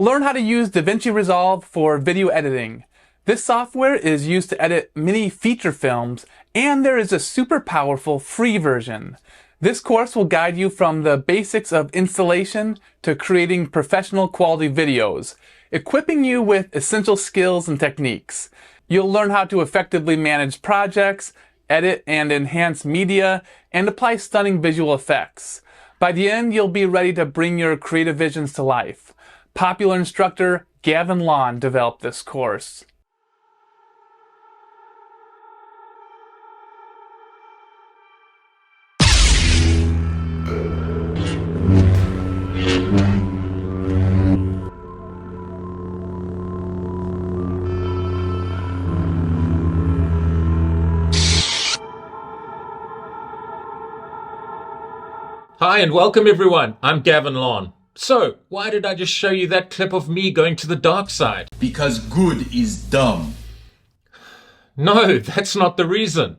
Learn how to use DaVinci Resolve for video editing. This software is used to edit mini feature films, and there is a super powerful free version. This course will guide you from the basics of installation to creating professional quality videos, equipping you with essential skills and techniques. You'll learn how to effectively manage projects, edit and enhance media, and apply stunning visual effects. By the end, you'll be ready to bring your creative visions to life. Popular instructor Gavin Lawn developed this course. Hi and welcome everyone, I'm Gavin Lawn. So, why did I just show you that clip of me going to the dark side? Because good is dumb. No, that's not the reason.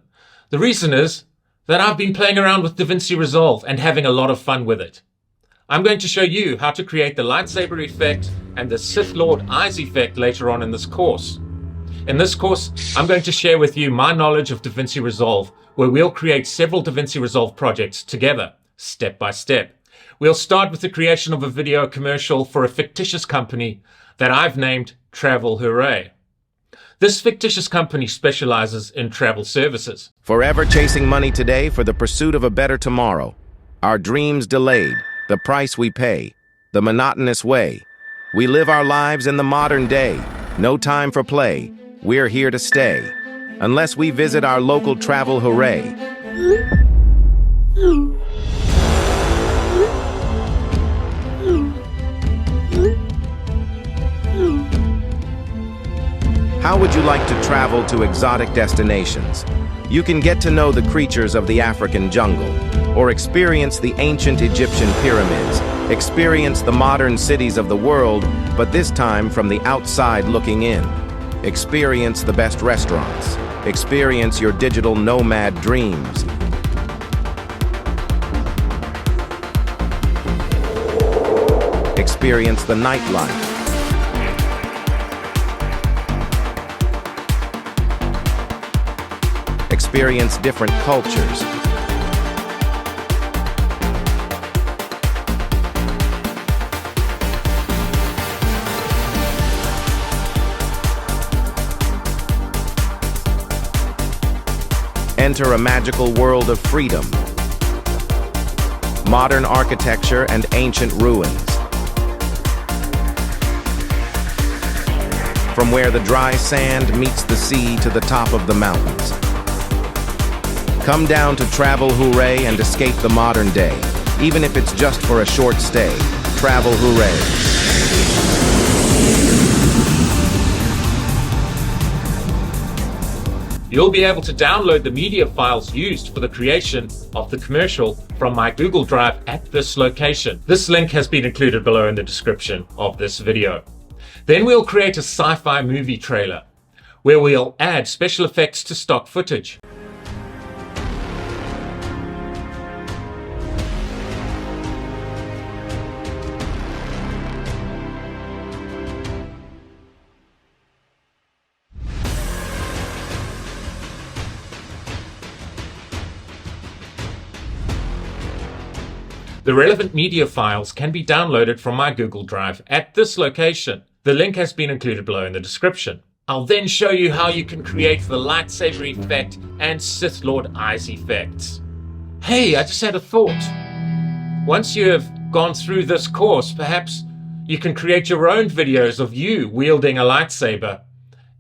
The reason is that I've been playing around with DaVinci Resolve and having a lot of fun with it. I'm going to show you how to create the lightsaber effect and the Sith Lord eyes effect later on in this course. In this course, I'm going to share with you my knowledge of DaVinci Resolve, where we'll create several DaVinci Resolve projects together, step by step. We'll start with the creation of a video commercial for a fictitious company that I've named TravelHooray. This fictitious company specializes in travel services. Forever chasing money today for the pursuit of a better tomorrow. Our dreams delayed, the price we pay, the monotonous way. We live our lives in the modern day. No time for play. We're here to stay. Unless we visit our local TravelHooray. How would you like to travel to exotic destinations? You can get to know the creatures of the African jungle, or experience the ancient Egyptian pyramids, experience the modern cities of the world, but this time from the outside looking in. Experience the best restaurants. Experience your digital nomad dreams. Experience the nightlife. Experience different cultures. Enter a magical world of freedom, modern architecture and ancient ruins. From where the dry sand meets the sea to the top of the mountains. Come down to TravelHooray and escape the modern day, even if it's just for a short stay. TravelHooray. You'll be able to download the media files used for the creation of the commercial from my Google Drive at this location. This link has been included below in the description of this video. Then we'll create a sci-fi movie trailer, where we'll add special effects to stock footage. The relevant media files can be downloaded from my Google Drive at this location. The link has been included below in the description. I'll then show you how you can create the lightsaber effect and Sith Lord eyes effects. Hey, I just had a thought. Once you have gone through this course, perhaps you can create your own videos of you wielding a lightsaber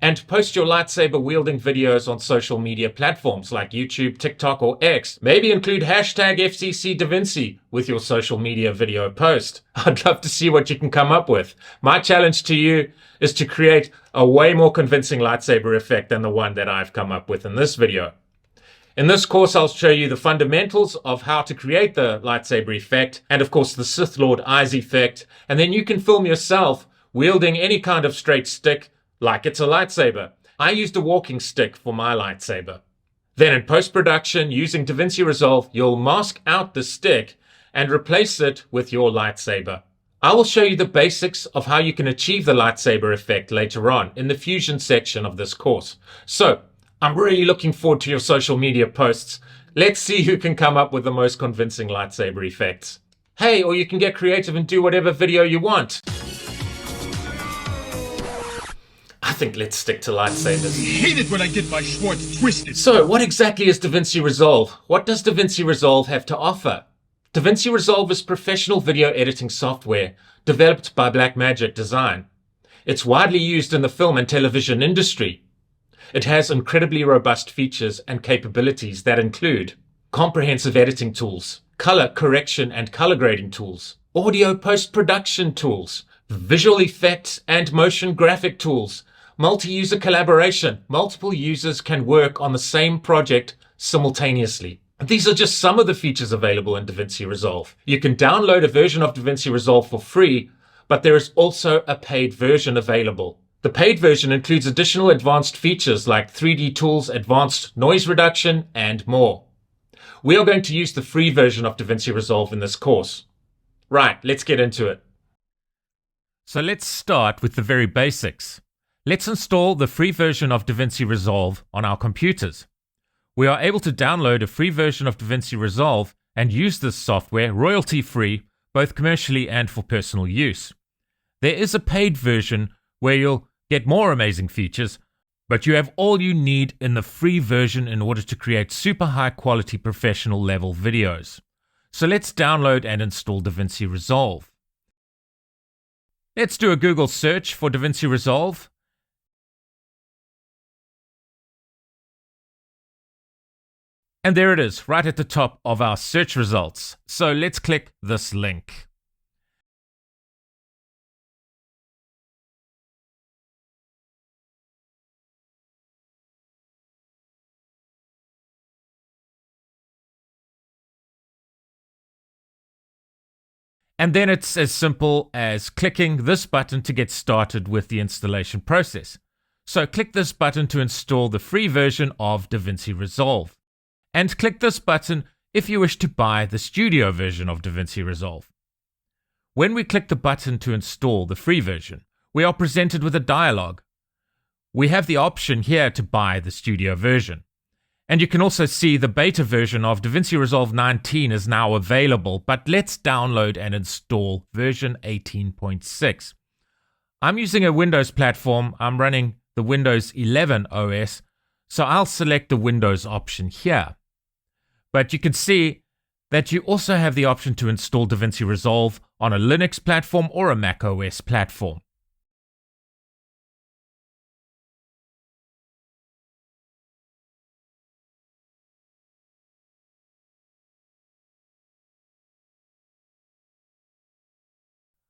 and post your lightsaber wielding videos on social media platforms like YouTube, TikTok, or X. Maybe include hashtag FCCDaVinci with your social media video post. I'd love to see what you can come up with. My challenge to you is to create a way more convincing lightsaber effect than the one that I've come up with in this video. In this course, I'll show you the fundamentals of how to create the lightsaber effect, and of course the Sith Lord eyes effect, and then you can film yourself wielding any kind of straight stick like it's a lightsaber. I used a walking stick for my lightsaber. Then in post-production, using DaVinci Resolve, you'll mask out the stick and replace it with your lightsaber. I will show you the basics of how you can achieve the lightsaber effect later on in the Fusion section of this course. So, I'm really looking forward to your social media posts. Let's see who can come up with the most convincing lightsaber effects. Hey, or you can get creative and do whatever video you want. I think let's stick to lightsabers. I hate it when I get my Schwartz twisted. So, what exactly is DaVinci Resolve? What does DaVinci Resolve have to offer? DaVinci Resolve is professional video editing software developed by Blackmagic Design. It's widely used in the film and television industry. It has incredibly robust features and capabilities that include comprehensive editing tools, color correction and color grading tools, audio post-production tools, visual effects and motion graphic tools, multi-user collaboration. Multiple users can work on the same project simultaneously. These are just some of the features available in DaVinci Resolve. You can download a version of DaVinci Resolve for free, but there is also a paid version available. The paid version includes additional advanced features like 3D tools, advanced noise reduction, and more. We are going to use the free version of DaVinci Resolve in this course. Right, let's get into it. So let's start with the very basics. Let's install the free version of DaVinci Resolve on our computers. We are able to download a free version of DaVinci Resolve and use this software royalty-free, both commercially and for personal use. There is a paid version where you'll get more amazing features, but you have all you need in the free version in order to create super high-quality professional level videos. So let's download and install DaVinci Resolve. Let's do a Google search for DaVinci Resolve. And there it is, right at the top of our search results. So let's click this link. And then it's as simple as clicking this button to get started with the installation process. So click this button to install the free version of DaVinci Resolve. And click this button if you wish to buy the studio version of DaVinci Resolve. When we click the button to install the free version, we are presented with a dialog. We have the option here to buy the studio version. And you can also see the beta version of DaVinci Resolve 19 is now available, but let's download and install version 18.6. I'm using a Windows platform. I'm running the Windows 11 OS, so I'll select the Windows option here. But you can see that you also have the option to install DaVinci Resolve on a Linux platform or a Mac OS platform.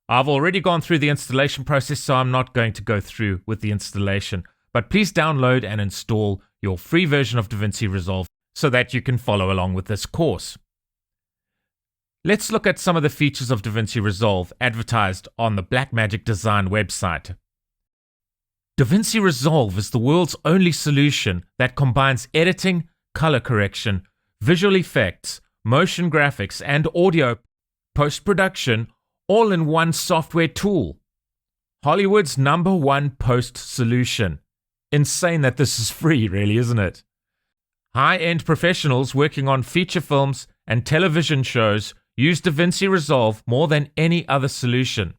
I've already gone through the installation process, so I'm not going to go through with the installation. But please download and install your free version of DaVinci Resolve so that you can follow along with this course. Let's look at some of the features of DaVinci Resolve advertised on the Blackmagic Design website. DaVinci Resolve is the world's only solution that combines editing, color correction, visual effects, motion graphics, and audio post-production all in one software tool. Hollywood's #1 post solution. Insane that this is free, really, isn't it? High-end professionals working on feature films and television shows use DaVinci Resolve more than any other solution.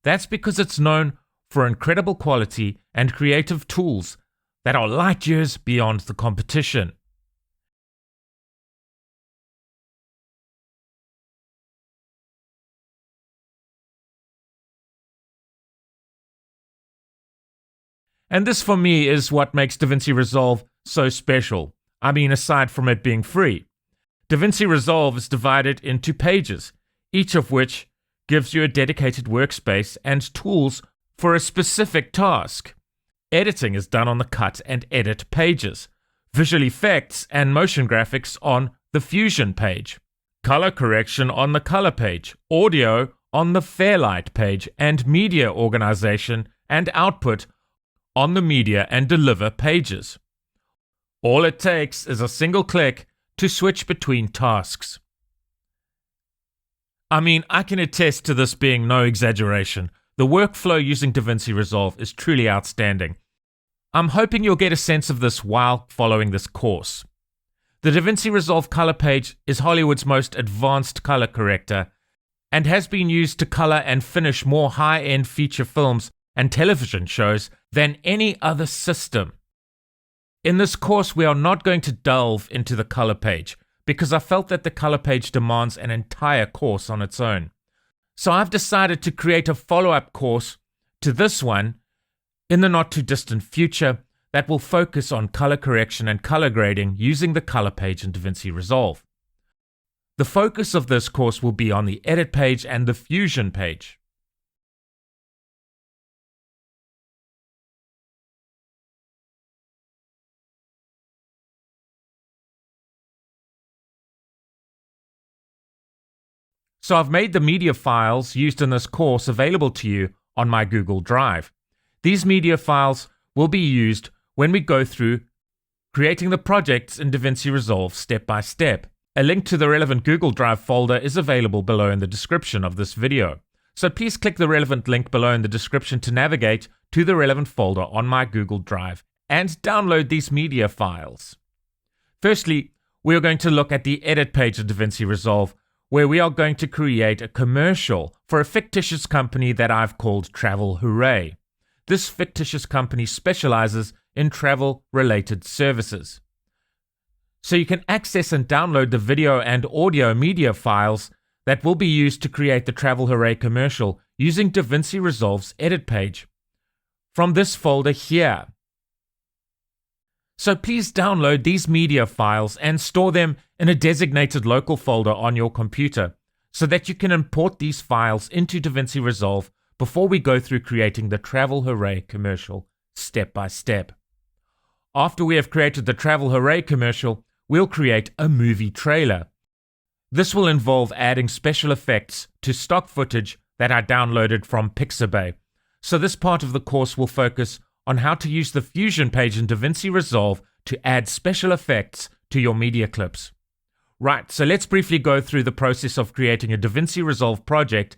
That's because it's known for incredible quality and creative tools that are light years beyond the competition. And this for me is what makes DaVinci Resolve so special. I mean, aside from it being free. DaVinci Resolve is divided into pages, each of which gives you a dedicated workspace and tools for a specific task. Editing is done on the cut and edit pages, visual effects and motion graphics on the Fusion page, color correction on the color page, audio on the Fairlight page, and media organization and output on the media and deliver pages. All it takes is a single click to switch between tasks. I mean, I can attest to this being no exaggeration. The workflow using DaVinci Resolve is truly outstanding. I'm hoping you'll get a sense of this while following this course. The DaVinci Resolve color page is Hollywood's most advanced color corrector and has been used to color and finish more high-end feature films and television shows than any other system. In this course, we are not going to delve into the color page because I felt that the color page demands an entire course on its own. So I've decided to create a follow-up course to this one in the not-too-distant future that will focus on color correction and color grading using the color page in DaVinci Resolve. The focus of this course will be on the edit page and the fusion page. So I've made the media files used in this course available to you on my Google Drive. These media files will be used when we go through creating the projects in DaVinci Resolve step by step. A link to the relevant Google Drive folder is available below in the description of this video. So please click the relevant link below in the description to navigate to the relevant folder on my Google Drive and download these media files. Firstly, we are going to look at the edit page of DaVinci Resolve, where we are going to create a commercial for a fictitious company that I've called TravelHooray. This fictitious company specializes in travel-related services. So you can access and download the video and audio media files that will be used to create the TravelHooray commercial using DaVinci Resolve's edit page from this folder here. So please download these media files and store them in a designated local folder on your computer so that you can import these files into DaVinci Resolve before we go through creating the TravelHooray commercial step by step. After we have created the TravelHooray commercial, we'll create a movie trailer. This will involve adding special effects to stock footage that I downloaded from Pixabay. So this part of the course will focus on how to use the Fusion page in DaVinci Resolve to add special effects to your media clips. Right, so let's briefly go through the process of creating a DaVinci Resolve project,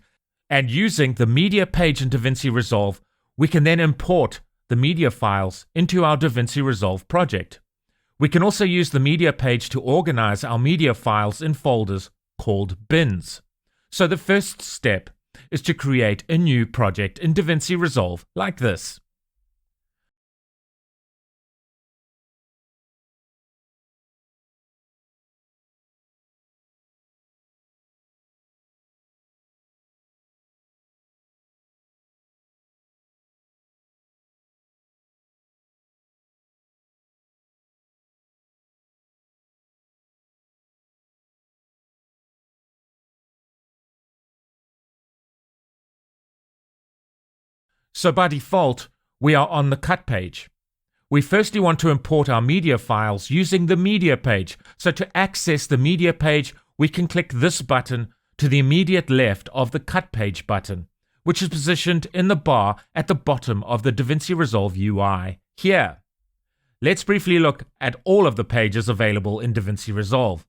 and using the media page in DaVinci Resolve, we can then import the media files into our DaVinci Resolve project. We can also use the media page to organize our media files in folders called bins. So the first step is to create a new project in DaVinci Resolve like this. So by default, we are on the cut page. We firstly want to import our media files using the media page. So to access the media page, we can click this button to the immediate left of the cut page button, which is positioned in the bar at the bottom of the DaVinci Resolve UI here. Let's briefly look at all of the pages available in DaVinci Resolve.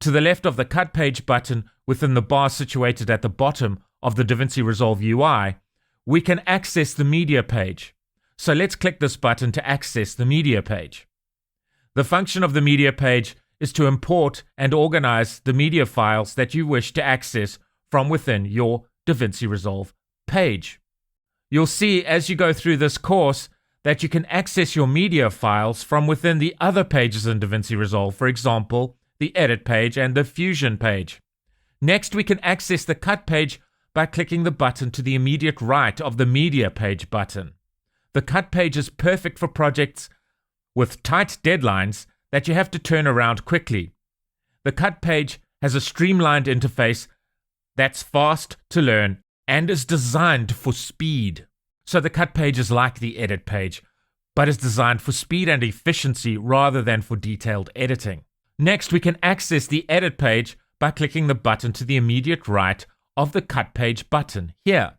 To the left of the cut page button within the bar situated at the bottom of the DaVinci Resolve UI, we can access the media page. So let's click this button to access the media page. The function of the media page is to import and organize the media files that you wish to access from within your DaVinci Resolve page. You'll see as you go through this course that you can access your media files from within the other pages in DaVinci Resolve, for example, the edit page and the fusion page. Next, we can access the cut page by clicking the button to the immediate right of the media page button. The cut page is perfect for projects with tight deadlines that you have to turn around quickly. The cut page has a streamlined interface that's fast to learn and is designed for speed. So the cut page is like the edit page, but is designed for speed and efficiency rather than for detailed editing. Next, we can access the edit page by clicking the button to the immediate right of the cut page button here.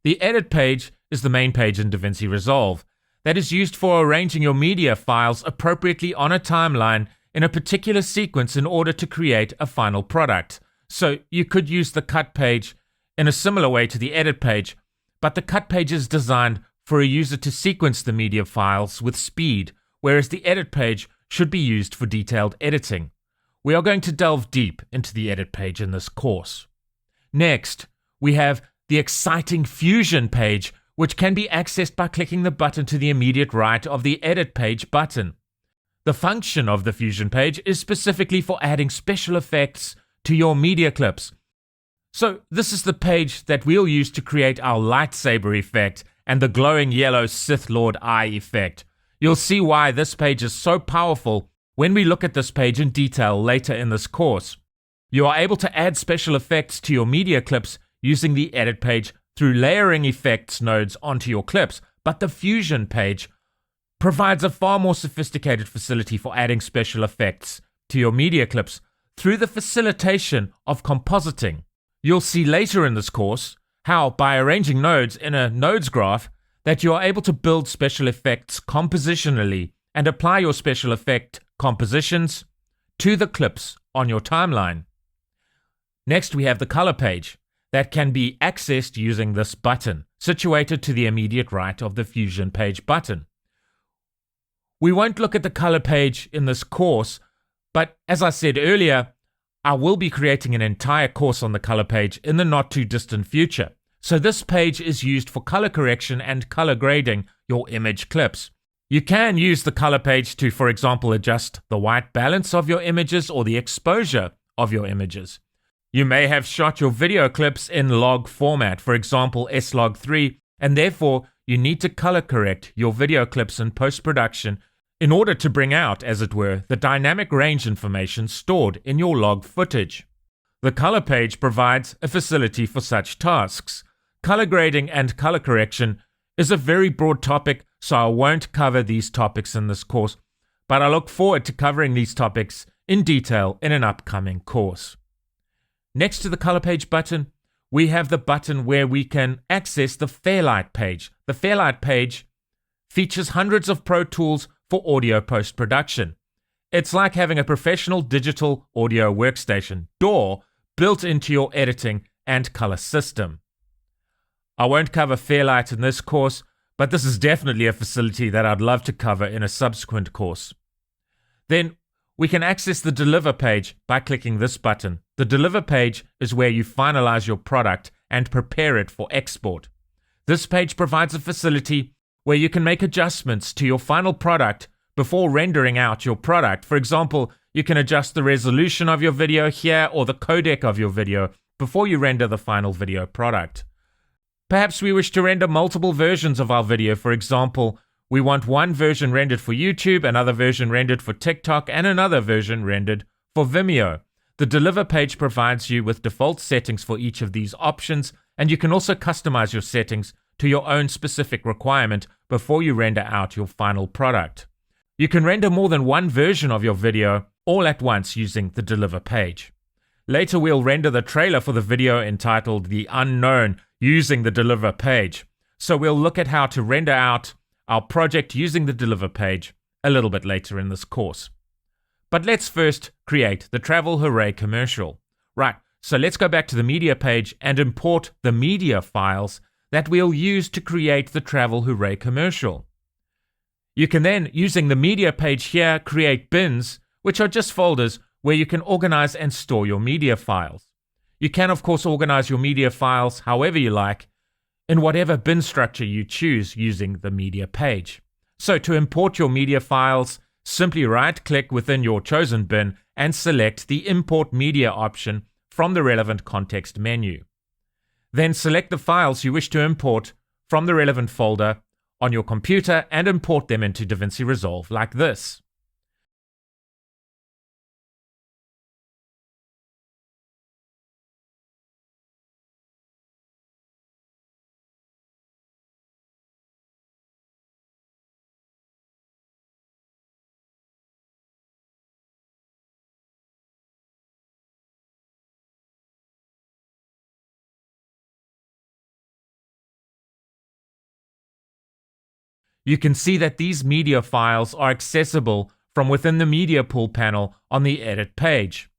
The edit page is the main page in DaVinci Resolve that is used for arranging your media files appropriately on a timeline in a particular sequence in order to create a final product. So you could use the cut page in a similar way to the edit page, but the cut page is designed for a user to sequence the media files with speed, whereas the edit page should be used for detailed editing. We are going to delve deep into the edit page in this course. Next, we have the exciting Fusion page, which can be accessed by clicking the button to the immediate right of the Edit Page button. The function of the Fusion page is specifically for adding special effects to your media clips. So this is the page that we'll use to create our Lightsaber effect and the glowing yellow Sith Lord eye effect. You'll see why this page is so powerful when we look at this page in detail later in this course. You are able to add special effects to your media clips using the Edit page through layering effects nodes onto your clips, but the Fusion page provides a far more sophisticated facility for adding special effects to your media clips through the facilitation of compositing. You'll see later in this course how, by arranging nodes in a nodes graph, that you are able to build special effects compositionally and apply your special effect compositions to the clips on your timeline. Next, we have the color page that can be accessed using this button, situated to the immediate right of the Fusion page button. We won't look at the color page in this course, but as I said earlier, I will be creating an entire course on the color page in the not too distant future. So this page is used for color correction and color grading your image clips. You can use the color page to, for example, adjust the white balance of your images or the exposure of your images. You may have shot your video clips in log format, for example slog3, and therefore you need to color correct your video clips in post-production in order to bring out, as it were, the dynamic range information stored in your log footage. The color page provides a facility for such tasks. Color grading and color correction is a very broad topic, so I won't cover these topics in this course, but I look forward to covering these topics in detail in an upcoming course. Next to the color page button, we have the button where we can access the Fairlight page. The Fairlight page features hundreds of Pro Tools for audio post-production. It's like having a professional digital audio workstation, DAW, built into your editing and color system. I won't cover Fairlight in this course, but this is definitely a facility that I'd love to cover in a subsequent course. Then we can access the Deliver page by clicking this button. The Deliver page is where you finalize your product and prepare it for export. This page provides a facility where you can make adjustments to your final product before rendering out your product. For example, you can adjust the resolution of your video here or the codec of your video before you render the final video product. Perhaps we wish to render multiple versions of our video. For example, we want one version rendered for YouTube, another version rendered for TikTok, and another version rendered for Vimeo. The Deliver page provides you with default settings for each of these options, and you can also customize your settings to your own specific requirement before you render out your final product. You can render more than one version of your video all at once using the Deliver page. Later we'll render the trailer for the video entitled The Unknown using the Deliver page. So we'll look at how to render out our project using the Deliver page a little bit later in this course. But let's first create the TravelHooray commercial. Right, so let's go back to the media page and import the media files that we'll use to create the TravelHooray commercial. You can then, using the media page here, create bins, which are just folders where you can organize and store your media files. You can, of course, organize your media files however you like, in whatever bin structure you choose using the media page. So to import your media files, simply right-click within your chosen bin and select the Import Media option from the relevant context menu. Then select the files you wish to import from the relevant folder on your computer and import them into DaVinci Resolve like this. You can see that these media files are accessible from within the media pool panel on the Edit page.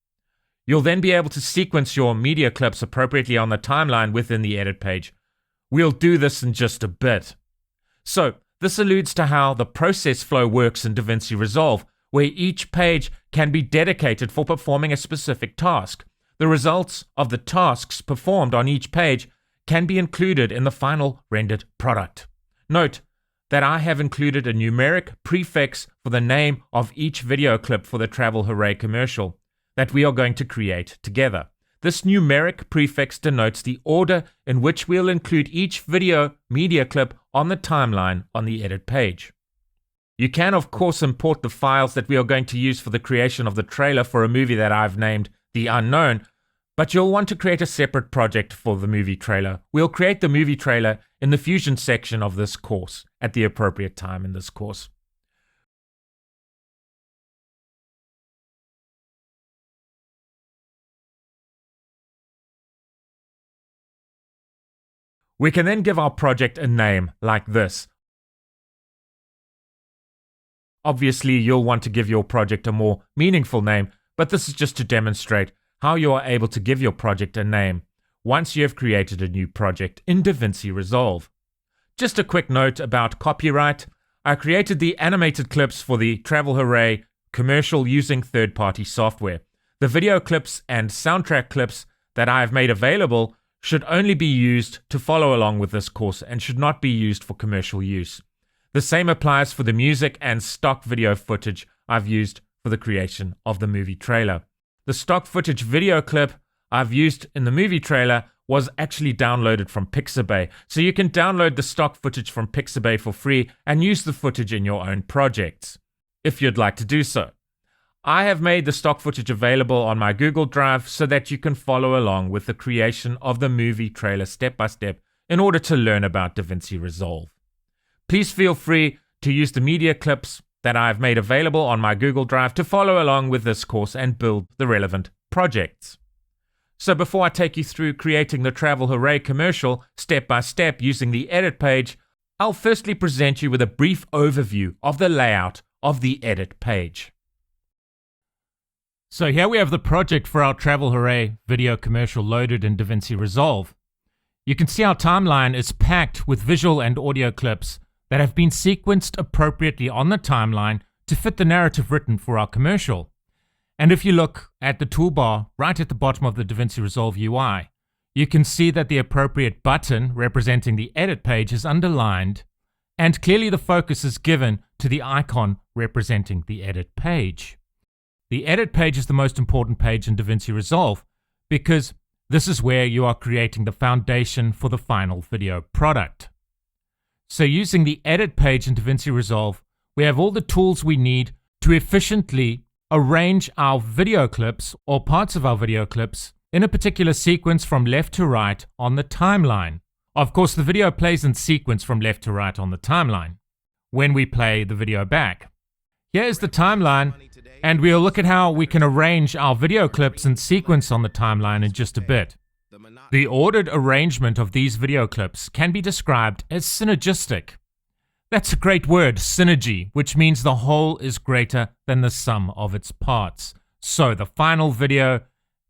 You'll then be able to sequence your media clips appropriately on the timeline within the edit page. We'll do this in just a bit. So, this alludes to how the process flow works in DaVinci Resolve, where each page can be dedicated for performing a specific task. The results of the tasks performed on each page can be included in the final rendered product. Note that I have included a numeric prefix for the name of each video clip for the TravelHooray commercial that we are going to create together. This numeric prefix denotes the order in which we'll include each video media clip on the timeline on the edit page. You can, of course, import the files that we are going to use for the creation of the trailer for a movie that I've named The Unknown, but you'll want to create a separate project for the movie trailer. We'll create the movie trailer in the Fusion section of this course at the appropriate time in this course. We can then give our project a name like this. Obviously, you'll want to give your project a more meaningful name, but this is just to demonstrate how you are able to give your project a name once you have created a new project in DaVinci Resolve. Just a quick note about copyright. I created the animated clips for the TravelHooray commercial using third-party software. The video clips and soundtrack clips that I have made available should only be used to follow along with this course and should not be used for commercial use. The same applies for the music and stock video footage I've used for the creation of the movie trailer. The stock footage video clip I've used in the movie trailer was actually downloaded from Pixabay, so you can download the stock footage from Pixabay for free and use the footage in your own projects, if you'd like to do so. I have made the stock footage available on my Google Drive so that you can follow along with the creation of the movie trailer step by step in order to learn about DaVinci Resolve. Please feel free to use the media clips that I've made available on my Google Drive to follow along with this course and build the relevant projects. So before I take you through creating the TravelHooray commercial step by step using the edit page, I'll firstly present you with a brief overview of the layout of the edit page. So here we have the project for our TravelHooray video commercial loaded in DaVinci Resolve. You can see our timeline is packed with visual and audio clips that have been sequenced appropriately on the timeline to fit the narrative written for our commercial. And if you look at the toolbar right at the bottom of the DaVinci Resolve UI, you can see that the appropriate button representing the edit page is underlined, and clearly the focus is given to the icon representing the edit page. The edit page is the most important page in DaVinci Resolve because this is where you are creating the foundation for the final video product. So using the edit page in DaVinci Resolve, we have all the tools we need to efficiently arrange our video clips or parts of our video clips in a particular sequence from left to right on the timeline. Of course, the video plays in sequence from left to right on the timeline when we play the video back. Here is the timeline, and we'll look at how we can arrange our video clips in sequence on the timeline in just a bit. The ordered arrangement of these video clips can be described as synergistic. That's a great word, synergy, which means the whole is greater than the sum of its parts. So the final video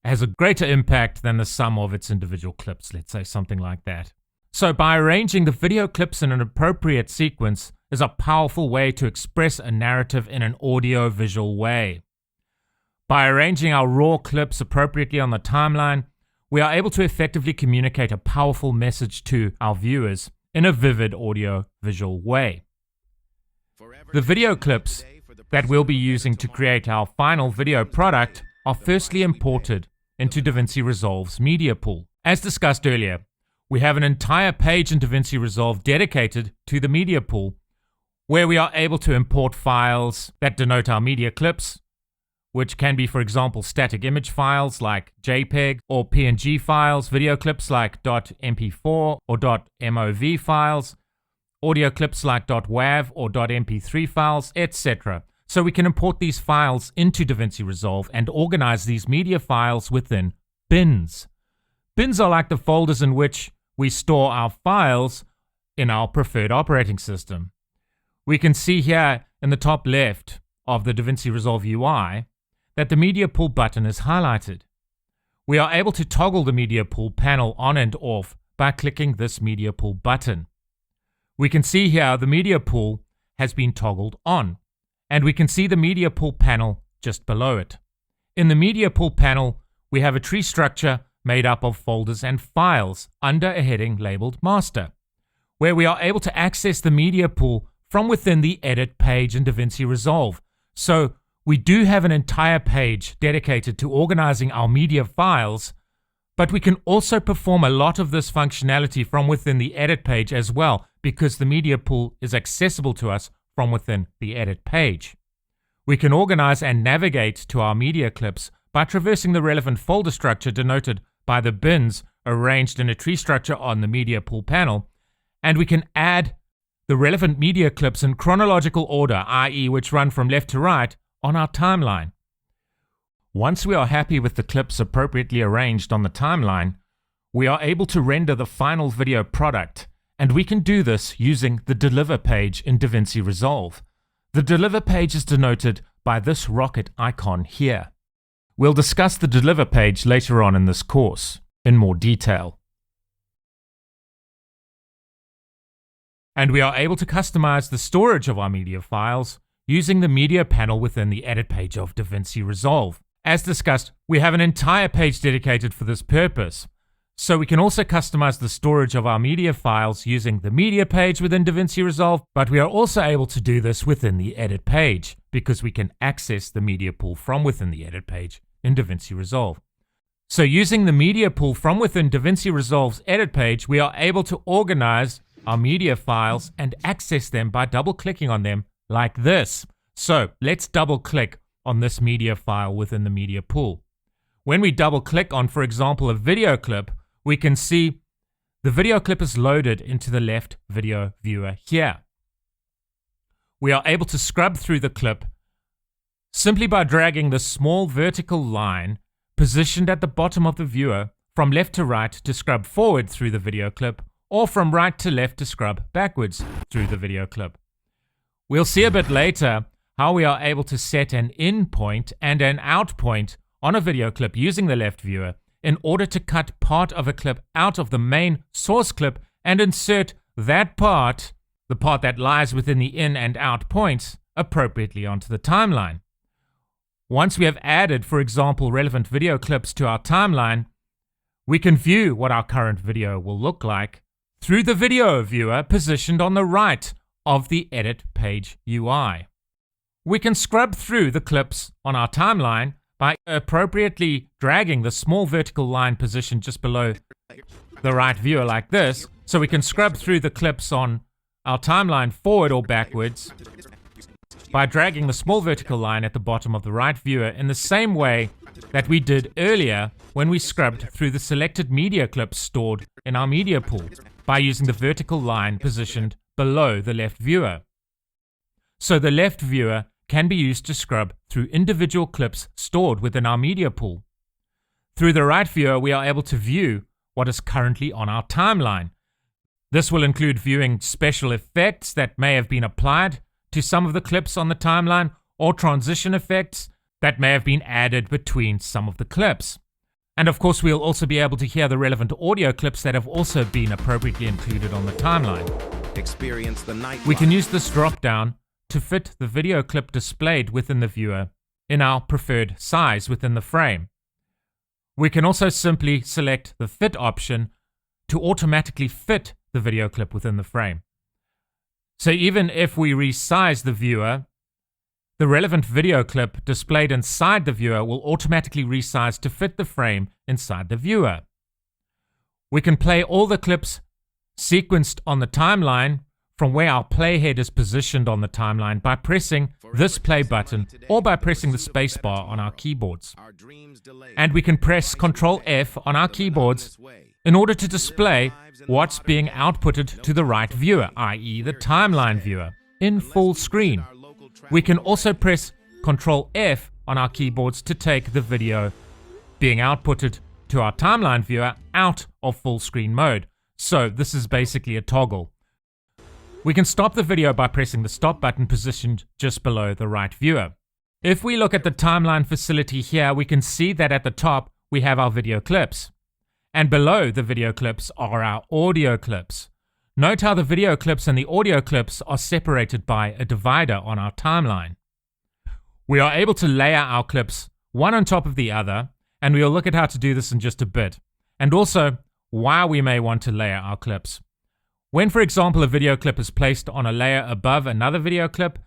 has a greater impact than the sum of its individual clips, let's say something like that. So by arranging the video clips in an appropriate sequence is a powerful way to express a narrative in an audio-visual way. By arranging our raw clips appropriately on the timeline, we are able to effectively communicate a powerful message to our viewers in a vivid audio-visual way. The video clips that we'll be using to create our final video product are firstly imported into DaVinci Resolve's media pool. As discussed earlier, we have an entire page in DaVinci Resolve dedicated to the media pool, where we are able to import files that denote our media clips, which can be, for example, static image files like JPEG or PNG files, video clips like .mp4 or .mov files, audio clips like .wav or .mp3 files, etc. So we can import these files into DaVinci Resolve and organize these media files within bins. Bins are like the folders in which we store our files in our preferred operating system. We can see here in the top left of the DaVinci Resolve UI that the media pool button is highlighted. we are able to toggle the media pool panel on and off by clicking this media pool button. We can see here the media pool has been toggled on, and we can see the media pool panel just below it. In the media pool panel, we have a tree structure made up of folders and files under a heading labeled Master, where we are able to access the media pool from within the Edit page in DaVinci Resolve. So we do have an entire page dedicated to organizing our media files, but we can also perform a lot of this functionality from within the Edit page as well, because the media pool is accessible to us from within the Edit page. We can organize and navigate to our media clips by traversing the relevant folder structure denoted by the bins arranged in a tree structure on the media pool panel, and we can add the relevant media clips in chronological order, i.e. which run from left to right, on our timeline. Once we are happy with the clips appropriately arranged on the timeline, we are able to render the final video product, and we can do this using the Deliver page in DaVinci Resolve. The Deliver page is denoted by this rocket icon here. We'll discuss the Deliver page later on in this course in more detail. And we are able to customize the storage of our media files using the media panel within the Edit page of DaVinci Resolve. As discussed, we have an entire page dedicated for this purpose. So we can also customize the storage of our media files using the media page within DaVinci Resolve, but we are also able to do this within the Edit page because we can access the media pool from within the Edit page in DaVinci Resolve. So using the media pool from within DaVinci Resolve's Edit page, we are able to organize our media files and access them by double-clicking on them like this. So let's double-click on this media file within the media pool. When we double-click on, for example, a video clip, we can see the video clip is loaded into the left video viewer here. We are able to scrub through the clip simply by dragging the small vertical line positioned at the bottom of the viewer from left to right to scrub forward through the video clip, or from right to left to scrub backwards through the video clip. We'll see a bit later how we are able to set an in point and an out point on a video clip using the left viewer in order to cut part of a clip out of the main source clip and insert that part, the part that lies within the in and out points, appropriately onto the timeline. Once we have added, for example, relevant video clips to our timeline, we can view what our current video will look like through the video viewer positioned on the right of the Edit page UI. We can scrub through the clips on our timeline by appropriately dragging the small vertical line positioned just below the right viewer like this, so we can scrub through the clips on our timeline forward or backwards by dragging the small vertical line at the bottom of the right viewer in the same way that we did earlier when we scrubbed through the selected media clips stored in our media pool by using the vertical line positioned below the left viewer. So the left viewer can be used to scrub through individual clips stored within our media pool. Through the right viewer, we are able to view what is currently on our timeline. This will include viewing special effects that may have been applied to some of the clips on the timeline, or transition effects that may have been added between some of the clips. And of course, we'll also be able to hear the relevant audio clips that have also been appropriately included on the timeline. Experience the night. We can use this drop-down to fit the video clip displayed within the viewer in our preferred size within the frame. We can also simply select the Fit option to automatically fit the video clip within the frame. So even if we resize the viewer, the relevant video clip displayed inside the viewer will automatically resize to fit the frame inside the viewer. We can play all the clips sequenced on the timeline from where our playhead is positioned on the timeline by pressing this play button or by pressing the spacebar on our keyboards. And we can press Ctrl F on our keyboards in order to display what's being outputted to the right viewer, i.e. the timeline viewer, in full screen. We can also press Ctrl F on our keyboards to take the video being outputted to our timeline viewer out of full screen mode. So this is basically a toggle. We can stop the video by pressing the stop button positioned just below the right viewer. If we look at the timeline facility here, we can see that at the top we have our video clips. And below the video clips are our audio clips. Note how the video clips and the audio clips are separated by a divider on our timeline. We are able to layer our clips one on top of the other, and we will look at how to do this in just a bit, and also why we may want to layer our clips. When, for example, a video clip is placed on a layer above another video clip,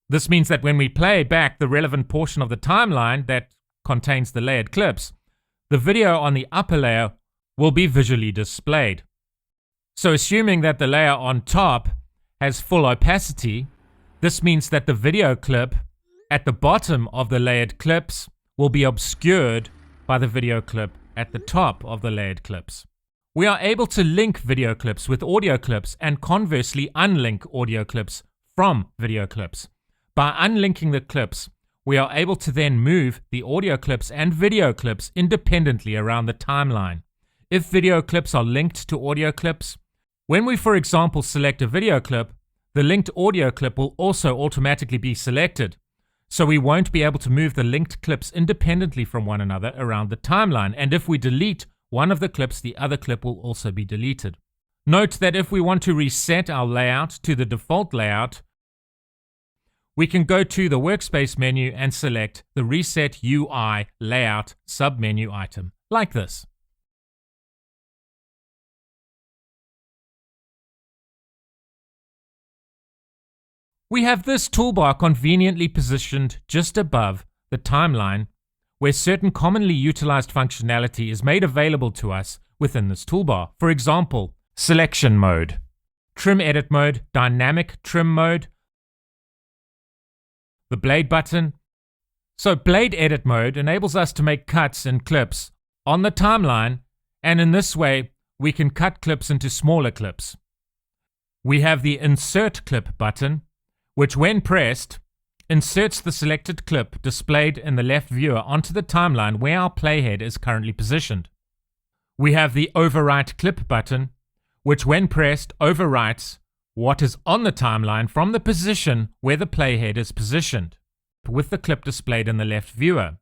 this means that when we play back the relevant portion of the timeline that contains the layered clips, the video on the upper layer will be visually displayed. So assuming that the layer on top has full opacity, this means that the video clip at the bottom of the layered clips will be obscured by the video clip at the top of the layered clips. We are able to link video clips with audio clips and conversely unlink audio clips from video clips. By unlinking the clips, we are able to then move the audio clips and video clips independently around the timeline. If video clips are linked to audio clips, when we, for example, select a video clip, the linked audio clip will also automatically be selected. So we won't be able to move the linked clips independently from one another around the timeline. And if we delete one of the clips, the other clip will also be deleted. Note that if we want to reset our layout to the default layout, we can go to the Workspace menu and select the Reset UI Layout submenu item, like this. We have this toolbar conveniently positioned just above the timeline, where certain commonly utilized functionality is made available to us within this toolbar. For example, selection mode, trim edit mode, dynamic trim mode, the blade button. So blade edit mode enables us to make cuts and clips on the timeline, and in this way we can cut clips into smaller clips. We have the insert clip button, which when pressed, inserts the selected clip displayed in the left viewer onto the timeline where our playhead is currently positioned. We have the overwrite clip button, which when pressed overwrites what is on the timeline from the position where the playhead is positioned, with the clip displayed in the left viewer.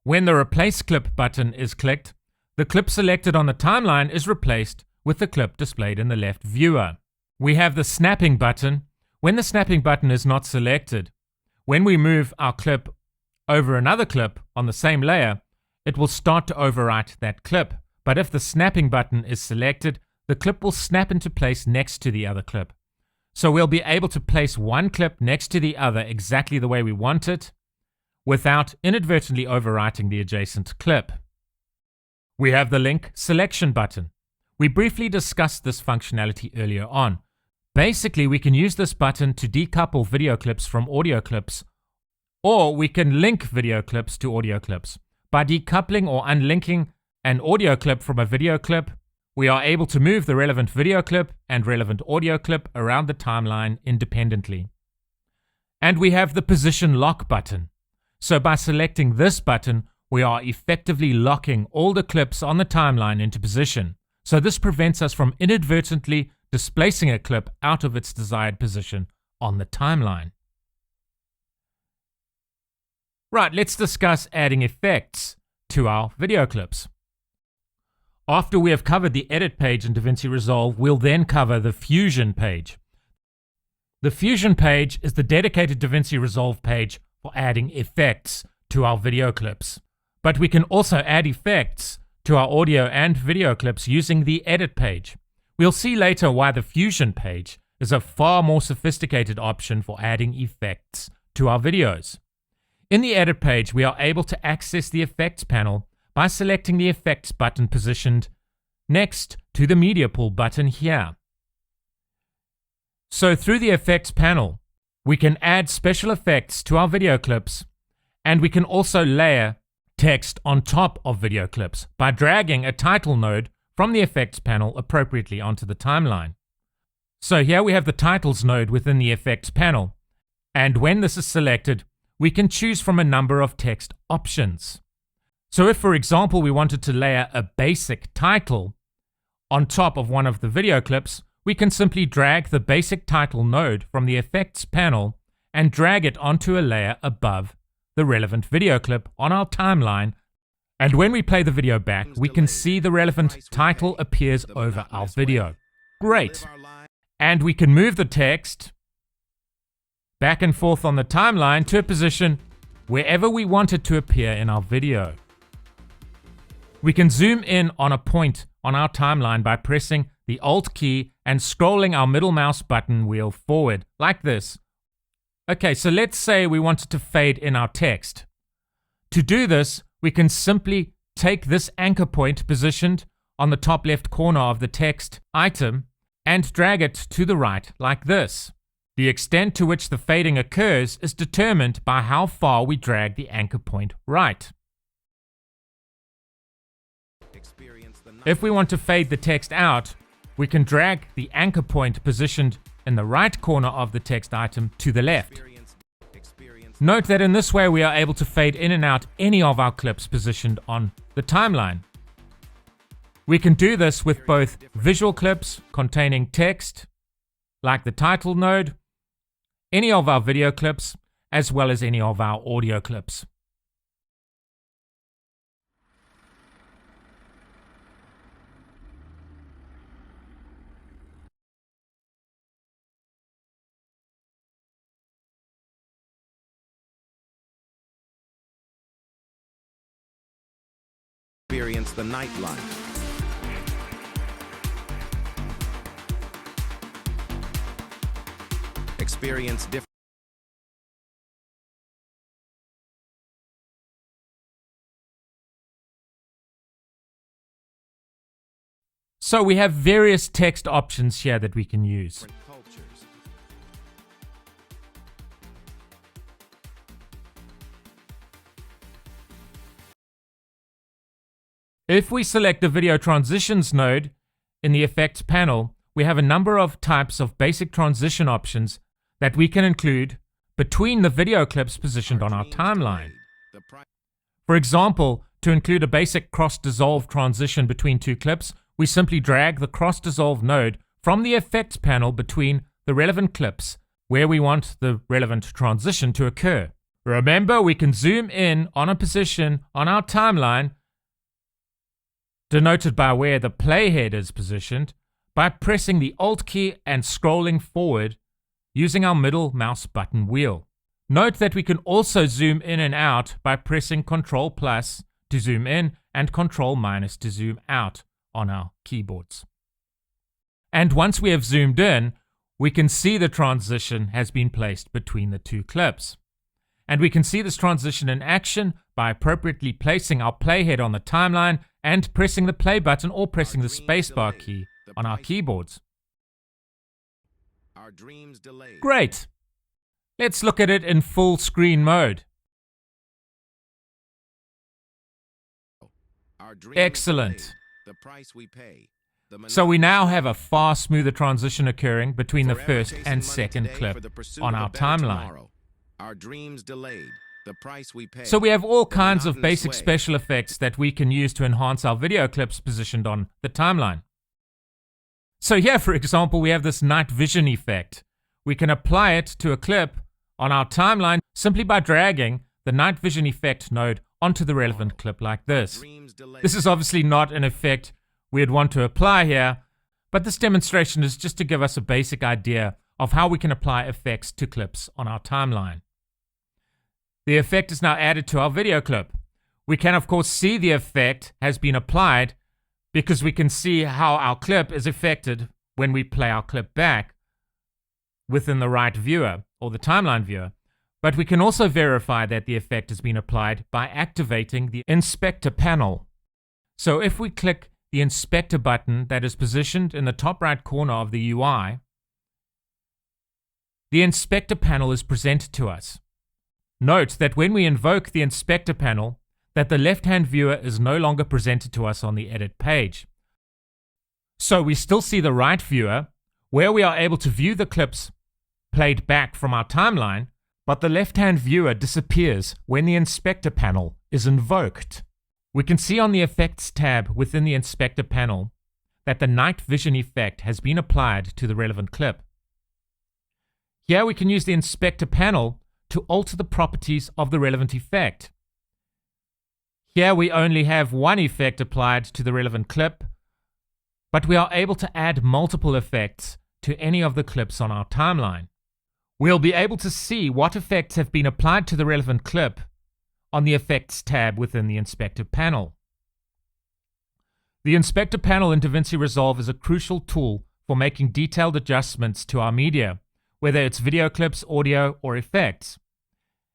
When the replace clip button is clicked, the clip selected on the timeline is replaced with the clip displayed in the left viewer. We have the snapping button. When the snapping button is not selected, when we move our clip over another clip on the same layer, it will start to overwrite that clip. But if the snapping button is selected, the clip will snap into place next to the other clip. So we'll be able to place one clip next to the other exactly the way we want it, without inadvertently overwriting the adjacent clip. We have the link selection button. We briefly discussed this functionality earlier on. Basically, we can use this button to decouple video clips from audio clips, or we can link video clips to audio clips. By decoupling or unlinking an audio clip from a video clip, we are able to move the relevant video clip and relevant audio clip around the timeline independently. And we have the position lock button. So by selecting this button, we are effectively locking all the clips on the timeline into position. So this prevents us from inadvertently displacing a clip out of its desired position on the timeline. Right, let's discuss adding effects to our video clips. After we have covered the edit page in DaVinci Resolve, we'll then cover the Fusion page. The Fusion page is the dedicated DaVinci Resolve page for adding effects to our video clips. But we can also add effects to our audio and video clips using the edit page. We'll see later why the Fusion page is a far more sophisticated option for adding effects to our videos. In the edit page, we are able to access the effects panel by selecting the effects button positioned next to the media pool button here. So through the effects panel, we can add special effects to our video clips, and we can also layer text on top of video clips by dragging a title node from the effects panel appropriately onto the timeline. So here we have the titles node within the effects panel, and when this is selected, we can choose from a number of text options. So if, for example, we wanted to layer a basic title on top of one of the video clips, we can simply drag the basic title node from the effects panel and drag it onto a layer above the relevant video clip on our timeline, And when we play the video back, we can see the relevant title appears over our video. Great. And we can move the text back and forth on the timeline to a position wherever we want it to appear in our video. We can zoom in on a point on our timeline by pressing the Alt key and scrolling our middle mouse button wheel forward, like this. Okay, so let's say we wanted to fade in our text. To do this, we can simply take this anchor point positioned on the top left corner of the text item and drag it to the right, like this. The extent to which the fading occurs is determined by how far we drag the anchor point right. If we want to fade the text out, we can drag the anchor point positioned in the right corner of the text item to the left. Note that in this way we are able to fade in and out any of our clips positioned on the timeline. We can do this with both visual clips containing text, like the title node, any of our video clips, as well as any of our audio clips. Experience the nightlife. Experience different. So we have various text options here that we can use. If we select the Video Transitions node in the Effects panel, we have a number of types of basic transition options that we can include between the video clips positioned on our timeline. For example, to include a basic cross-dissolve transition between two clips, we simply drag the cross-dissolve node from the Effects panel between the relevant clips where we want the relevant transition to occur. Remember, we can zoom in on a position on our timeline denoted by where the playhead is positioned, by pressing the Alt key and scrolling forward using our middle mouse button wheel. Note that we can also zoom in and out by pressing Ctrl+ to zoom in and Ctrl- to zoom out on our keyboards. And once we have zoomed in, we can see the transition has been placed between the two clips. And we can see this transition in action by appropriately placing our playhead on the timeline and pressing the play button or pressing the spacebar key on our keyboards. Great! Let's look at it in full screen mode. Excellent. So we now have a far smoother transition occurring between the first and second clip on our timeline. So we have all kinds of basic special effects that we can use to enhance our video clips positioned on the timeline. So here, for example, we have this night vision effect. We can apply it to a clip on our timeline simply by dragging the night vision effect node onto the relevant clip like this. This is obviously not an effect we'd want to apply here, but this demonstration is just to give us a basic idea of how we can apply effects to clips on our timeline. The effect is now added to our video clip. We can of course see the effect has been applied because we can see how our clip is affected when we play our clip back within the right viewer or the timeline viewer. But we can also verify that the effect has been applied by activating the inspector panel. So if we click the inspector button that is positioned in the top right corner of the UI, the inspector panel is presented to us. Note that when we invoke the inspector panel, that the left-hand viewer is no longer presented to us on the edit page. So we still see the right viewer, where we are able to view the clips played back from our timeline, but the left-hand viewer disappears when the inspector panel is invoked. We can see on the Effects tab within the inspector panel that the night vision effect has been applied to the relevant clip. Here we can use the inspector panel to alter the properties of the relevant effect. Here we only have one effect applied to the relevant clip, but we are able to add multiple effects to any of the clips on our timeline. We'll be able to see what effects have been applied to the relevant clip on the Effects tab within the Inspector panel. The Inspector panel in DaVinci Resolve is a crucial tool for making detailed adjustments to our media, whether it's video clips, audio, or effects.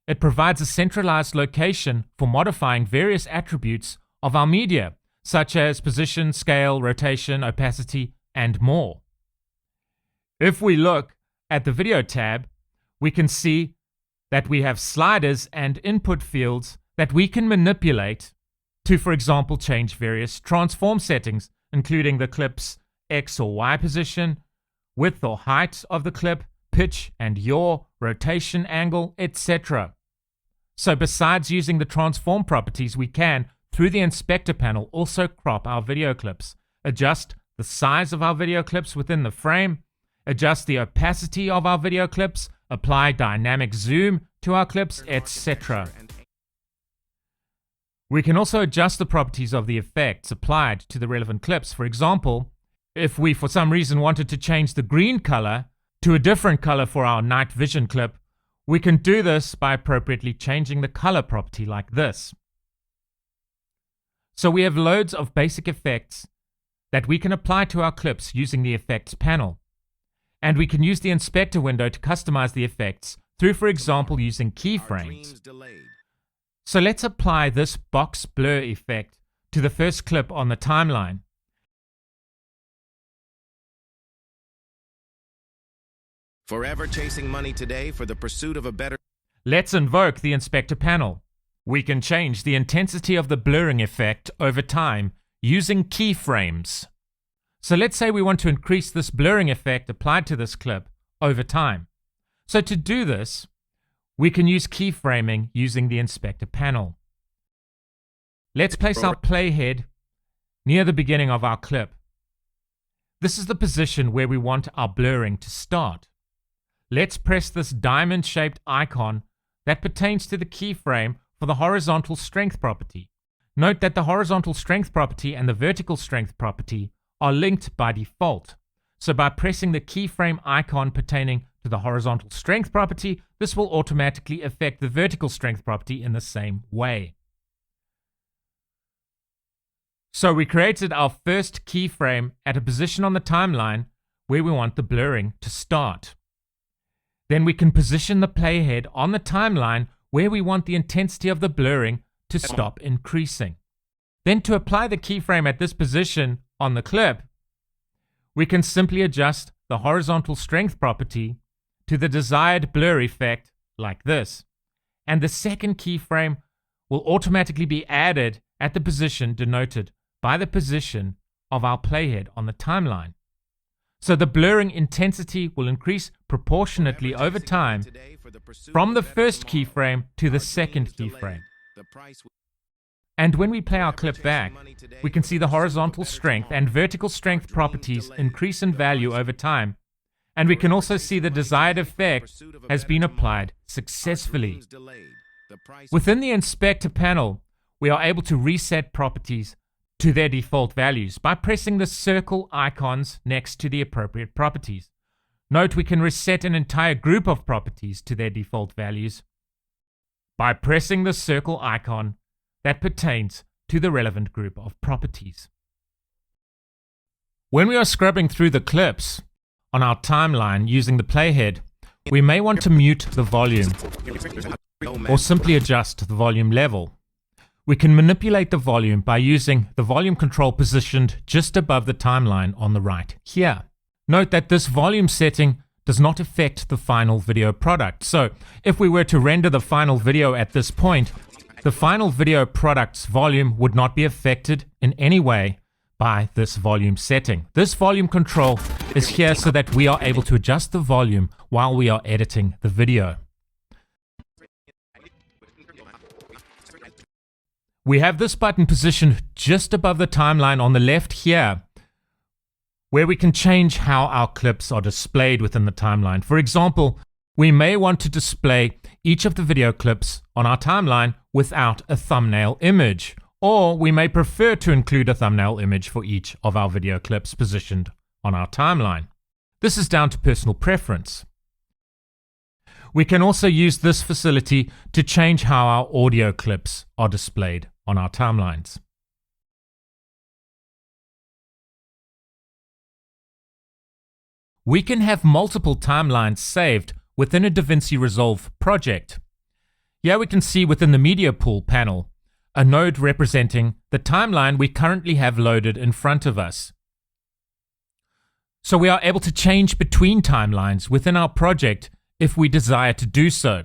It provides a centralized location for modifying various attributes of our media, such as position, scale, rotation, opacity, and more. If we look at the Video tab, we can see that we have sliders and input fields that we can manipulate to, for example, change various transform settings, including the clip's X or Y position, width or height of the clip, pitch and yaw, rotation angle, etc. So besides using the transform properties, we can, through the Inspector panel, also crop our video clips, adjust the size of our video clips within the frame, adjust the opacity of our video clips, apply dynamic zoom to our clips, etc. We can also adjust the properties of the effects applied to the relevant clips. For example, if we for some reason wanted to change the green color to a different color for our night vision clip, we can do this by appropriately changing the color property like this. So we have loads of basic effects that we can apply to our clips using the Effects panel. And we can use the Inspector window to customize the effects through, for example, using keyframes. So let's apply this box blur effect to the first clip on the timeline. Forever chasing money today for the pursuit of a better... Let's invoke the Inspector panel. We can change the intensity of the blurring effect over time using keyframes. So let's say we want to increase this blurring effect applied to this clip over time. So to do this, we can use keyframing using the Inspector panel. Let's place our playhead near the beginning of our clip. This is the position where we want our blurring to start. Let's press this diamond-shaped icon that pertains to the keyframe for the horizontal strength property. Note that the horizontal strength property and the vertical strength property are linked by default. So by pressing the keyframe icon pertaining to the horizontal strength property, this will automatically affect the vertical strength property in the same way. So we created our first keyframe at a position on the timeline where we want the blurring to start. Then we can position the playhead on the timeline where we want the intensity of the blurring to stop increasing. Then to apply the keyframe at this position on the clip, we can simply adjust the horizontal strength property to the desired blur effect like this. And the second keyframe will automatically be added at the position denoted by the position of our playhead on the timeline. So the blurring intensity will increase proportionately over time from the first keyframe to the second keyframe. And when we play our clip back, we can see the horizontal strength and vertical strength properties increase in value over time. And we can also see the desired effect has been applied successfully. Within the Inspector panel, we are able to reset properties to their default values by pressing the circle icons next to the appropriate properties. Note we can reset an entire group of properties to their default values by pressing the circle icon that pertains to the relevant group of properties. When we are scrubbing through the clips on our timeline using the playhead, we may want to mute the volume or simply adjust the volume level. We can manipulate the volume by using the volume control positioned just above the timeline on the right here. Note that this volume setting does not affect the final video product. So if we were to render the final video at this point, the final video product's volume would not be affected in any way by this volume setting. This volume control is here so that we are able to adjust the volume while we are editing the video. We have this button positioned just above the timeline on the left here, where we can change how our clips are displayed within the timeline. For example, we may want to display each of the video clips on our timeline without a thumbnail image, or we may prefer to include a thumbnail image for each of our video clips positioned on our timeline. This is down to personal preference. We can also use this facility to change how our audio clips are displayed on our timelines. We can have multiple timelines saved within a DaVinci Resolve project. Here we can see within the Media Pool panel a node representing the timeline we currently have loaded in front of us. So we are able to change between timelines within our project if we desire to do so.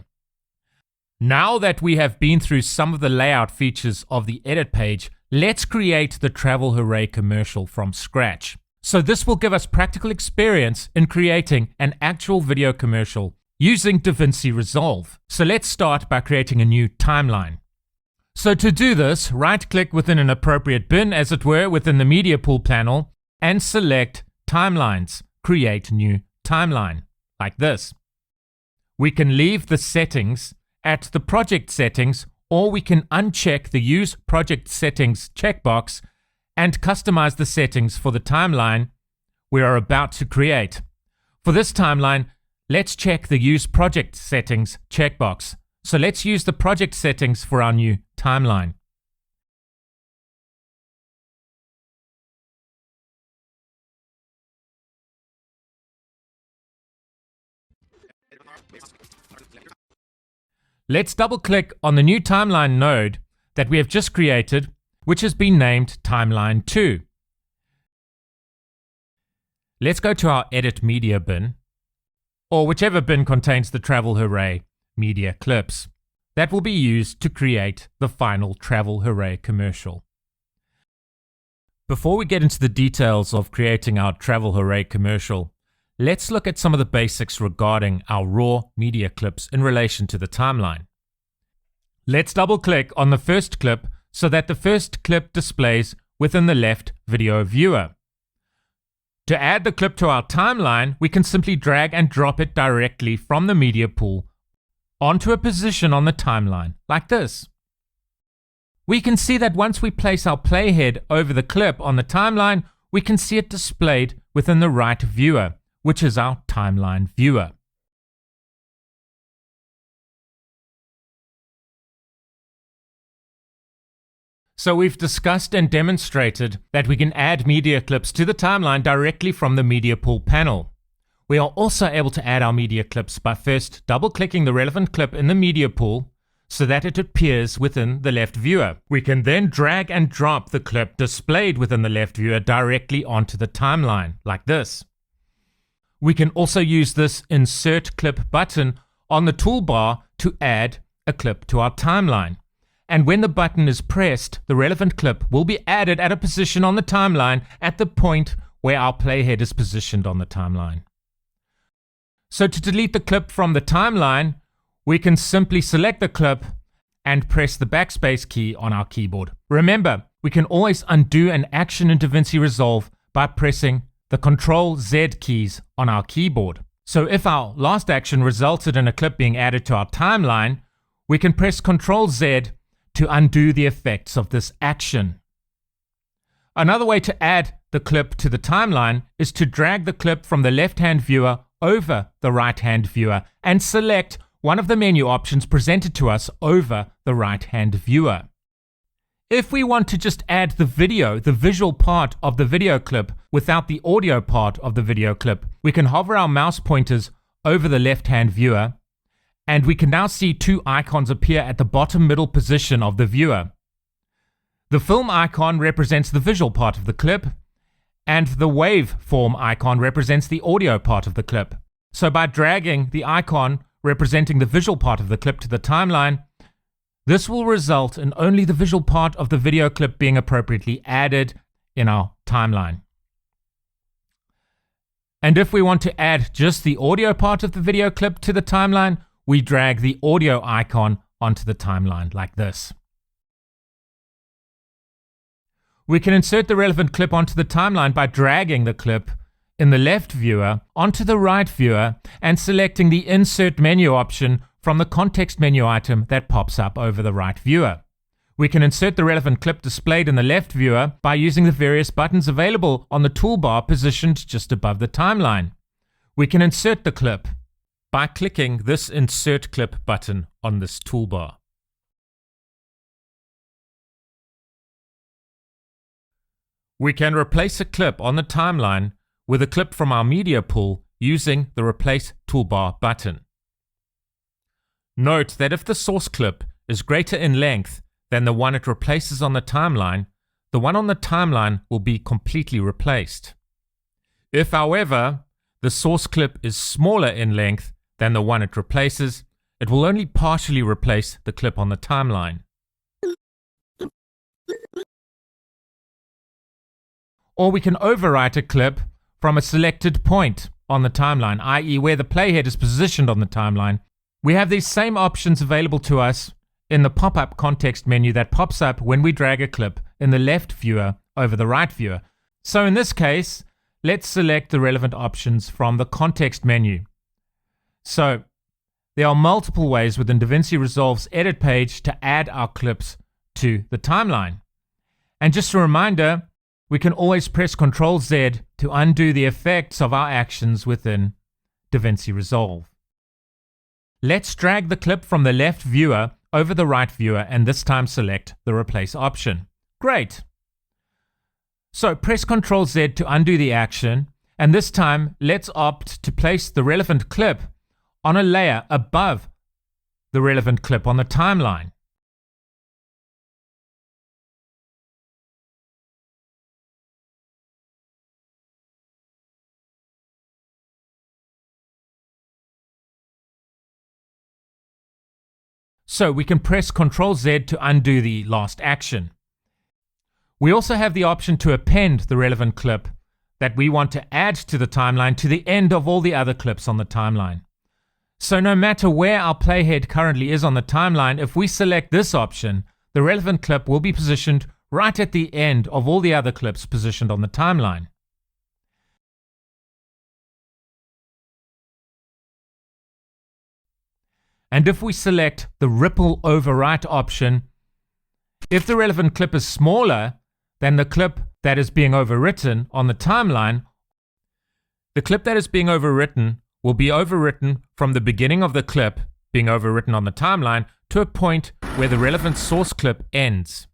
Now that we have been through some of the layout features of the edit page, let's create the TravelHooray commercial from scratch. So this will give us practical experience in creating an actual video commercial using DaVinci Resolve. So let's start by creating a new timeline. So to do this, right-click within an appropriate bin, as it were, within the Media Pool panel, and select Timelines, Create New Timeline, like this. We can leave the settings at the project settings, or we can uncheck the Use Project Settings checkbox and customize the settings for the timeline we are about to create. For this timeline, let's check the Use Project Settings checkbox. So let's use the project settings for our new timeline. Let's double-click on the new timeline node that we have just created, which has been named Timeline 2. Let's go to our Edit Media bin, or whichever bin contains the TravelHooray media clips. That will be used to create the final TravelHooray commercial. Before we get into the details of creating our TravelHooray commercial, let's look at some of the basics regarding our raw media clips in relation to the timeline. Let's double-click on the first clip so that the first clip displays within the left video viewer. To add the clip to our timeline, we can simply drag and drop it directly from the media pool onto a position on the timeline, like this. We can see that once we place our playhead over the clip on the timeline, we can see it displayed within the right viewer, which is our timeline viewer. So we've discussed and demonstrated that we can add media clips to the timeline directly from the media pool panel. We are also able to add our media clips by first double-clicking the relevant clip in the media pool so that it appears within the left viewer. We can then drag and drop the clip displayed within the left viewer directly onto the timeline, like this. We can also use this Insert Clip button on the toolbar to add a clip to our timeline. And when the button is pressed, the relevant clip will be added at a position on the timeline at the point where our playhead is positioned on the timeline. So to delete the clip from the timeline, we can simply select the clip and press the backspace key on our keyboard. Remember, we can always undo an action in DaVinci Resolve by pressing the Ctrl-Z keys on our keyboard. So if our last action resulted in a clip being added to our timeline, we can press Ctrl-Z to undo the effects of this action. Another way to add the clip to the timeline is to drag the clip from the left-hand viewer over the right-hand viewer and select one of the menu options presented to us over the right-hand viewer. If we want to just add the video, the visual part of the video clip without the audio part of the video clip, we can hover our mouse pointers over the left-hand viewer, and we can now see two icons appear at the bottom middle position of the viewer. The film icon represents the visual part of the clip, and the waveform icon represents the audio part of the clip. So by dragging the icon representing the visual part of the clip to the timeline, this will result in only the visual part of the video clip being appropriately added in our timeline. And if we want to add just the audio part of the video clip to the timeline, we drag the audio icon onto the timeline like this. We can insert the relevant clip onto the timeline by dragging the clip in the left viewer onto the right viewer and selecting the Insert menu option from the context menu item that pops up over the right viewer. We can insert the relevant clip displayed in the left viewer by using the various buttons available on the toolbar positioned just above the timeline. We can insert the clip by clicking this Insert Clip button on this toolbar. We can replace a clip on the timeline with a clip from our media pool using the Replace Toolbar button. Note that if the source clip is greater in length than the one it replaces on the timeline, the one on the timeline will be completely replaced. If, however, the source clip is smaller in length than the one it replaces, it will only partially replace the clip on the timeline. Or we can overwrite a clip from a selected point on the timeline, i.e. where the playhead is positioned on the timeline. We have these same options available to us in the pop-up context menu that pops up when we drag a clip in the left viewer over the right viewer. So in this case, let's select the relevant options from the context menu. So there are multiple ways within DaVinci Resolve's edit page to add our clips to the timeline. And just a reminder, we can always press Ctrl-Z to undo the effects of our actions within DaVinci Resolve. Let's drag the clip from the left viewer over the right viewer and this time select the Replace option. Great! So press Ctrl-Z to undo the action, and this time let's opt to place the relevant clip on a layer above the relevant clip on the timeline. So we can press Ctrl-Z to undo the last action. We also have the option to append the relevant clip that we want to add to the timeline to the end of all the other clips on the timeline. So no matter where our playhead currently is on the timeline, if we select this option, the relevant clip will be positioned right at the end of all the other clips positioned on the timeline. And if we select the Ripple Overwrite option, if the relevant clip is smaller than the clip that is being overwritten on the timeline, the clip that is being overwritten will be overwritten from the beginning of the clip being overwritten on the timeline to a point where the relevant source clip ends.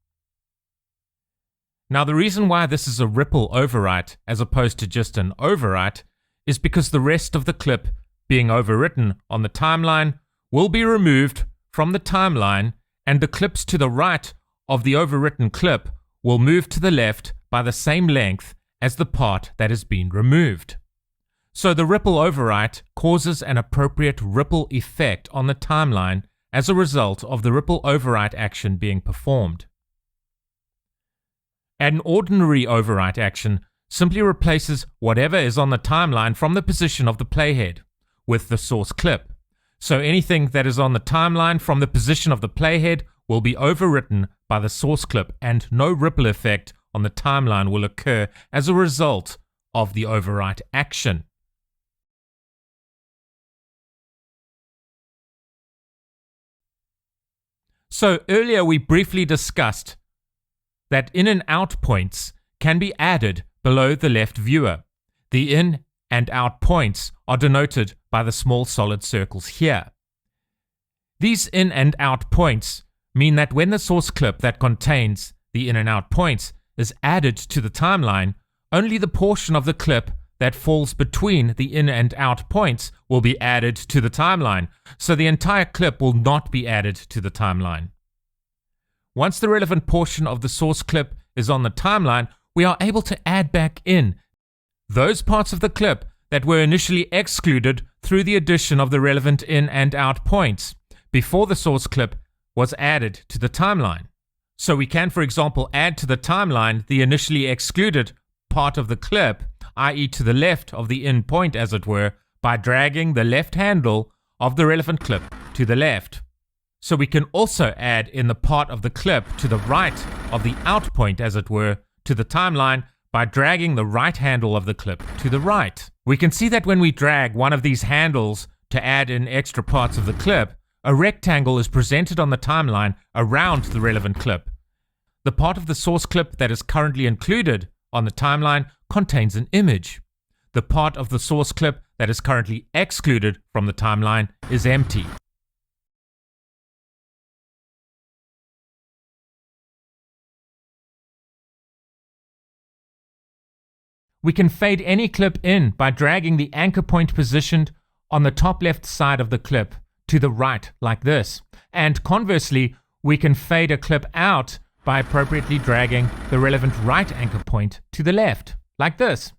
Now the reason why this is a ripple overwrite as opposed to just an overwrite is because the rest of the clip being overwritten on the timeline will be removed from the timeline, and the clips to the right of the overwritten clip will move to the left by the same length as the part that has been removed. So the ripple overwrite causes an appropriate ripple effect on the timeline as a result of the ripple overwrite action being performed. An ordinary overwrite action simply replaces whatever is on the timeline from the position of the playhead with the source clip. So anything that is on the timeline from the position of the playhead will be overwritten by the source clip, and no ripple effect on the timeline will occur as a result of the overwrite action. So earlier we briefly discussed that in and out points can be added below the left viewer. The in and out points are denoted by the small solid circles here. These in and out points mean that when the source clip that contains the in and out points is added to the timeline, only the portion of the clip that falls between the in and out points will be added to the timeline, so the entire clip will not be added to the timeline. Once the relevant portion of the source clip is on the timeline, we are able to add back in those parts of the clip that were initially excluded through the addition of the relevant in and out points before the source clip was added to the timeline. So we can, for example, add to the timeline the initially excluded part of the clip, i.e. to the left of the in point as it were, by dragging the left handle of the relevant clip to the left. So we can also add in the part of the clip to the right of the out point as it were to the timeline by dragging the right handle of the clip to the right. We can see that when we drag one of these handles to add in extra parts of the clip, a rectangle is presented on the timeline around the relevant clip. The part of the source clip that is currently included on the timeline contains an image. The part of the source clip that is currently excluded from the timeline is empty. We can fade any clip in by dragging the anchor point positioned on the top left side of the clip to the right like this. And conversely, we can fade a clip out by appropriately dragging the relevant right anchor point to the left like this.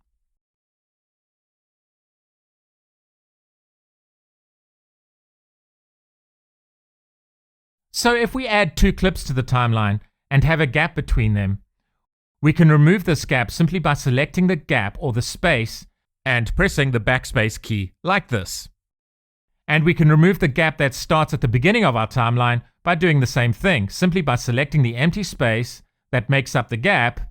So if we add two clips to the timeline and have a gap between them, we can remove this gap simply by selecting the gap or the space and pressing the backspace key like this. And we can remove the gap that starts at the beginning of our timeline by doing the same thing, simply by selecting the empty space that makes up the gap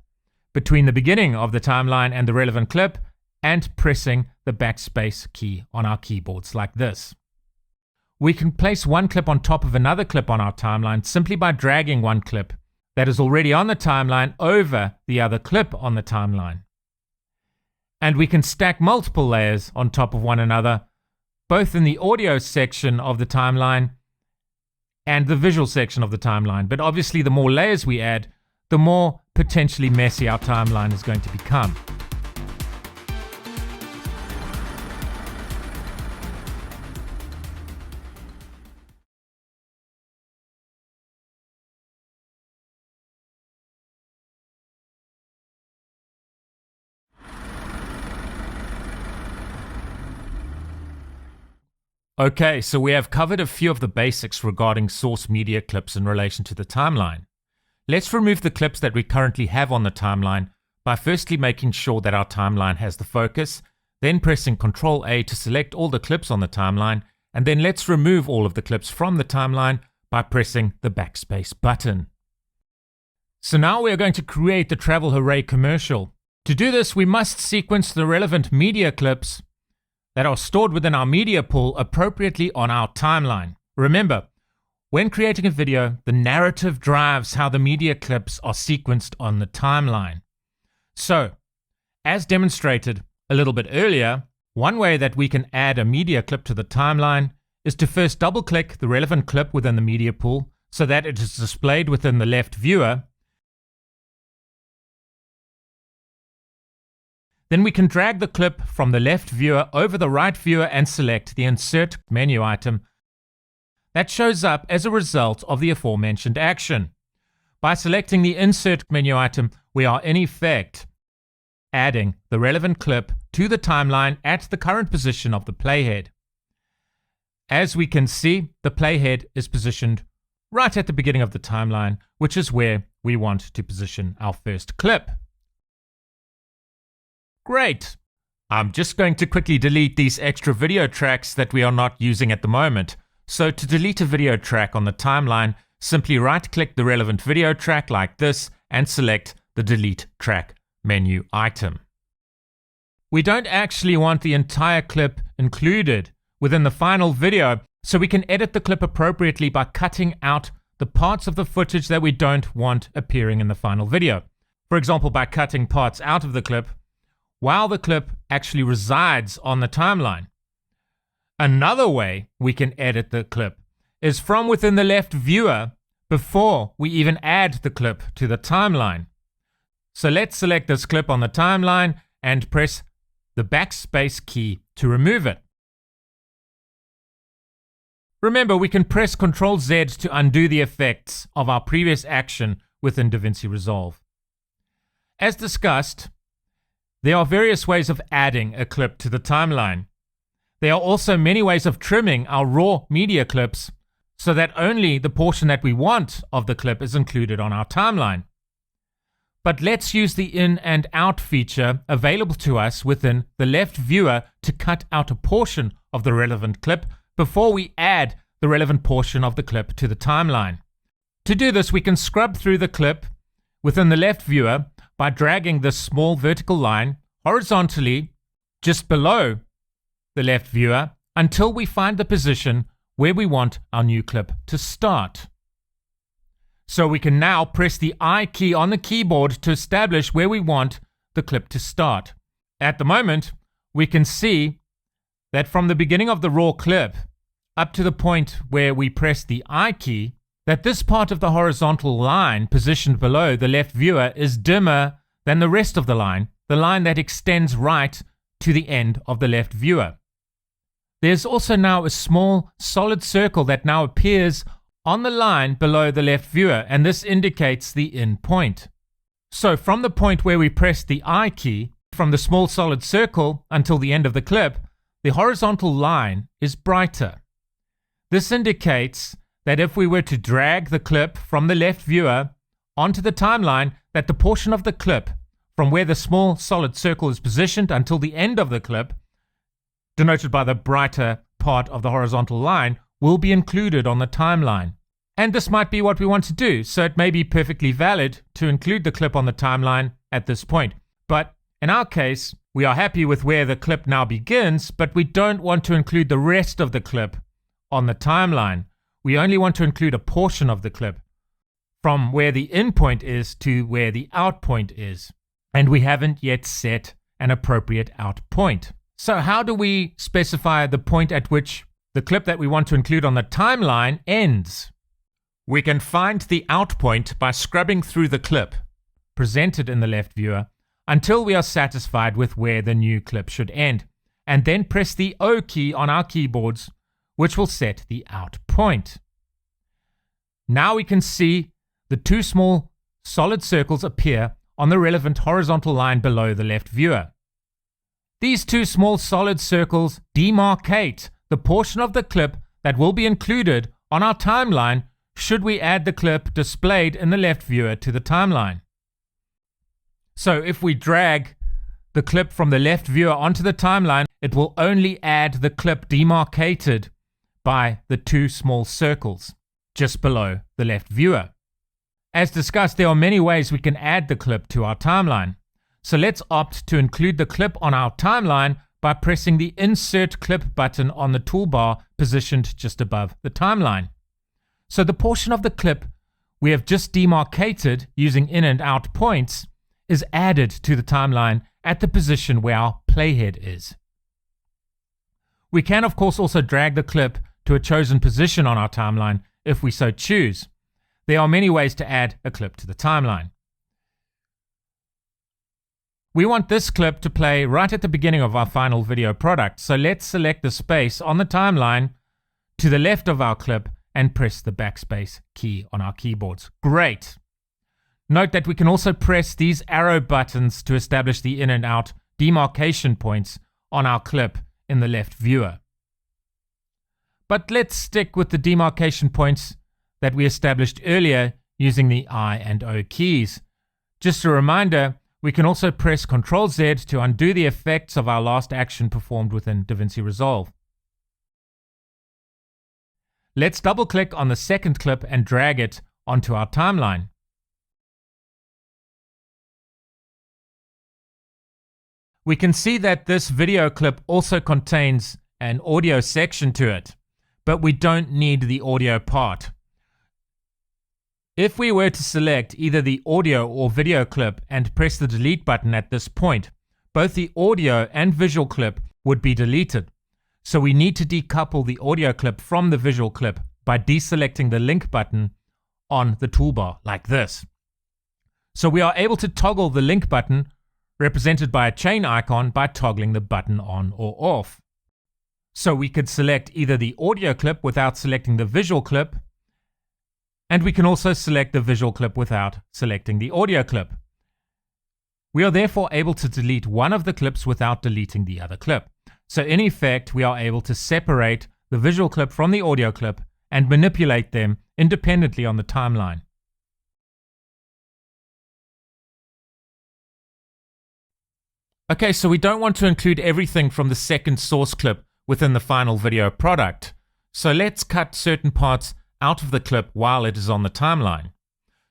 between the beginning of the timeline and the relevant clip and pressing the backspace key on our keyboards like this. We can place one clip on top of another clip on our timeline simply by dragging one clip that is already on the timeline over the other clip on the timeline. And we can stack multiple layers on top of one another, both in the audio section of the timeline and the visual section of the timeline. But obviously, the more layers we add, the more potentially messy our timeline is going to become. Okay, so we have covered a few of the basics regarding source media clips in relation to the timeline. Let's remove the clips that we currently have on the timeline by firstly making sure that our timeline has the focus, then pressing Ctrl A to select all the clips on the timeline, and then let's remove all of the clips from the timeline by pressing the backspace button. So now we are going to create the TravelHooray commercial. To do this, we must sequence the relevant media clips that are stored within our media pool appropriately on our timeline. Remember, when creating a video, the narrative drives how the media clips are sequenced on the timeline. So, as demonstrated a little bit earlier, one way that we can add a media clip to the timeline is to first double-click the relevant clip within the media pool so that it is displayed within the left viewer. Then we can drag the clip from the left viewer over the right viewer and select the Insert menu item that shows up as a result of the aforementioned action. By selecting the Insert menu item, we are in effect adding the relevant clip to the timeline at the current position of the playhead. As we can see, the playhead is positioned right at the beginning of the timeline, which is where we want to position our first clip. Great! I'm just going to quickly delete these extra video tracks that we are not using at the moment. So to delete a video track on the timeline, simply right-click the relevant video track like this and select the Delete Track menu item. We don't actually want the entire clip included within the final video, so we can edit the clip appropriately by cutting out the parts of the footage that we don't want appearing in the final video. For example, by cutting parts out of the clip while the clip actually resides on the timeline. Another way we can edit the clip is from within the left viewer before we even add the clip to the timeline. So let's select this clip on the timeline and press the backspace key to remove it. Remember, we can press Ctrl Z to undo the effects of our previous action within DaVinci Resolve. As discussed, there are various ways of adding a clip to the timeline. There are also many ways of trimming our raw media clips so that only the portion that we want of the clip is included on our timeline. But let's use the in and out feature available to us within the left viewer to cut out a portion of the relevant clip before we add the relevant portion of the clip to the timeline. To do this, we can scrub through the clip within the left viewer by dragging this small vertical line horizontally just below the left viewer until we find the position where we want our new clip to start. So we can now press the I key on the keyboard to establish where we want the clip to start. At the moment, we can see that from the beginning of the raw clip up to the point where we press the I key, that this part of the horizontal line positioned below the left viewer is dimmer than the rest of the line that extends right to the end of the left viewer. There's also now a small solid circle that now appears on the line below the left viewer, and this indicates the in point. So from the point where we press the I key, from the small solid circle until the end of the clip, the horizontal line is brighter. This indicates that if we were to drag the clip from the left viewer onto the timeline, that the portion of the clip from where the small solid circle is positioned until the end of the clip, denoted by the brighter part of the horizontal line, will be included on the timeline. And this might be what we want to do, so it may be perfectly valid to include the clip on the timeline at this point. But in our case, we are happy with where the clip now begins, but we don't want to include the rest of the clip on the timeline. We only want to include a portion of the clip from where the in point is to where the out point is. And we haven't yet set an appropriate out point. So how do we specify the point at which the clip that we want to include on the timeline ends? We can find the out point by scrubbing through the clip presented in the left viewer until we are satisfied with where the new clip should end, and then press the O key on our keyboards, which will set the out point. Now we can see the two small solid circles appear on the relevant horizontal line below the left viewer. These two small solid circles demarcate the portion of the clip that will be included on our timeline should we add the clip displayed in the left viewer to the timeline. So if we drag the clip from the left viewer onto the timeline, it will only add the clip demarcated by the two small circles just below the left viewer. As discussed, there are many ways we can add the clip to our timeline. So let's opt to include the clip on our timeline by pressing the Insert Clip button on the toolbar positioned just above the timeline. So the portion of the clip we have just demarcated using in and out points is added to the timeline at the position where our playhead is. We can of course also drag the clip to a chosen position on our timeline if we so choose. There are many ways to add a clip to the timeline. We want this clip to play right at the beginning of our final video product, so let's select the space on the timeline to the left of our clip and press the backspace key on our keyboards. Great! Note that we can also press these arrow buttons to establish the in and out demarcation points on our clip in the left viewer. But let's stick with the demarcation points that we established earlier using the I and O keys. Just a reminder, we can also press Ctrl-Z to undo the effects of our last action performed within DaVinci Resolve. Let's double-click on the second clip and drag it onto our timeline. We can see that this video clip also contains an audio section to it, but we don't need the audio part. If we were to select either the audio or video clip and press the delete button at this point, both the audio and visual clip would be deleted. So we need to decouple the audio clip from the visual clip by deselecting the link button on the toolbar like this. So we are able to toggle the link button, represented by a chain icon, by toggling the button on or off. So we could select either the audio clip without selecting the visual clip, and we can also select the visual clip without selecting the audio clip. We are therefore able to delete one of the clips without deleting the other clip. So in effect, we are able to separate the visual clip from the audio clip and manipulate them independently on the timeline. Okay, so we don't want to include everything from the second source clip within the final video product. So let's cut certain parts out of the clip while it is on the timeline.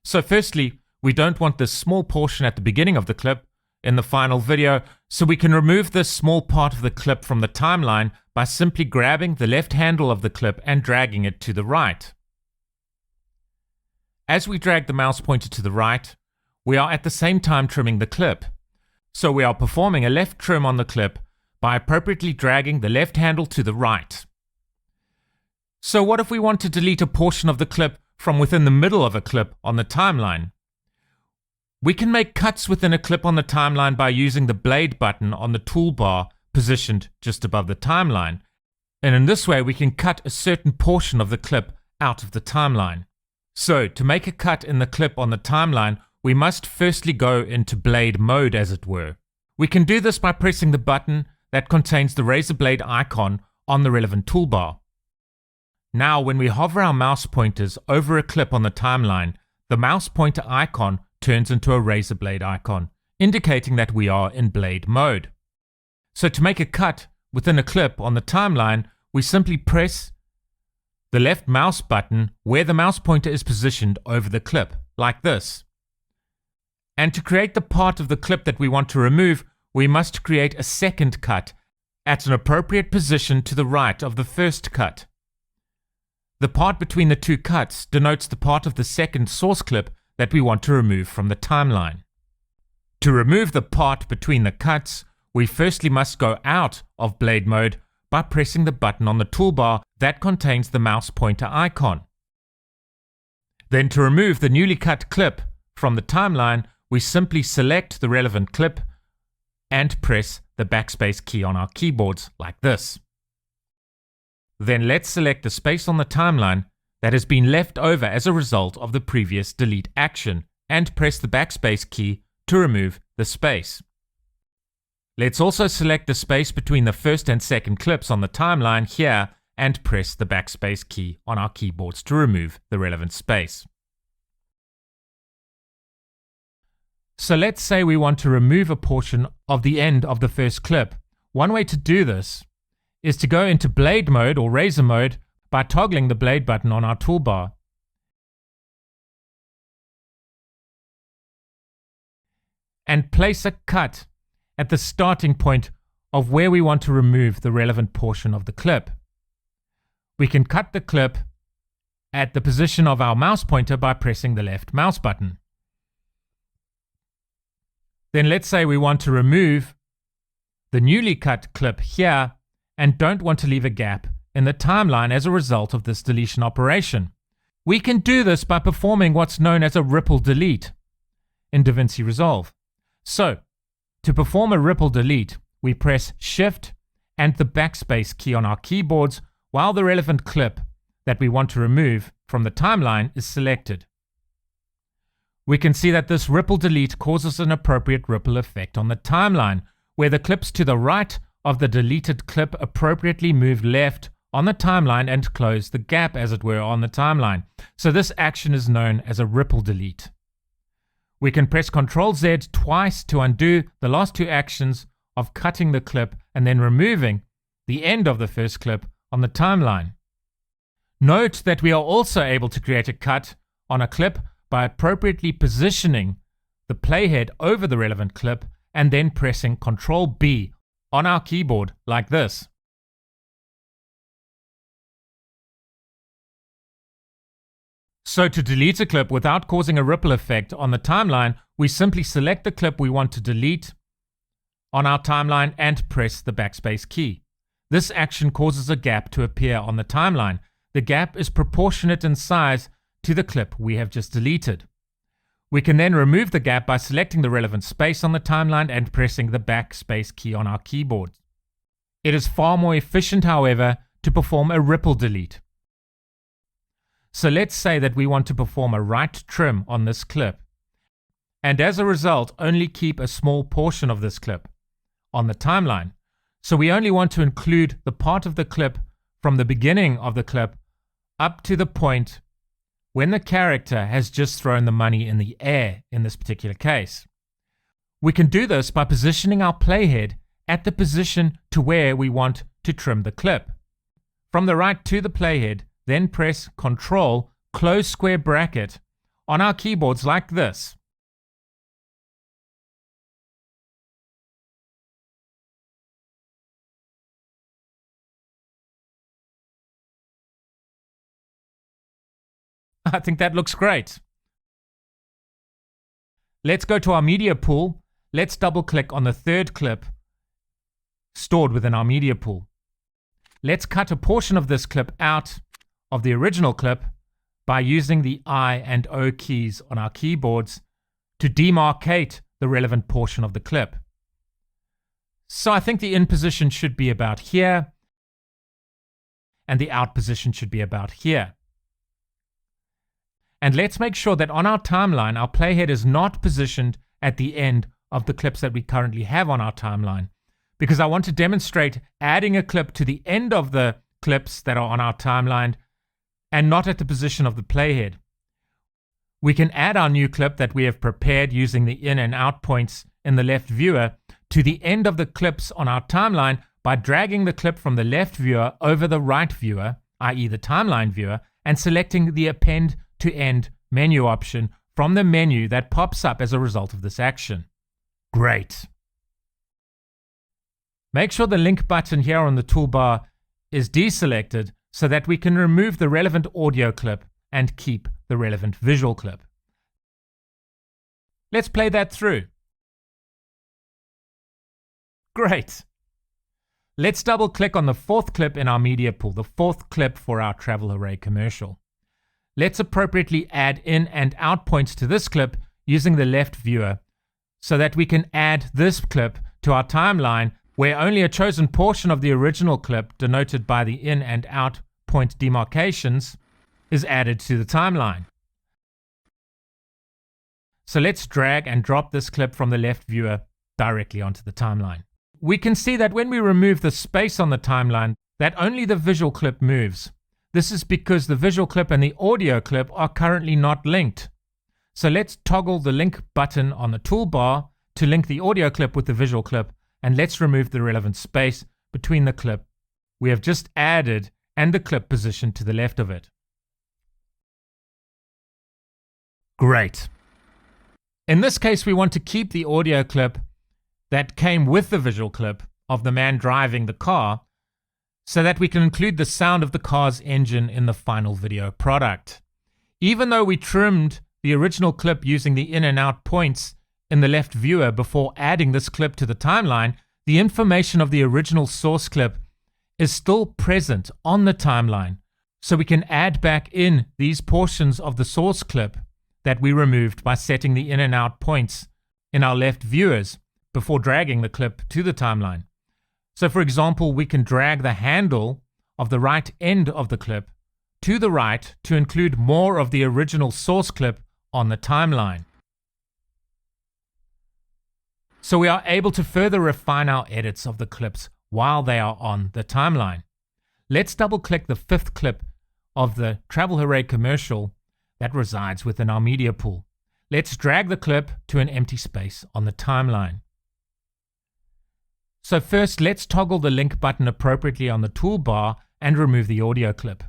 So firstly, we don't want this small portion at the beginning of the clip in the final video, so we can remove this small part of the clip from the timeline by simply grabbing the left handle of the clip and dragging it to the right. As we drag the mouse pointer to the right, we are at the same time trimming the clip. So we are performing a left trim on the clip by appropriately dragging the left handle to the right. So what if we want to delete a portion of the clip from within the middle of a clip on the timeline? We can make cuts within a clip on the timeline by using the blade button on the toolbar positioned just above the timeline. And in this way we can cut a certain portion of the clip out of the timeline. So to make a cut in the clip on the timeline, we must firstly go into blade mode, as it were. We can do this by pressing the button that contains the razor blade icon on the relevant toolbar. Now when we hover our mouse pointers over a clip on the timeline, the mouse pointer icon turns into a razor blade icon, indicating that we are in blade mode. So to make a cut within a clip on the timeline, we simply press the left mouse button where the mouse pointer is positioned over the clip, like this. And to create the part of the clip that we want to remove, we must create a second cut at an appropriate position to the right of the first cut. The part between the two cuts denotes the part of the second source clip that we want to remove from the timeline. To remove the part between the cuts, we firstly must go out of blade mode by pressing the button on the toolbar that contains the mouse pointer icon. Then to remove the newly cut clip from the timeline, we simply select the relevant clip and press the backspace key on our keyboards like this. Then let's select the space on the timeline that has been left over as a result of the previous delete action and press the backspace key to remove the space. Let's also select the space between the first and second clips on the timeline here and press the backspace key on our keyboards to remove the relevant space. So let's say we want to remove a portion of the end of the first clip. One way to do this is to go into blade mode or razor mode by toggling the blade button on our toolbar. And place a cut at the starting point of where we want to remove the relevant portion of the clip. We can cut the clip at the position of our mouse pointer by pressing the left mouse button. Then let's say we want to remove the newly cut clip here and don't want to leave a gap in the timeline as a result of this deletion operation. We can do this by performing what's known as a ripple delete in DaVinci Resolve. So, to perform a ripple delete, we press Shift and the backspace key on our keyboards while the relevant clip that we want to remove from the timeline is selected. We can see that this ripple delete causes an appropriate ripple effect on the timeline, where the clips to the right of the deleted clip appropriately move left on the timeline and close the gap, as it were, on the timeline. So this action is known as a ripple delete. We can press Ctrl Z twice to undo the last two actions of cutting the clip and then removing the end of the first clip on the timeline. Note that we are also able to create a cut on a clip by appropriately positioning the playhead over the relevant clip and then pressing Ctrl B on our keyboard like this. So to delete a clip without causing a ripple effect on the timeline, we simply select the clip we want to delete on our timeline and press the backspace key. This action causes a gap to appear on the timeline. The gap is proportionate in size to the clip we have just deleted. We can then remove the gap by selecting the relevant space on the timeline and pressing the backspace key on our keyboard. It is far more efficient, however, to perform a ripple delete. So let's say that we want to perform a right trim on this clip, and as a result only keep a small portion of this clip on the timeline. So we only want to include the part of the clip from the beginning of the clip up to the point when the character has just thrown the money in the air in this particular case. We can do this by positioning our playhead at the position to where we want to trim the clip. From the right to the playhead, then press Ctrl, close square bracket on our keyboards like this. I think that looks great. Let's go to our media pool. Let's double click on the third clip stored within our media pool. Let's cut a portion of this clip out of the original clip by using the I and O keys on our keyboards to demarcate the relevant portion of the clip. So I think the in position should be about here, and the out position should be about here. And let's make sure that on our timeline, our playhead is not positioned at the end of the clips that we currently have on our timeline, because I want to demonstrate adding a clip to the end of the clips that are on our timeline and not at the position of the playhead. We can add our new clip that we have prepared using the in and out points in the left viewer to the end of the clips on our timeline by dragging the clip from the left viewer over the right viewer, i.e. the timeline viewer, and selecting the append to end menu option from the menu that pops up as a result of this action. Great. Make sure the link button here on the toolbar is deselected so that we can remove the relevant audio clip and keep the relevant visual clip. Let's play that through. Great. Let's double click on the fourth clip in our media pool, the fourth clip for our TravelHooray commercial. Let's appropriately add in and out points to this clip using the left viewer so that we can add this clip to our timeline where only a chosen portion of the original clip, denoted by the in and out point demarcations, is added to the timeline. So let's drag and drop this clip from the left viewer directly onto the timeline. We can see that when we remove the space on the timeline, that only the visual clip moves. This is because the visual clip and the audio clip are currently not linked. So let's toggle the link button on the toolbar to link the audio clip with the visual clip, and let's remove the relevant space between the clip we have just added and the clip positioned to the left of it. Great. In this case, we want to keep the audio clip that came with the visual clip of the man driving the car so that we can include the sound of the car's engine in the final video product. Even though we trimmed the original clip using the in and out points in the left viewer before adding this clip to the timeline, the information of the original source clip is still present on the timeline, so we can add back in these portions of the source clip that we removed by setting the in and out points in our left viewers before dragging the clip to the timeline. So for example, we can drag the handle of the right end of the clip to the right to include more of the original source clip on the timeline. So we are able to further refine our edits of the clips while they are on the timeline. Let's double click the fifth clip of the TravelHooray commercial that resides within our media pool. Let's drag the clip to an empty space on the timeline. So first, let's toggle the link button appropriately on the toolbar and remove the audio clip.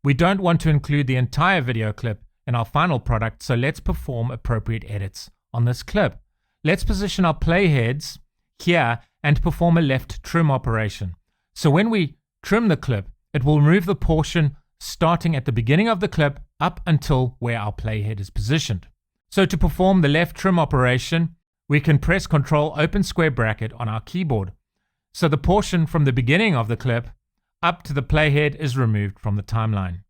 We don't want to include the entire video clip in our final product, so let's perform appropriate edits on this clip. Let's position our playheads here and perform a left trim operation. So when we trim the clip, it will remove the portion starting at the beginning of the clip up until where our playhead is positioned. So to perform the left trim operation, we can press Ctrl open square bracket on our keyboard. So the portion from the beginning of the clip up to the playhead is removed from the timeline.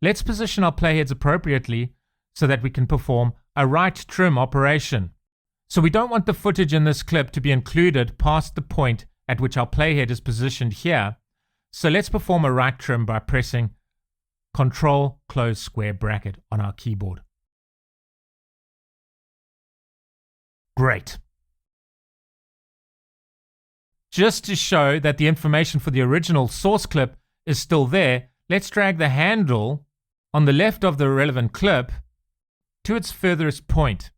Let's position our playheads appropriately so that we can perform a right trim operation. So we don't want the footage in this clip to be included past the point at which our playhead is positioned here. So let's perform a right trim by pressing Ctrl close square bracket on our keyboard. Great. Just to show that the information for the original source clip is still there, let's drag the handle on the left of the relevant clip to its furthest point.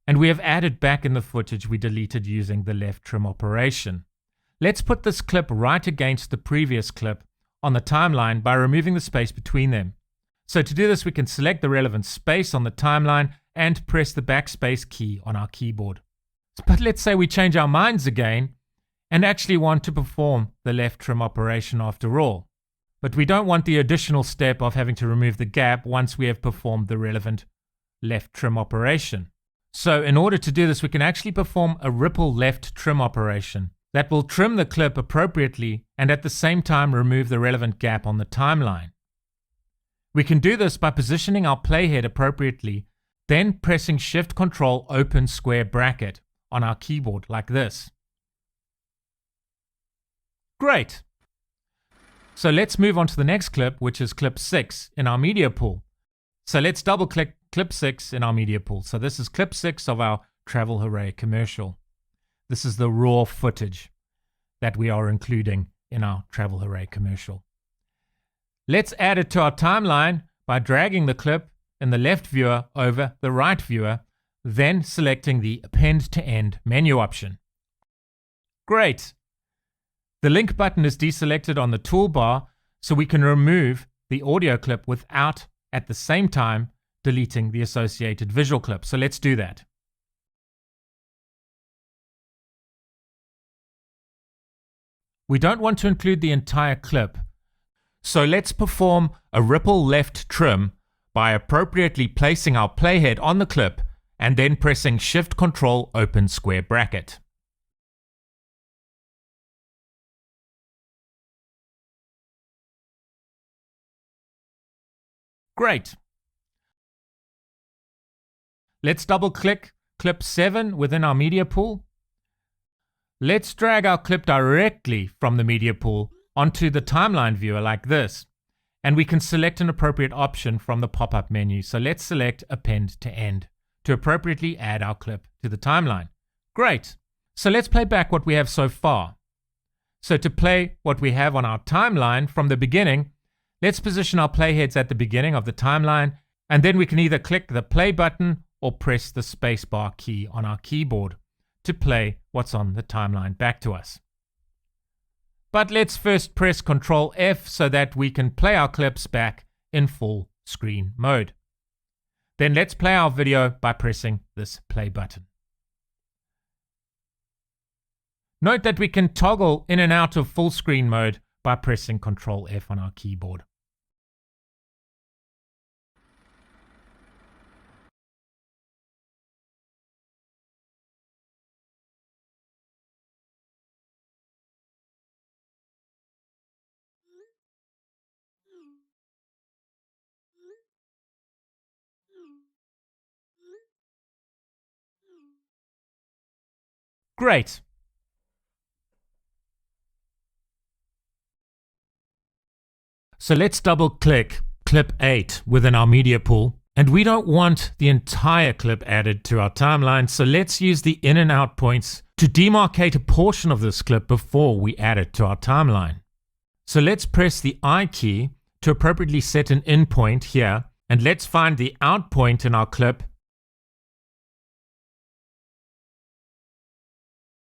And we have added back in the footage we deleted using the left trim operation. Let's put this clip right against the previous clip on the timeline by removing the space between them. So to do this, we can select the relevant space on the timeline and press the backspace key on our keyboard. But let's say we change our minds again and actually want to perform the left trim operation after all. But we don't want the additional step of having to remove the gap once we have performed the relevant left trim operation. So in order to do this, we can actually perform a ripple left trim operation that will trim the clip appropriately and at the same time remove the relevant gap on the timeline. We can do this by positioning our playhead appropriately, then pressing Shift-Control open square bracket on our keyboard like this. Great! So let's move on to the next clip, which is clip 6 in our media pool. So let's double click clip 6 in our media pool. So this is clip 6 of our TravelHooray commercial. This is the raw footage that we are including in our TravelHooray commercial. Let's add it to our timeline by dragging the clip in the left viewer over the right viewer, then selecting the Append to End menu option. Great! The link button is deselected on the toolbar, so we can remove the audio clip without, at the same time, deleting the associated visual clip. So let's do that. We don't want to include the entire clip, so let's perform a ripple left trim by appropriately placing our playhead on the clip and then pressing Shift-Control open square bracket. Great! Let's double-click clip 7 within our media pool. Let's drag our clip directly from the media pool onto the timeline viewer like this, and we can select an appropriate option from the pop-up menu. So let's select Append to End to appropriately add our clip to the timeline. Great! So let's play back what we have so far. So to play what we have on our timeline from the beginning, let's position our playheads at the beginning of the timeline, and then we can either click the play button or press the spacebar key on our keyboard to play what's on the timeline back to us. But let's first press Ctrl F so that we can play our clips back in full screen mode. Then let's play our video by pressing this play button. Note that we can toggle in and out of full screen mode by pressing Ctrl F on our keyboard. Great! So let's double click clip 8 within our media pool, and we don't want the entire clip added to our timeline, so let's use the in and out points to demarcate a portion of this clip before we add it to our timeline. So let's press the I key to appropriately set an in point here, and let's find the out point in our clip,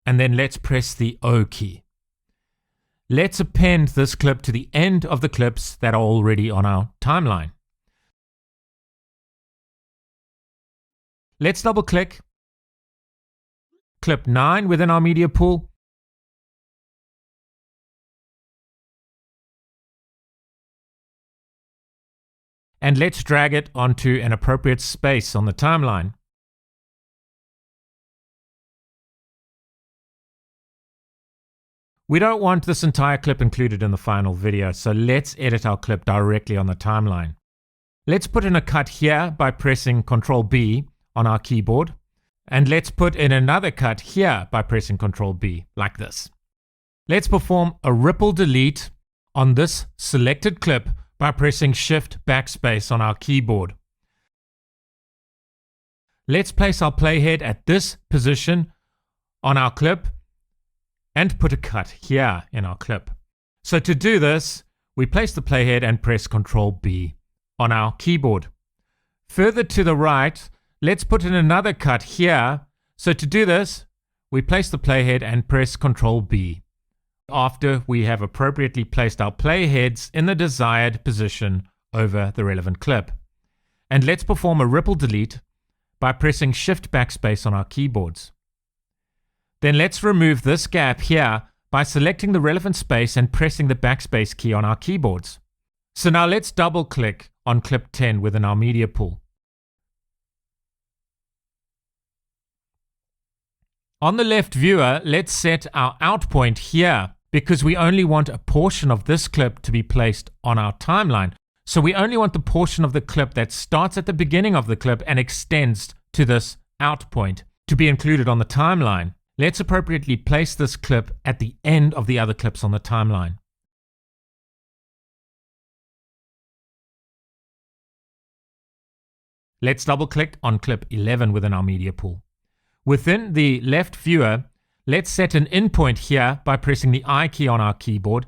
and then let's press the O key. Let's append this clip to the end of the clips that are already on our timeline. Let's double click clip 9 within our media pool, and let's drag it onto an appropriate space on the timeline. We don't want this entire clip included in the final video, so let's edit our clip directly on the timeline. Let's put in a cut here by pressing Ctrl B on our keyboard, and let's put in another cut here by pressing Ctrl B, like this. Let's perform a ripple delete on this selected clip by pressing Shift Backspace on our keyboard. Let's place our playhead at this position on our clip and put a cut here in our clip. So to do this, we place the playhead and press Ctrl B on our keyboard. Further to the right, let's put in another cut here. So to do this, we place the playhead and press Ctrl B after we have appropriately placed our playheads in the desired position over the relevant clip. And let's perform a ripple delete by pressing Shift Backspace on our keyboards. Then let's remove this gap here by selecting the relevant space and pressing the backspace key on our keyboards. So now let's double click on clip 10 within our media pool. On the left viewer, let's set our out point here because we only want a portion of this clip to be placed on our timeline. So we only want the portion of the clip that starts at the beginning of the clip and extends to this out point to be included on the timeline. Let's appropriately place this clip at the end of the other clips on the timeline. Let's double click on clip 11 within our media pool. Within the left viewer, let's set an in point here by pressing the I key on our keyboard,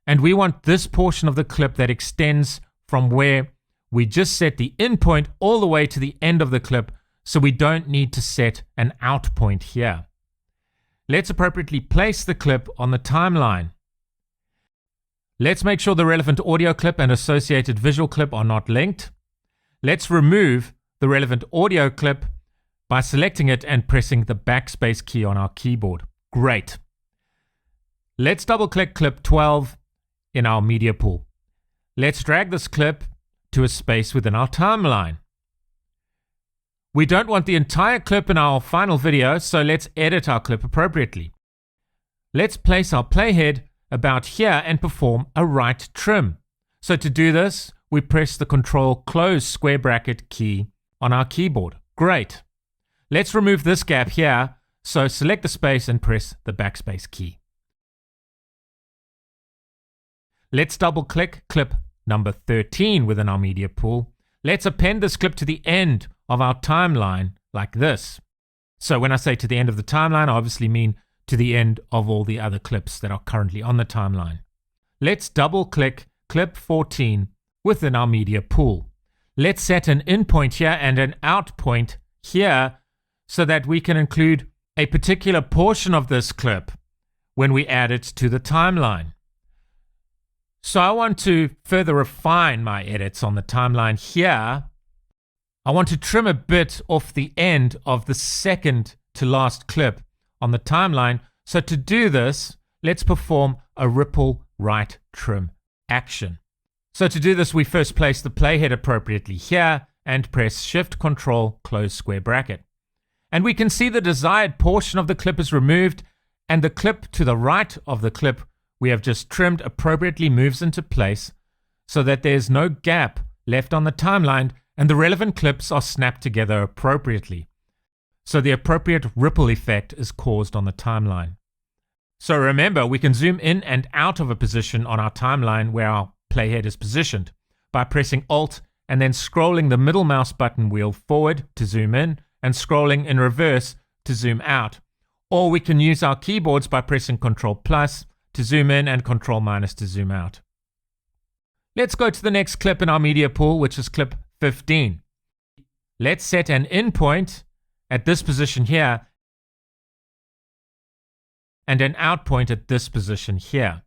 and we want this portion of the clip that extends from where we just set the in point all the way to the end of the clip, so we don't need to set an out point here. Let's appropriately place the clip on the timeline. Let's make sure the relevant audio clip and associated visual clip are not linked. Let's remove the relevant audio clip by selecting it and pressing the backspace key on our keyboard. Great. Let's double click clip 12 in our media pool. Let's drag this clip to a space within our timeline. We don't want the entire clip in our final video, so let's edit our clip appropriately. Let's place our playhead about here and perform a right trim. So to do this, we press the Control close square bracket key on our keyboard. Great. Let's remove this gap here, so select the space and press the backspace key. Let's double click clip number 13 within our media pool. Let's append this clip to the end of our timeline like this. So when I say to the end of the timeline, I obviously mean to the end of all the other clips that are currently on the timeline. Let's double click clip 14 within our media pool. Let's set an in point here and an out point here so that we can include a particular portion of this clip when we add it to the timeline. So I want to further refine my edits on the timeline here. I want to trim a bit off the end of the second to last clip on the timeline. So to do this, let's perform a ripple right trim action. So to do this, we first place the playhead appropriately here and press Shift Control close square bracket. And we can see the desired portion of the clip is removed, and the clip to the right of the clip we have just trimmed appropriately moves into place so that there's no gap left on the timeline and the relevant clips are snapped together appropriately. So the appropriate ripple effect is caused on the timeline. So remember, we can zoom in and out of a position on our timeline where our playhead is positioned by pressing Alt and then scrolling the middle mouse button wheel forward to zoom in and scrolling in reverse to zoom out. Or we can use our keyboards by pressing Ctrl plus to zoom in and Ctrl minus to zoom out. Let's go to the next clip in our media pool, which is clip 15. Let's set an in point at this position here and an out point at this position here.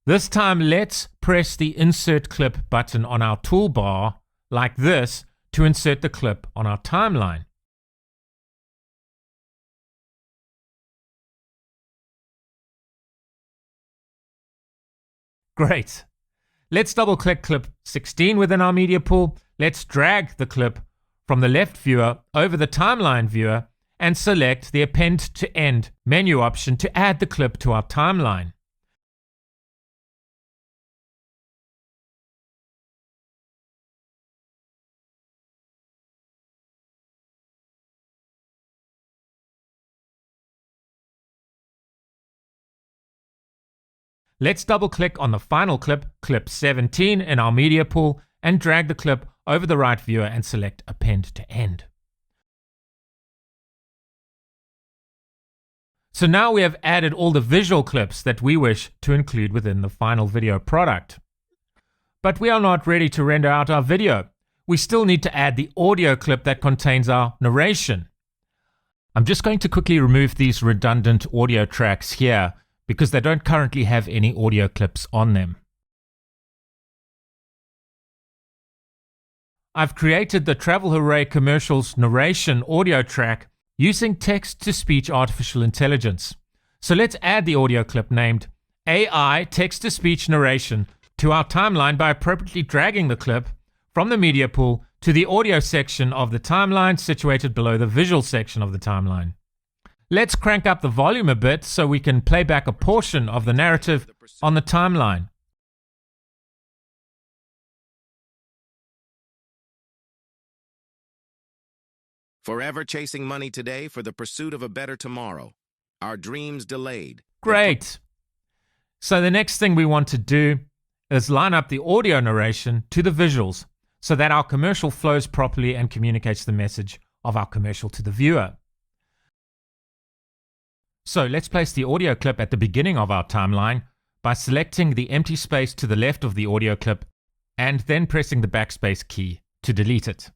This time, let's press the Insert Clip button on our toolbar like this to insert the clip on our timeline. Great. Let's double click clip 16 within our media pool. Let's drag the clip from the left viewer over the timeline viewer and select the Append to End menu option to add the clip to our timeline. Let's double click on the final clip, clip 17 in our media pool, and drag the clip over the right viewer and select Append to End. So now we have added all the visual clips that we wish to include within the final video product. But we are not ready to render out our video. We still need to add the audio clip that contains our narration. I'm just going to quickly remove these redundant audio tracks here because they don't currently have any audio clips on them. I've created the TravelHooray commercials narration audio track using text-to-speech artificial intelligence. So let's add the audio clip named AI text-to-speech narration to our timeline by appropriately dragging the clip from the media pool to the audio section of the timeline situated below the visual section of the timeline. Let's crank up the volume a bit so we can play back a portion of the narrative on the timeline. Forever chasing money today for the pursuit of a better tomorrow. Our dreams delayed. Great. So the next thing we want to do is line up the audio narration to the visuals so that our commercial flows properly and communicates the message of our commercial to the viewer. So let's place the audio clip at the beginning of our timeline by selecting the empty space to the left of the audio clip and then pressing the backspace key to delete it.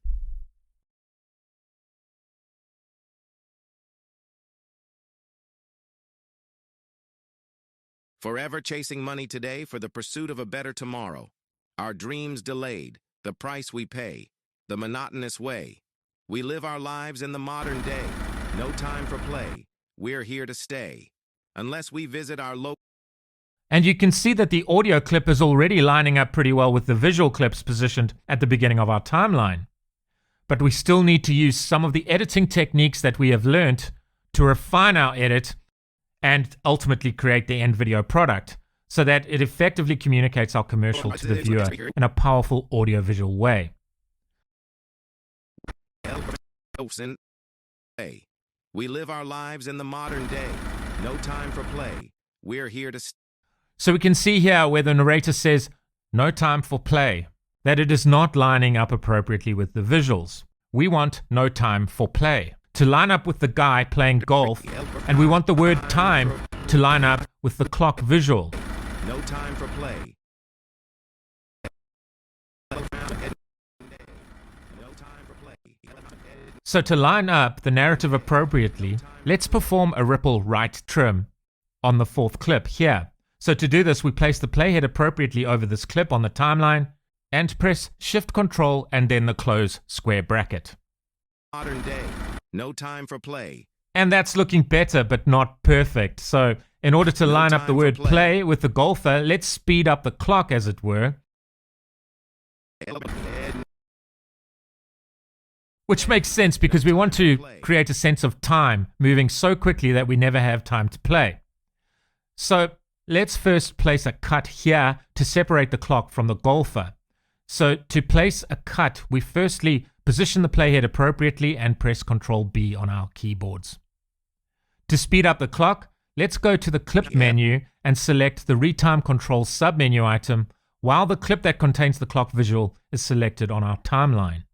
Forever chasing money today for the pursuit of a better tomorrow. Our dreams delayed, the price we pay, the monotonous way. We live our lives in the modern day. No time for play. We're here to stay. Unless we visit our local... And you can see that the audio clip is already lining up pretty well with the visual clips positioned at the beginning of our timeline. But we still need to use some of the editing techniques that we have learned to refine our edit and ultimately create the end video product so that it effectively communicates our commercial to the viewer in a powerful audio-visual way. We live our lives in the modern day. No time for play. We're here to... So we can see here where the narrator says, no time for play, that it is not lining up appropriately with the visuals. We want no time for play to line up with the guy playing golf, and we want the word time to line up with the clock visual. No time for play. So to line up the narrative appropriately, let's perform a ripple right trim on the fourth clip here. So to do this, we place the playhead appropriately over this clip on the timeline and press Shift Control and then the close square bracket. Modern day. No time for play. And that's looking better, but not perfect. So in order to line up the word play with the golfer, let's speed up the clock, as it were. Which makes sense because we want to create a sense of time moving so quickly that we never have time to play. So let's first place a cut here to separate the clock from the golfer. So to place a cut, we firstly position the playhead appropriately and press Ctrl B on our keyboards. To speed up the clock, let's go to the clip menu and select the Retime Control submenu item while the clip that contains the clock visual is selected on our timeline.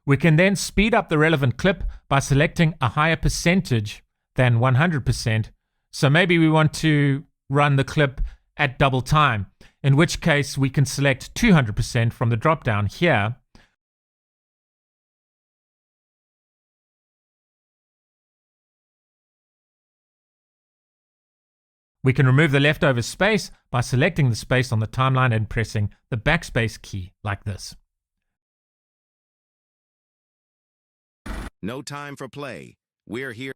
We can then speed up the relevant clip by selecting a higher percentage than 100%. So maybe we want to run the clip at double time, in which case we can select 200% from the drop-down here. We can remove the leftover space by selecting the space on the timeline and pressing the backspace key like this. No time for play. We're here.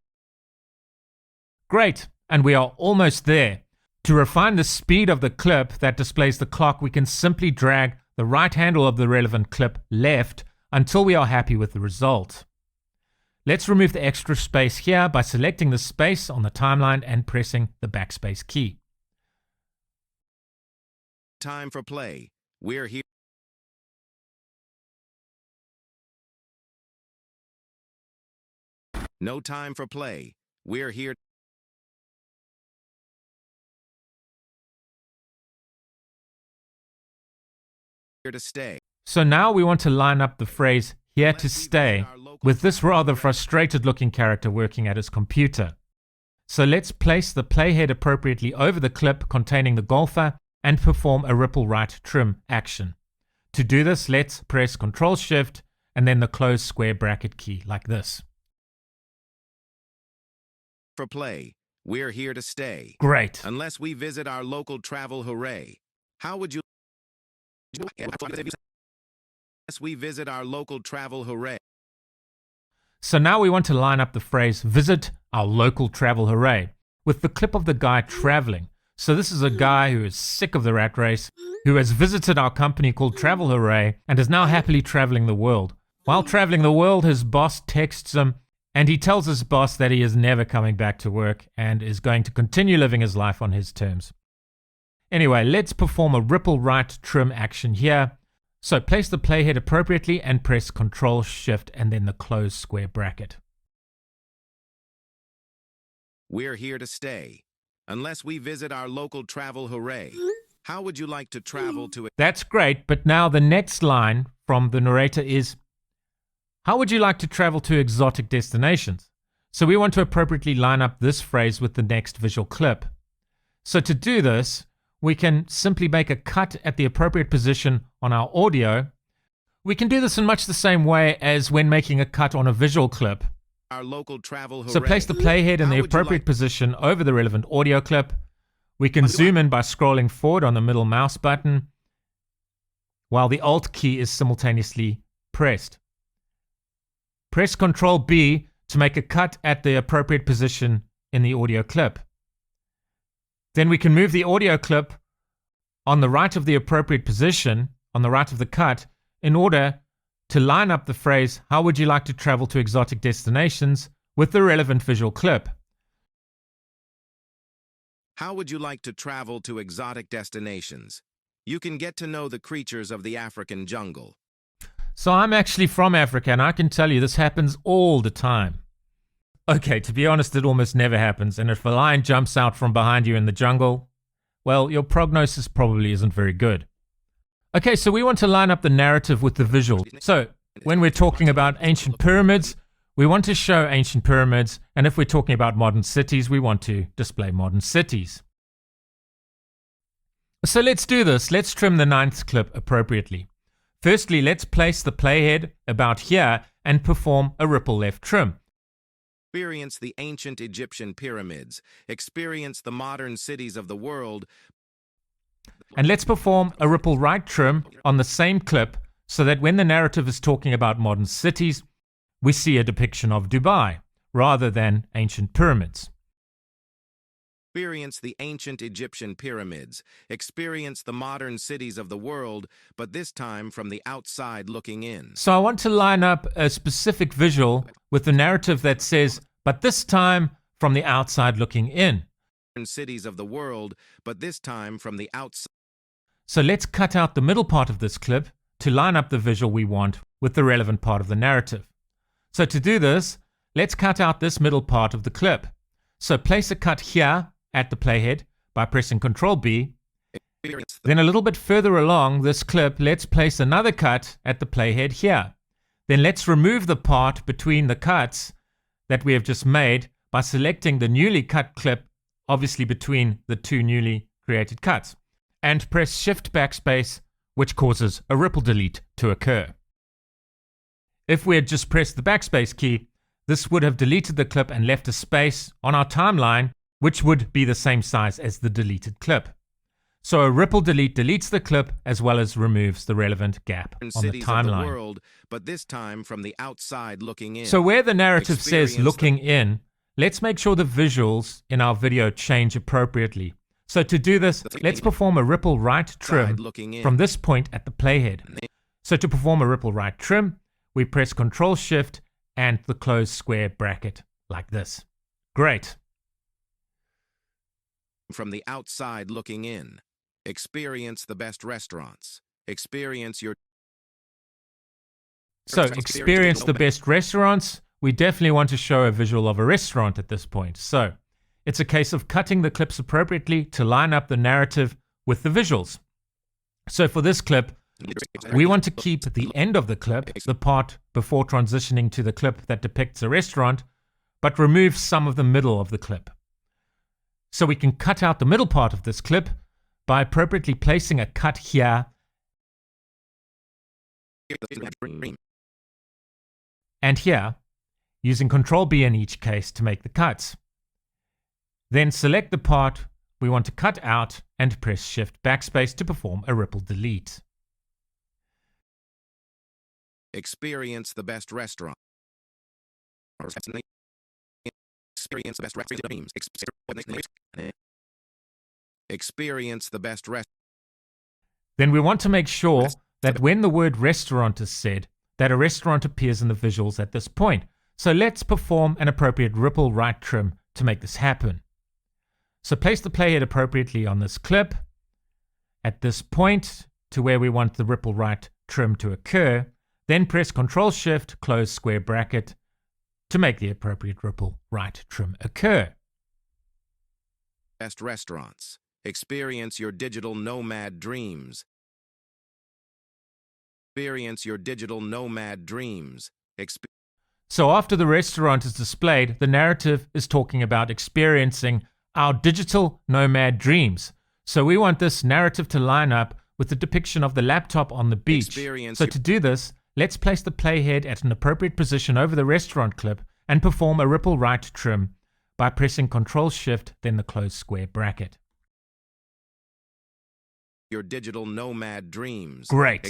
Great, and we are almost there. To refine the speed of the clip that displays the clock, we can simply drag the right handle of the relevant clip left until we are happy with the result. Let's remove the extra space here by selecting the space on the timeline and pressing the backspace key. Time for play. We're here. No time for play. We're here. Here to stay. So now we want to line up the phrase "here to stay" with this rather frustrated looking character working at his computer. So let's place the playhead appropriately over the clip containing the golfer and perform a ripple right trim action. To do this, let's press Ctrl Shift and then the close square bracket key like this. For play. We're here to stay. Great. Unless we visit our local TravelHooray. How would you... Unless we visit our local TravelHooray. So now we want to line up the phrase visit our local TravelHooray with the clip of the guy traveling. So this is a guy who is sick of the rat race, who has visited our company called TravelHooray and is now happily traveling the world. While traveling the world, his boss texts him and he tells his boss that he is never coming back to work and is going to continue living his life on his terms. Anyway, let's perform a ripple right trim action here. So place the playhead appropriately and press Ctrl Shift and then the close square bracket. We're here to stay. Unless we visit our local TravelHooray. How would you like to travel to... That's great, but now the next line from the narrator is, how would you like to travel to exotic destinations? So we want to appropriately line up this phrase with the next visual clip. So to do this, we can simply make a cut at the appropriate position on our audio. We can do this in much the same way as when making a cut on a visual clip. Our local TravelHooray. So place the playhead in the appropriate position over the relevant audio clip. We can zoom in by scrolling forward on the middle mouse button while the Alt key is simultaneously pressed. Press Ctrl B to make a cut at the appropriate position in the audio clip. Then we can move the audio clip on the right of the appropriate position, on the right of the cut, in order to line up the phrase, how would you like to travel to exotic destinations, with the relevant visual clip. How would you like to travel to exotic destinations? You can get to know the creatures of the African jungle. So I'm actually from Africa, and I can tell you this happens all the time. Okay, to be honest, it almost never happens, and if a lion jumps out from behind you in the jungle, well, your prognosis probably isn't very good. Okay, so we want to line up the narrative with the visual. So when we're talking about ancient pyramids, we want to show ancient pyramids, and if we're talking about modern cities, we want to display modern cities. So let's do this. Let's trim the 9th clip appropriately. Firstly, let's place the playhead about here and perform a ripple left trim. Experience the ancient Egyptian pyramids. Experience the modern cities of the world. And let's perform a ripple right trim on the same clip so that when the narrative is talking about modern cities, we see a depiction of Dubai rather than ancient pyramids. Experience the ancient Egyptian pyramids. Experience the modern cities of the world, but this time from the outside looking in. So I want to line up a specific visual with the narrative that says, but this time from the outside looking in. Cities of the world, but this time from the outside. So let's cut out the middle part of this clip to line up the visual we want with the relevant part of the narrative. So to do this, let's cut out this middle part of the clip. So place a cut here at the playhead by pressing Ctrl B. Then a little bit further along this clip, let's place another cut at the playhead here. Then let's remove the part between the cuts that we have just made by selecting the newly cut clip, obviously between the two newly created cuts, and press Shift Backspace, which causes a ripple delete to occur. If we had just pressed the backspace key, this would have deleted the clip and left a space on our timeline, which would be the same size as the deleted clip. So a ripple delete deletes the clip as well as removes the relevant gap on the timeline. World, but this time from the outside looking in. So where the narrative says looking in, let's make sure the visuals in our video change appropriately. So to do this, let's perform a ripple right trim from this point at the playhead. So to perform a ripple right trim, we press Ctrl Shift and the close square bracket like this. Great. From the outside looking in. Experience the best restaurants. Experience the best restaurants. We definitely want to show a visual of a restaurant at this point. So it's a case of cutting the clips appropriately to line up the narrative with the visuals. So for this clip, we want to keep the end of the clip, the part before transitioning to the clip that depicts a restaurant, but remove some of the middle of the clip. So we can cut out the middle part of this clip by appropriately placing a cut here and here, using Ctrl B in each case to make the cuts. Then select the part we want to cut out and press Shift Backspace to perform a ripple delete. Experience the best restaurant. Experience the best rest beams. Experience the best rest. Then we want to make sure that when the word restaurant is said, that a restaurant appears in the visuals at this point. So let's perform an appropriate ripple right trim to make this happen. So place the playhead appropriately on this clip at this point to where we want the ripple right trim to occur. Then press Ctrl-Shift, close square bracket to make the appropriate ripple right trim occur. Best restaurants. Experience your digital nomad dreams. Experience your digital nomad dreams. So after the restaurant is displayed, the narrative is talking about experiencing our digital nomad dreams. So we want this narrative to line up with the depiction of the laptop on the beach. So to do this, let's place the playhead at an appropriate position over the restaurant clip and perform a ripple right trim by pressing Ctrl-Shift, then the close square bracket. Your digital nomad dreams. Great.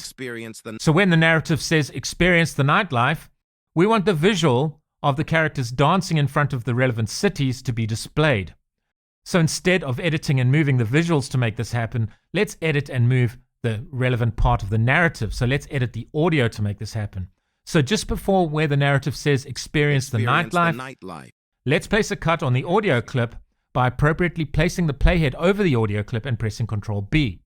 So when the narrative says experience the nightlife, we want the visual of the characters dancing in front of the relevant cities to be displayed. So instead of editing and moving the visuals to make this happen, let's edit and move the relevant part of the narrative. So let's edit the audio to make this happen. So just before where the narrative says experience the nightlife, let's place a cut on the audio clip by appropriately placing the playhead over the audio clip and pressing Ctrl-B.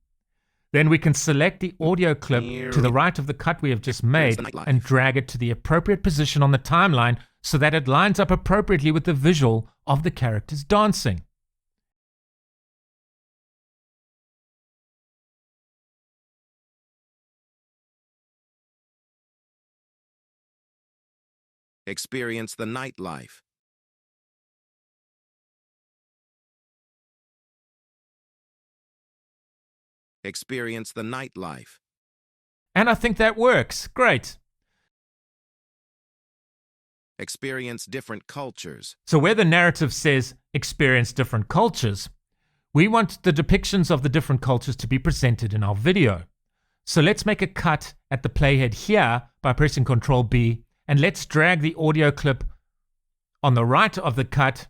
Then we can select the audio clip to the right of the cut we have just made and drag it to the appropriate position on the timeline so that it lines up appropriately with the visual of the characters dancing. Experience the nightlife. Experience the nightlife. And I think that works. Great. Experience different cultures. So where the narrative says experience different cultures, we want the depictions of the different cultures to be presented in our video. So let's make a cut at the playhead here by pressing Ctrl-B, and let's drag the audio clip on the right of the cut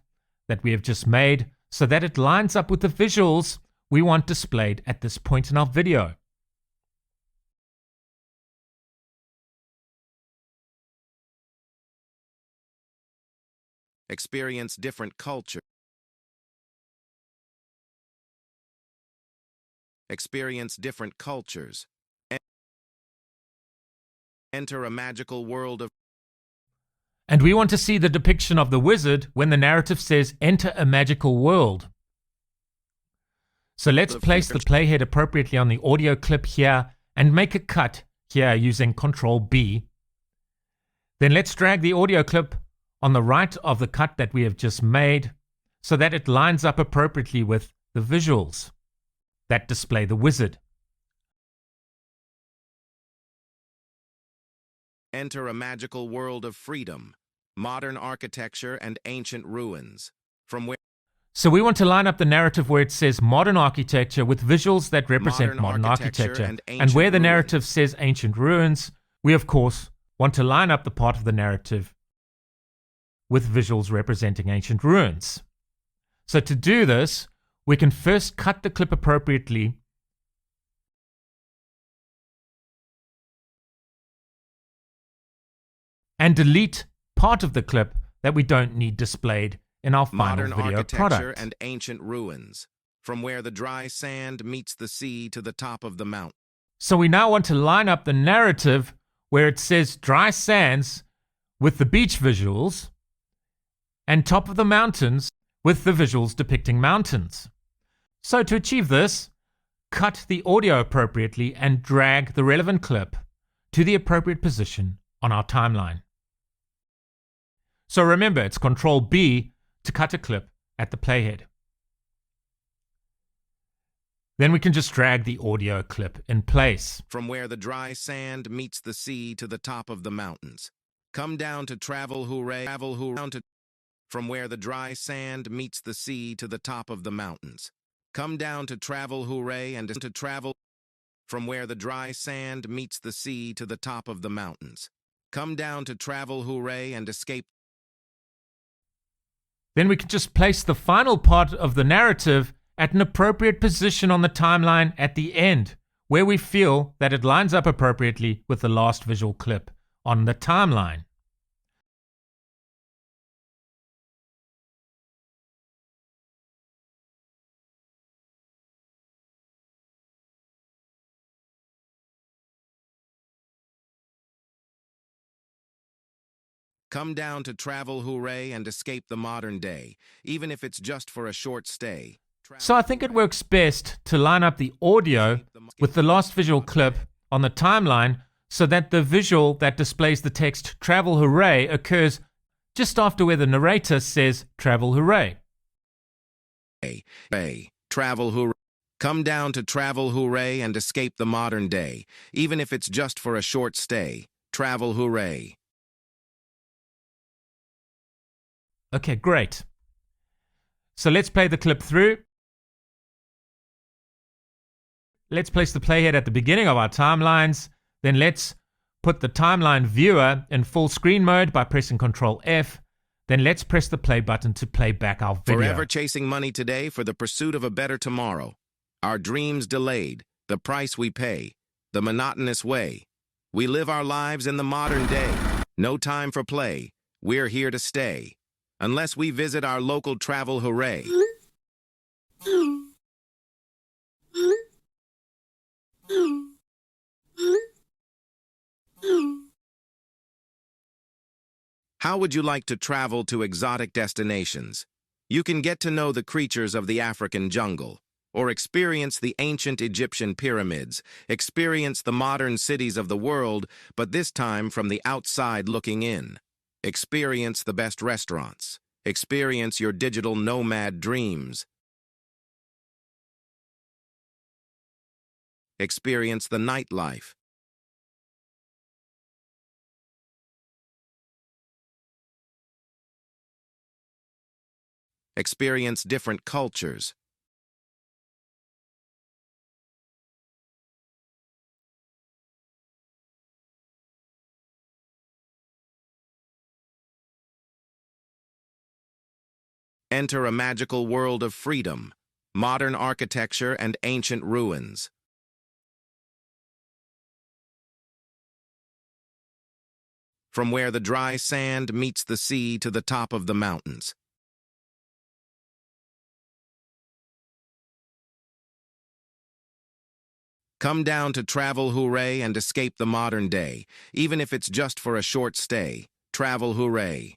that we have just made so that it lines up with the visuals we want displayed at this point in our video. Experience different culture. Experience different cultures. Enter a magical world of... And we want to see the depiction of the wizard when the narrative says enter a magical world. So let's place the playhead appropriately on the audio clip here and make a cut here using Ctrl-B. Then let's drag the audio clip on the right of the cut that we have just made so that it lines up appropriately with the visuals that display the wizard. Enter a magical world of freedom, modern architecture and ancient ruins. So we want to line up the narrative where it says modern architecture with visuals that represent modern architecture. And where the narrative says ancient ruins, we of course want to line up the part of the narrative with visuals representing ancient ruins. So to do this, we can first cut the clip appropriately and delete part of the clip that we don't need displayed in our final modern video architecture product. And ancient ruins, from where the dry sand meets the sea to the top of the mountain. So we now want to line up the narrative where it says dry sands with the beach visuals and top of the mountains with the visuals depicting mountains. So to achieve this, cut the audio appropriately and drag the relevant clip to the appropriate position on our timeline. So remember, it's Ctrl-B to cut a clip at the playhead. Then we can just drag the audio clip in place. From where the dry sand meets the sea to the top of the mountains. Come down to TravelHooray. From where the dry sand meets the sea to the top of the mountains. Come down to TravelHooray and to travel. From where the dry sand meets the sea to the top of the mountains. Come down to TravelHooray and escape. Then we can just place the final part of the narrative at an appropriate position on the timeline at the end, where we feel that it lines up appropriately with the last visual clip on the timeline. Come down to TravelHooray and escape the modern day, even if it's just for a short stay. So I think it works best to line up the audio with the last visual clip on the timeline so that the visual that displays the text TravelHooray occurs just after where the narrator says TravelHooray. TravelHooray. Come down to TravelHooray and escape the modern day, even if it's just for a short stay. TravelHooray. Okay, great. So let's play the clip through. Let's place the playhead at the beginning of our timelines. Then let's put the timeline viewer in full screen mode by pressing Ctrl F. Then let's press the play button to play back our video. Forever chasing money today for the pursuit of a better tomorrow. Our dreams delayed, the price we pay, the monotonous way. We live our lives in the modern day. No time for play. We're here to stay. Unless we visit our local TravelHooray. How would you like to travel to exotic destinations? You can get to know the creatures of the African jungle, or experience the ancient Egyptian pyramids, experience the modern cities of the world, but this time from the outside looking in. Experience the best restaurants. Experience your digital nomad dreams. Experience the nightlife. Experience different cultures. Enter a magical world of freedom, modern architecture and ancient ruins. From where the dry sand meets the sea to the top of the mountains. Come down to TravelHooray and escape the modern day, even if it's just for a short stay. TravelHooray.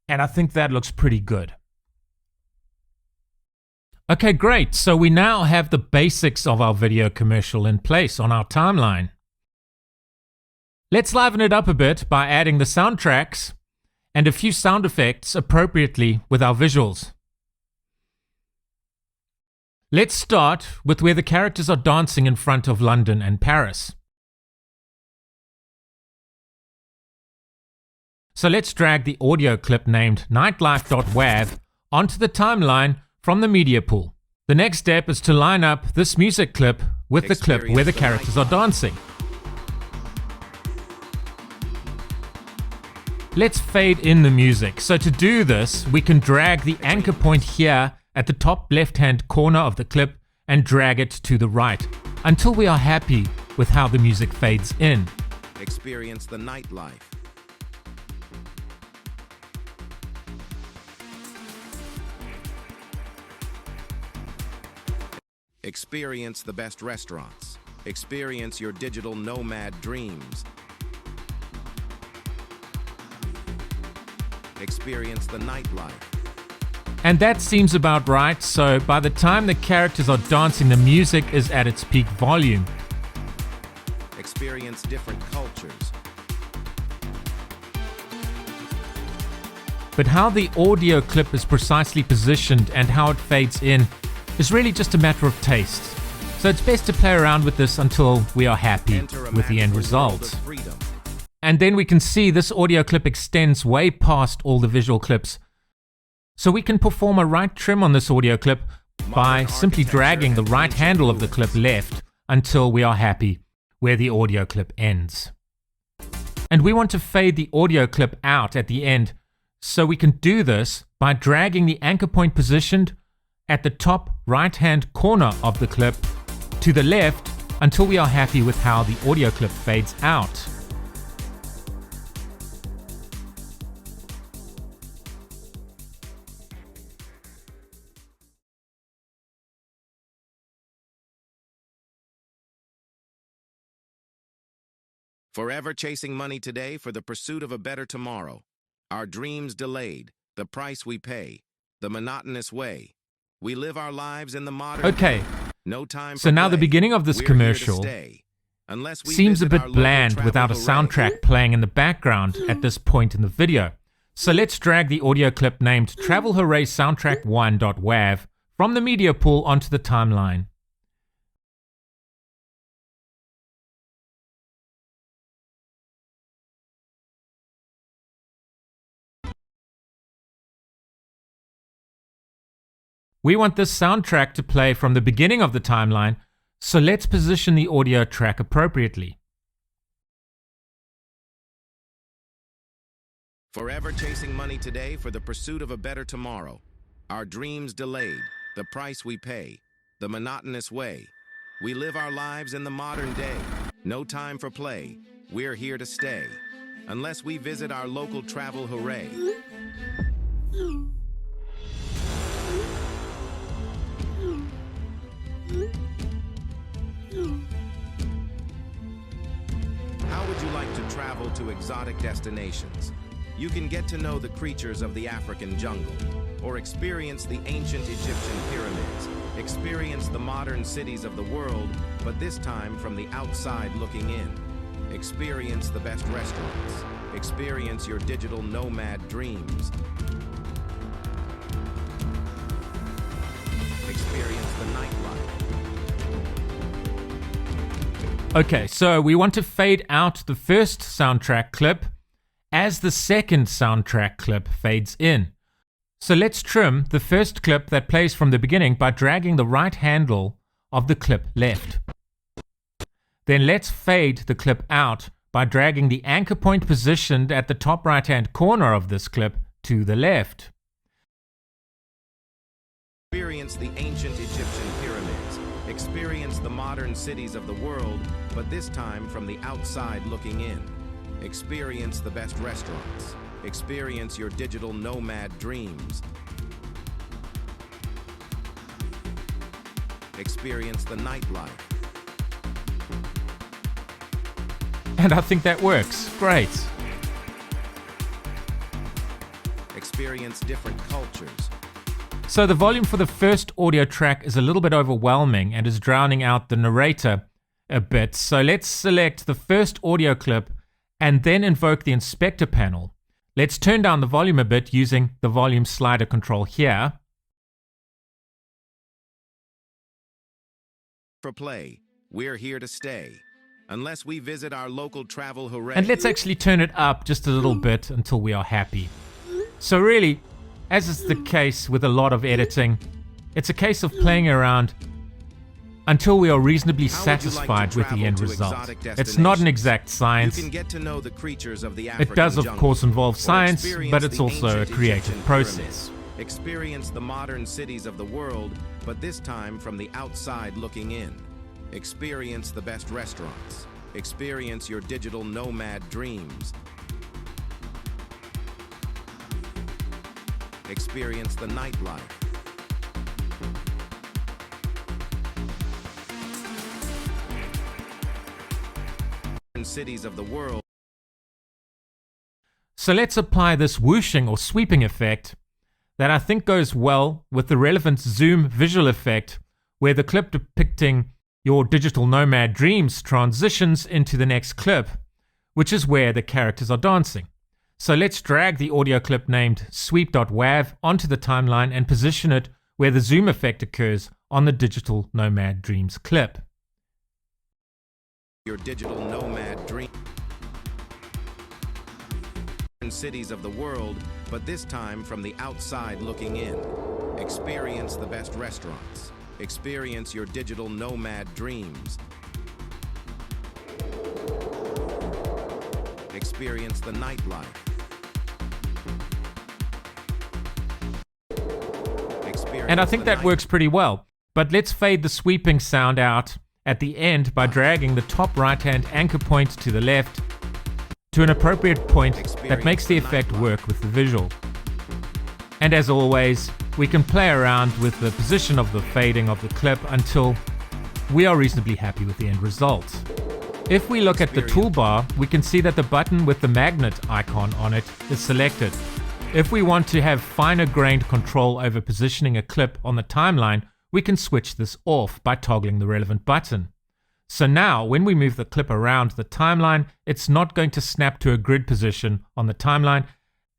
And I think that looks pretty good. Okay, great. So we now have the basics of our video commercial in place on our timeline. Let's liven it up a bit by adding the soundtracks and a few sound effects appropriately with our visuals. Let's start with where the characters are dancing in front of London and Paris. So let's drag the audio clip named nightlife.wav onto the timeline from the media pool. The next step is to line up this music clip with the clip where the characters are dancing. Let's fade in the music. So to do this, we can drag the anchor point here at the top left-hand corner of the clip and drag it to the right until we are happy with how the music fades in. Experience the nightlife. Experience the best restaurants. Experience your digital nomad dreams. Experience the nightlife. And that seems about right, so by the time the characters are dancing, the music is at its peak volume. Experience different cultures. But how the audio clip is precisely positioned and how it fades in is really just a matter of taste. So it's best to play around with this until we are happy with the end result. And then we can see this audio clip extends way past all the visual clips. So we can perform a right trim on this audio clip by simply dragging the right handle of the clip left until we are happy where the audio clip ends. And we want to fade the audio clip out at the end. So we can do this by dragging the anchor point positioned at the top right-hand corner of the clip to the left until we are happy with how the audio clip fades out. Forever chasing money today for the pursuit of a better tomorrow. Our dreams delayed, the price we pay, the monotonous way. We live our lives in the modern Okay, no time so for now the play. beginning of this We're here to commercial stay. Unless we seems a visit our bit local bland without a TravelHooray. soundtrack playing in the background at this point in the video. So let's drag the audio clip named TravelHooray Soundtrack1.wav from the media pool onto the timeline. We want this soundtrack to play from the beginning of the timeline, so let's position the audio track appropriately. Forever chasing money today for the pursuit of a better tomorrow. Our dreams delayed, the price we pay, the monotonous way. We live our lives in the modern day. No time for play. We're here to stay. Unless we visit our local TravelHooray. How would you like to travel to exotic destinations? You can get to know the creatures of the African jungle, or experience the ancient Egyptian pyramids, experience the modern cities of the world, but this time from the outside looking in. Experience the best restaurants, experience your digital nomad dreams, experience the nightlife. Okay, so we want to fade out the first soundtrack clip as the second soundtrack clip fades in. So let's trim the first clip that plays from the beginning by dragging the right handle of the clip left. Then let's fade the clip out by dragging the anchor point positioned at the top right-hand corner of this clip to the left. Experience the ancient Egyptian pyramids. Experience the modern cities of the world, but this time from the outside looking in. Experience the best restaurants. Experience your digital nomad dreams. Experience the nightlife. And I think that works. Great. Experience different cultures. So the volume for the first audio track is a little bit overwhelming and is drowning out the narrator a bit. So let's select the first audio clip and then invoke the inspector panel. Let's turn down the volume a bit using the volume slider control here. For play, we're here to stay. Unless we visit our local TravelHooray. And let's actually turn it up just a little bit until we are happy. So really, as is the case with a lot of editing, it's a case of playing around until we are reasonably satisfied with the end result. It's not an exact science. You can get to know the creatures of the It does, of African course, jungle, involve or science, experience but it's the also a ancient creative Egyptian process. pyramids. Experience the modern cities of the world, but this time from the outside looking in. Experience the best restaurants. Experience your digital nomad dreams. Experience the nightlife. Cities of the world. So let's apply this whooshing or sweeping effect that I think goes well with the relevant zoom visual effect, where the clip depicting your digital nomad dreams transitions into the next clip, which is where the characters are dancing. So let's drag the audio clip named sweep.wav onto the timeline and position it where the zoom effect occurs on the digital nomad dreams clip. Your digital nomad dream. Cities of the world, but this time from the outside looking in. Experience the best restaurants. Experience your digital nomad dreams. Experience the nightlife. And I think that works pretty well. But let's fade the sweeping sound out at the end by dragging the top right-hand anchor point to the left to an appropriate point that makes the effect work with the visual. And as always, we can play around with the position of the fading of the clip until we are reasonably happy with the end result. If we look at the toolbar, we can see that the button with the magnet icon on it is selected. If we want to have finer grained control over positioning a clip on the timeline, we can switch this off by toggling the relevant button. So now, when we move the clip around the timeline, it's not going to snap to a grid position on the timeline,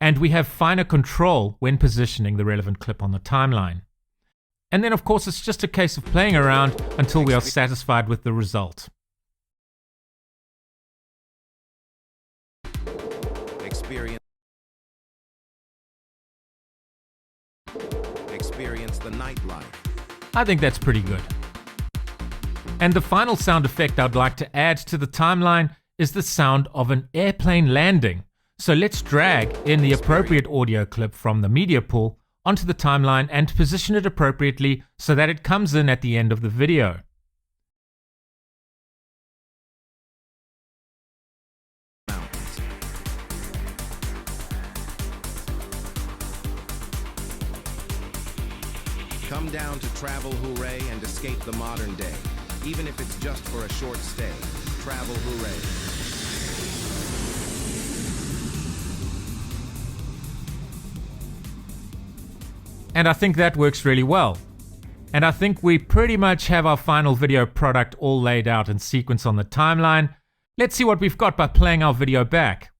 and we have finer control when positioning the relevant clip on the timeline. And then of course it's just a case of playing around until we are satisfied with the result. Experience the nightlife. I think that's pretty good. And the final sound effect I'd like to add to the timeline is the sound of an airplane landing. So let's drag in the appropriate audio clip from the media pool onto the timeline and position it appropriately so that it comes in at the end of the video. Come down to TravelHooray and escape the modern day, even if it's just for a short stay. TravelHooray. And I think that works really well. And I think we pretty much have our final video product all laid out in sequence on the timeline. Let's see what we've got by playing our video back.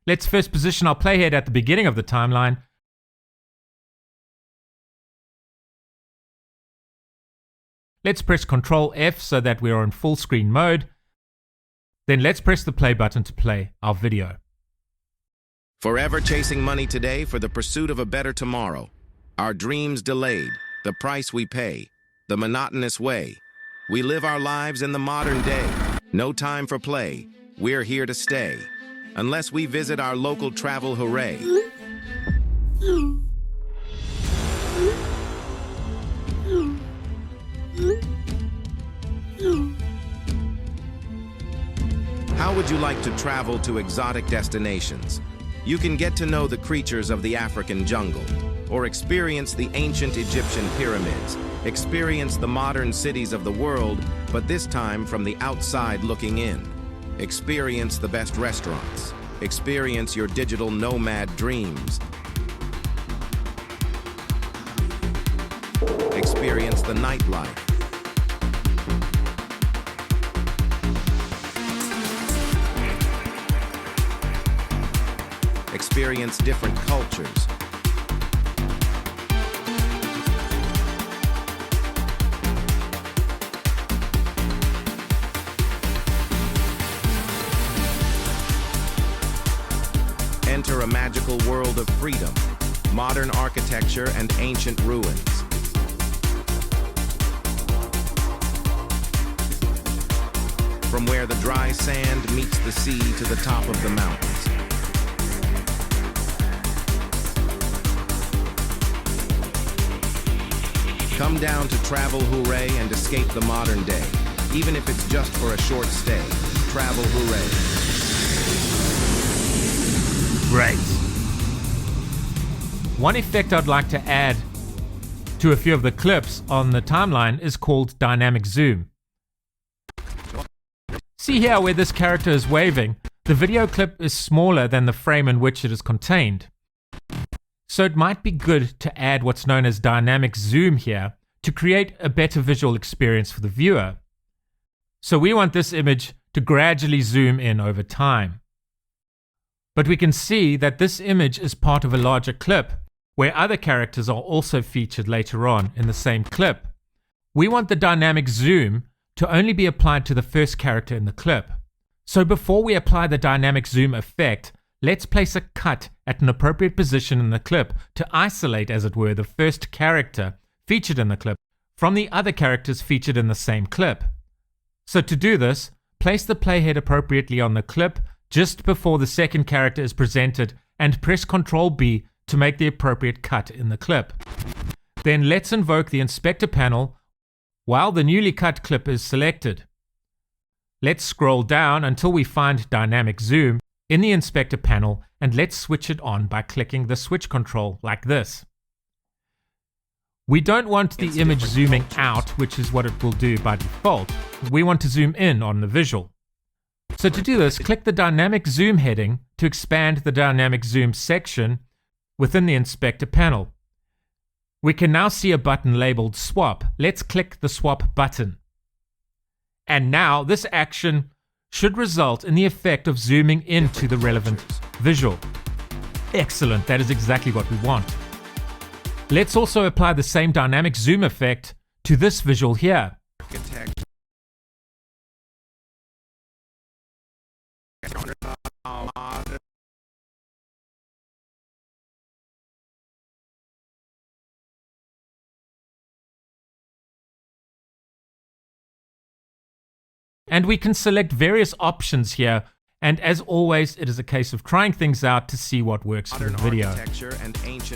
Let's first position our playhead at the beginning of the timeline. Let's press Ctrl F so that we are in full screen mode. Then let's press the play button to play our video. Forever chasing money today for the pursuit of a better tomorrow. Our dreams delayed, the price we pay, the monotonous way. We live our lives in the modern day. No time for play. We're here to stay. Unless we visit our local TravelHooray. How would you like to travel to exotic destinations? You can get to know the creatures of the African jungle, or experience the ancient Egyptian pyramids, experience the modern cities of the world, but this time from the outside looking in. Experience the best restaurants. Experience your digital nomad dreams. Experience the nightlife. Experience different cultures. Enter a magical world of freedom, modern architecture and ancient ruins. From where the dry sand meets the sea to the top of the mountains. Come down to TravelHooray and escape the modern day, even if it's just for a short stay. TravelHooray. Great. One effect I'd like to add to a few of the clips on the timeline is called dynamic zoom. See here where this character is waving, the video clip is smaller than the frame in which it is contained. So it might be good to add what's known as dynamic zoom here to create a better visual experience for the viewer. So we want this image to gradually zoom in over time. But we can see that this image is part of a larger clip, where other characters are also featured later on in the same clip. We want the dynamic zoom to only be applied to the first character in the clip. So before we apply the dynamic zoom effect, let's place a cut at an appropriate position in the clip to isolate, as it were, the first character featured in the clip from the other characters featured in the same clip. So to do this, place the playhead appropriately on the clip, just before the second character is presented and press Ctrl B to make the appropriate cut in the clip. Then let's invoke the inspector panel while the newly cut clip is selected. Let's scroll down until we find dynamic zoom in the inspector panel, and let's switch it on by clicking the switch control like this. We don't want the image zooming out, which is what it will do by default. We want to zoom in on the visual. So to do this, click the dynamic zoom heading to expand the dynamic zoom section within the inspector panel. We can now see a button labeled swap. Let's click the swap button. And now this action should result in the effect of zooming into the relevant visual. Excellent, that is exactly what we want. Let's also apply the same dynamic zoom effect to this visual here. And we can select various options here, and as always, it is a case of trying things out to see what works for the video.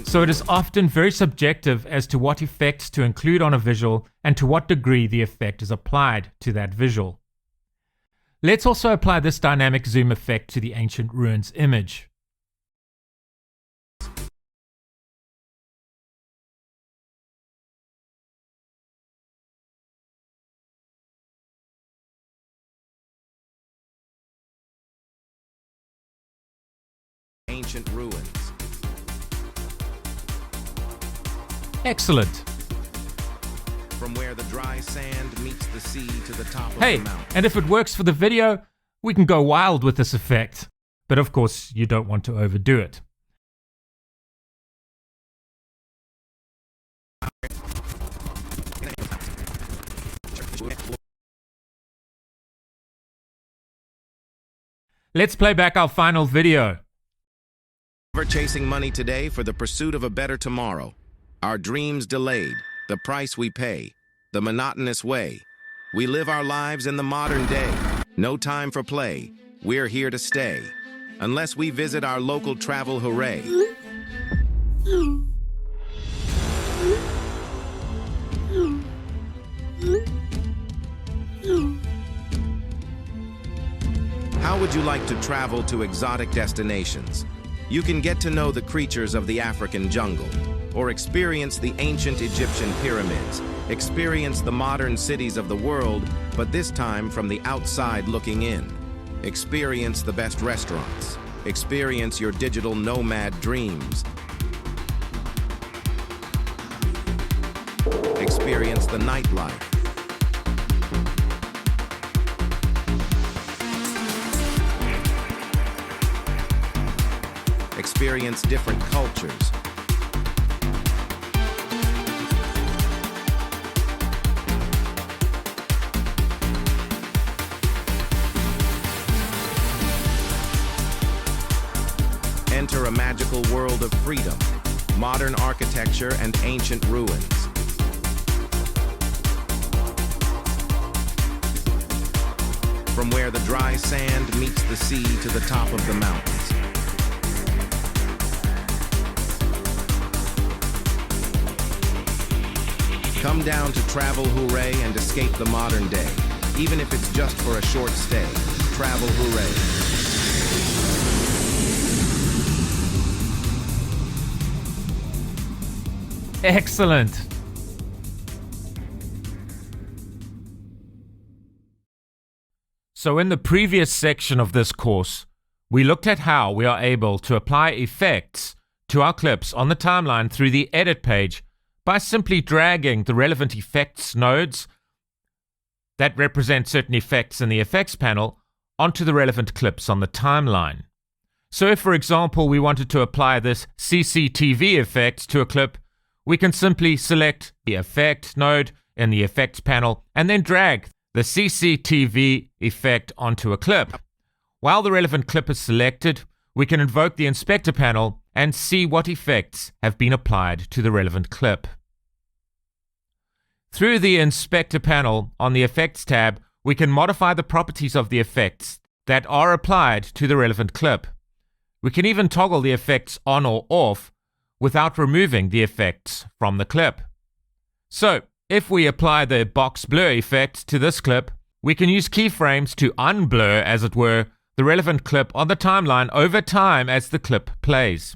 So it is often very subjective as to what effects to include on a visual and to what degree the effect is applied to that visual. Let's also apply this dynamic zoom effect to the ancient ruins image. Ancient ruins. Excellent. From where the dry sand meets the sea to the top of Hey, the mountain. and if it works for the video, we can go wild with this effect. But of course, you don't want to overdo it. Let's play back our final video. We're chasing money today for the pursuit of a better tomorrow. Our dreams delayed, the price we pay, the monotonous way. We live our lives in the modern day. No time for play. We're here to stay. Unless we visit our local TravelHooray. How would you like to travel to exotic destinations? You can get to know the creatures of the African jungle, or experience the ancient Egyptian pyramids, experience the modern cities of the world, but this time from the outside looking in. Experience the best restaurants. Experience your digital nomad dreams. Experience the nightlife. Experience different cultures. Enter a magical world of freedom, modern architecture and ancient ruins. From where the dry sand meets the sea to the top of the mountains. Come down to TravelHooray and escape the modern day, even if it's just for a short stay. TravelHooray. Excellent. So in the previous section of this course, we looked at how we are able to apply effects to our clips on the timeline through the edit page by simply dragging the relevant effects nodes that represent certain effects in the effects panel onto the relevant clips on the timeline. So if, for example, we wanted to apply this CCTV effect to a clip, we can simply select the effect node in the effects panel and then drag the CCTV effect onto a clip. While the relevant clip is selected, we can invoke the inspector panel and see what effects have been applied to the relevant clip. Through the inspector panel on the effects tab, we can modify the properties of the effects that are applied to the relevant clip. We can even toggle the effects on or off without removing the effects from the clip. So, if we apply the box blur effect to this clip, we can use keyframes to unblur, as it were, the relevant clip on the timeline over time as the clip plays.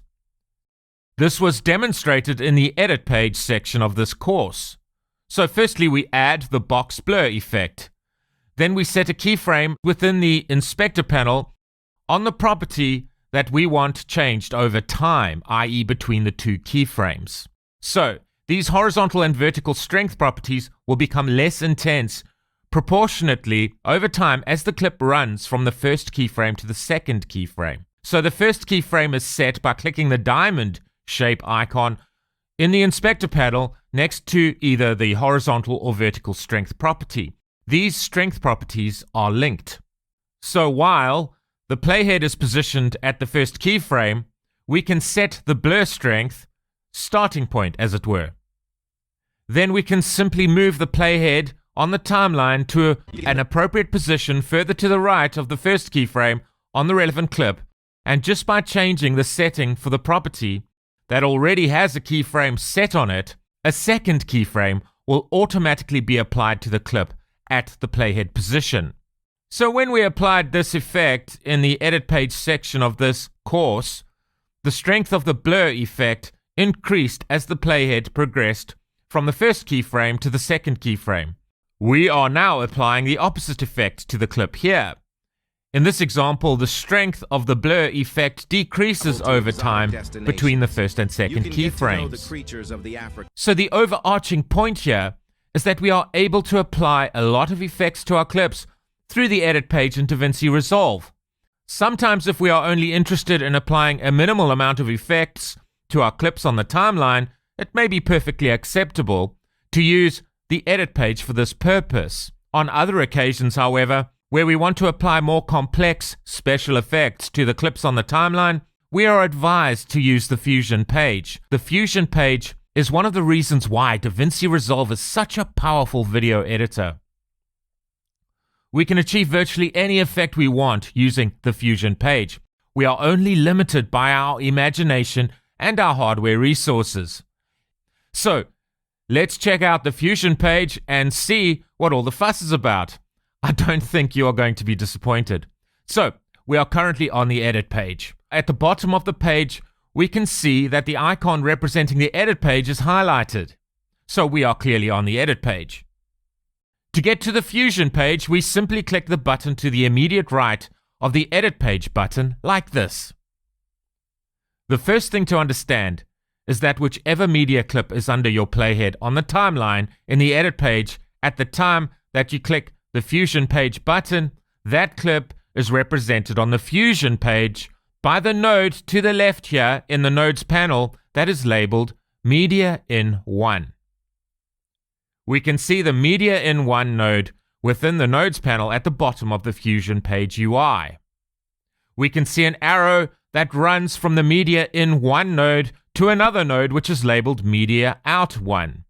This was demonstrated in the edit page section of this course. So firstly, we add the box blur effect. Then we set a keyframe within the inspector panel on the property that we want changed over time, i.e. between the two keyframes. So these horizontal and vertical strength properties will become less intense proportionately over time as the clip runs from the first keyframe to the second keyframe. So the first keyframe is set by clicking the diamond shape icon in the inspector panel next to either the horizontal or vertical strength property. These strength properties are linked. So while the playhead is positioned at the first keyframe, we can set the blur strength starting point, as it were. Then we can simply move the playhead on the timeline to an appropriate position further to the right of the first keyframe on the relevant clip, and just by changing the setting for the property that already has a keyframe set on it, a second keyframe will automatically be applied to the clip at the playhead position. So when we applied this effect in the edit page section of this course, the strength of the blur effect increased as the playhead progressed from the first keyframe to the second keyframe. We are now applying the opposite effect to the clip here. In this example, the strength of the blur effect decreases over time between the first and second keyframes. So the overarching point here is that we are able to apply a lot of effects to our clips through the edit page in DaVinci Resolve. Sometimes if we are only interested in applying a minimal amount of effects to our clips on the timeline, it may be perfectly acceptable to use the edit page for this purpose. On other occasions, however, where we want to apply more complex special effects to the clips on the timeline, we are advised to use the Fusion page. The Fusion page is one of the reasons why DaVinci Resolve is such a powerful video editor. We can achieve virtually any effect we want using the Fusion page. We are only limited by our imagination and our hardware resources. So, let's check out the Fusion page and see what all the fuss is about. I don't think you are going to be disappointed. So, we are currently on the edit page. At the bottom of the page, we can see that the icon representing the edit page is highlighted. So we are clearly on the edit page. To get to the Fusion page, we simply click the button to the immediate right of the edit page button, like this. The first thing to understand is that whichever media clip is under your playhead on the timeline in the edit page at the time that you click the Fusion page button, that clip is represented on the Fusion page by the node to the left here in the nodes panel that is labeled Media in 1. We can see the Media in 1 node within the nodes panel at the bottom of the Fusion page UI. We can see an arrow that runs from the Media in 1 node to another node which is labeled Media out 1.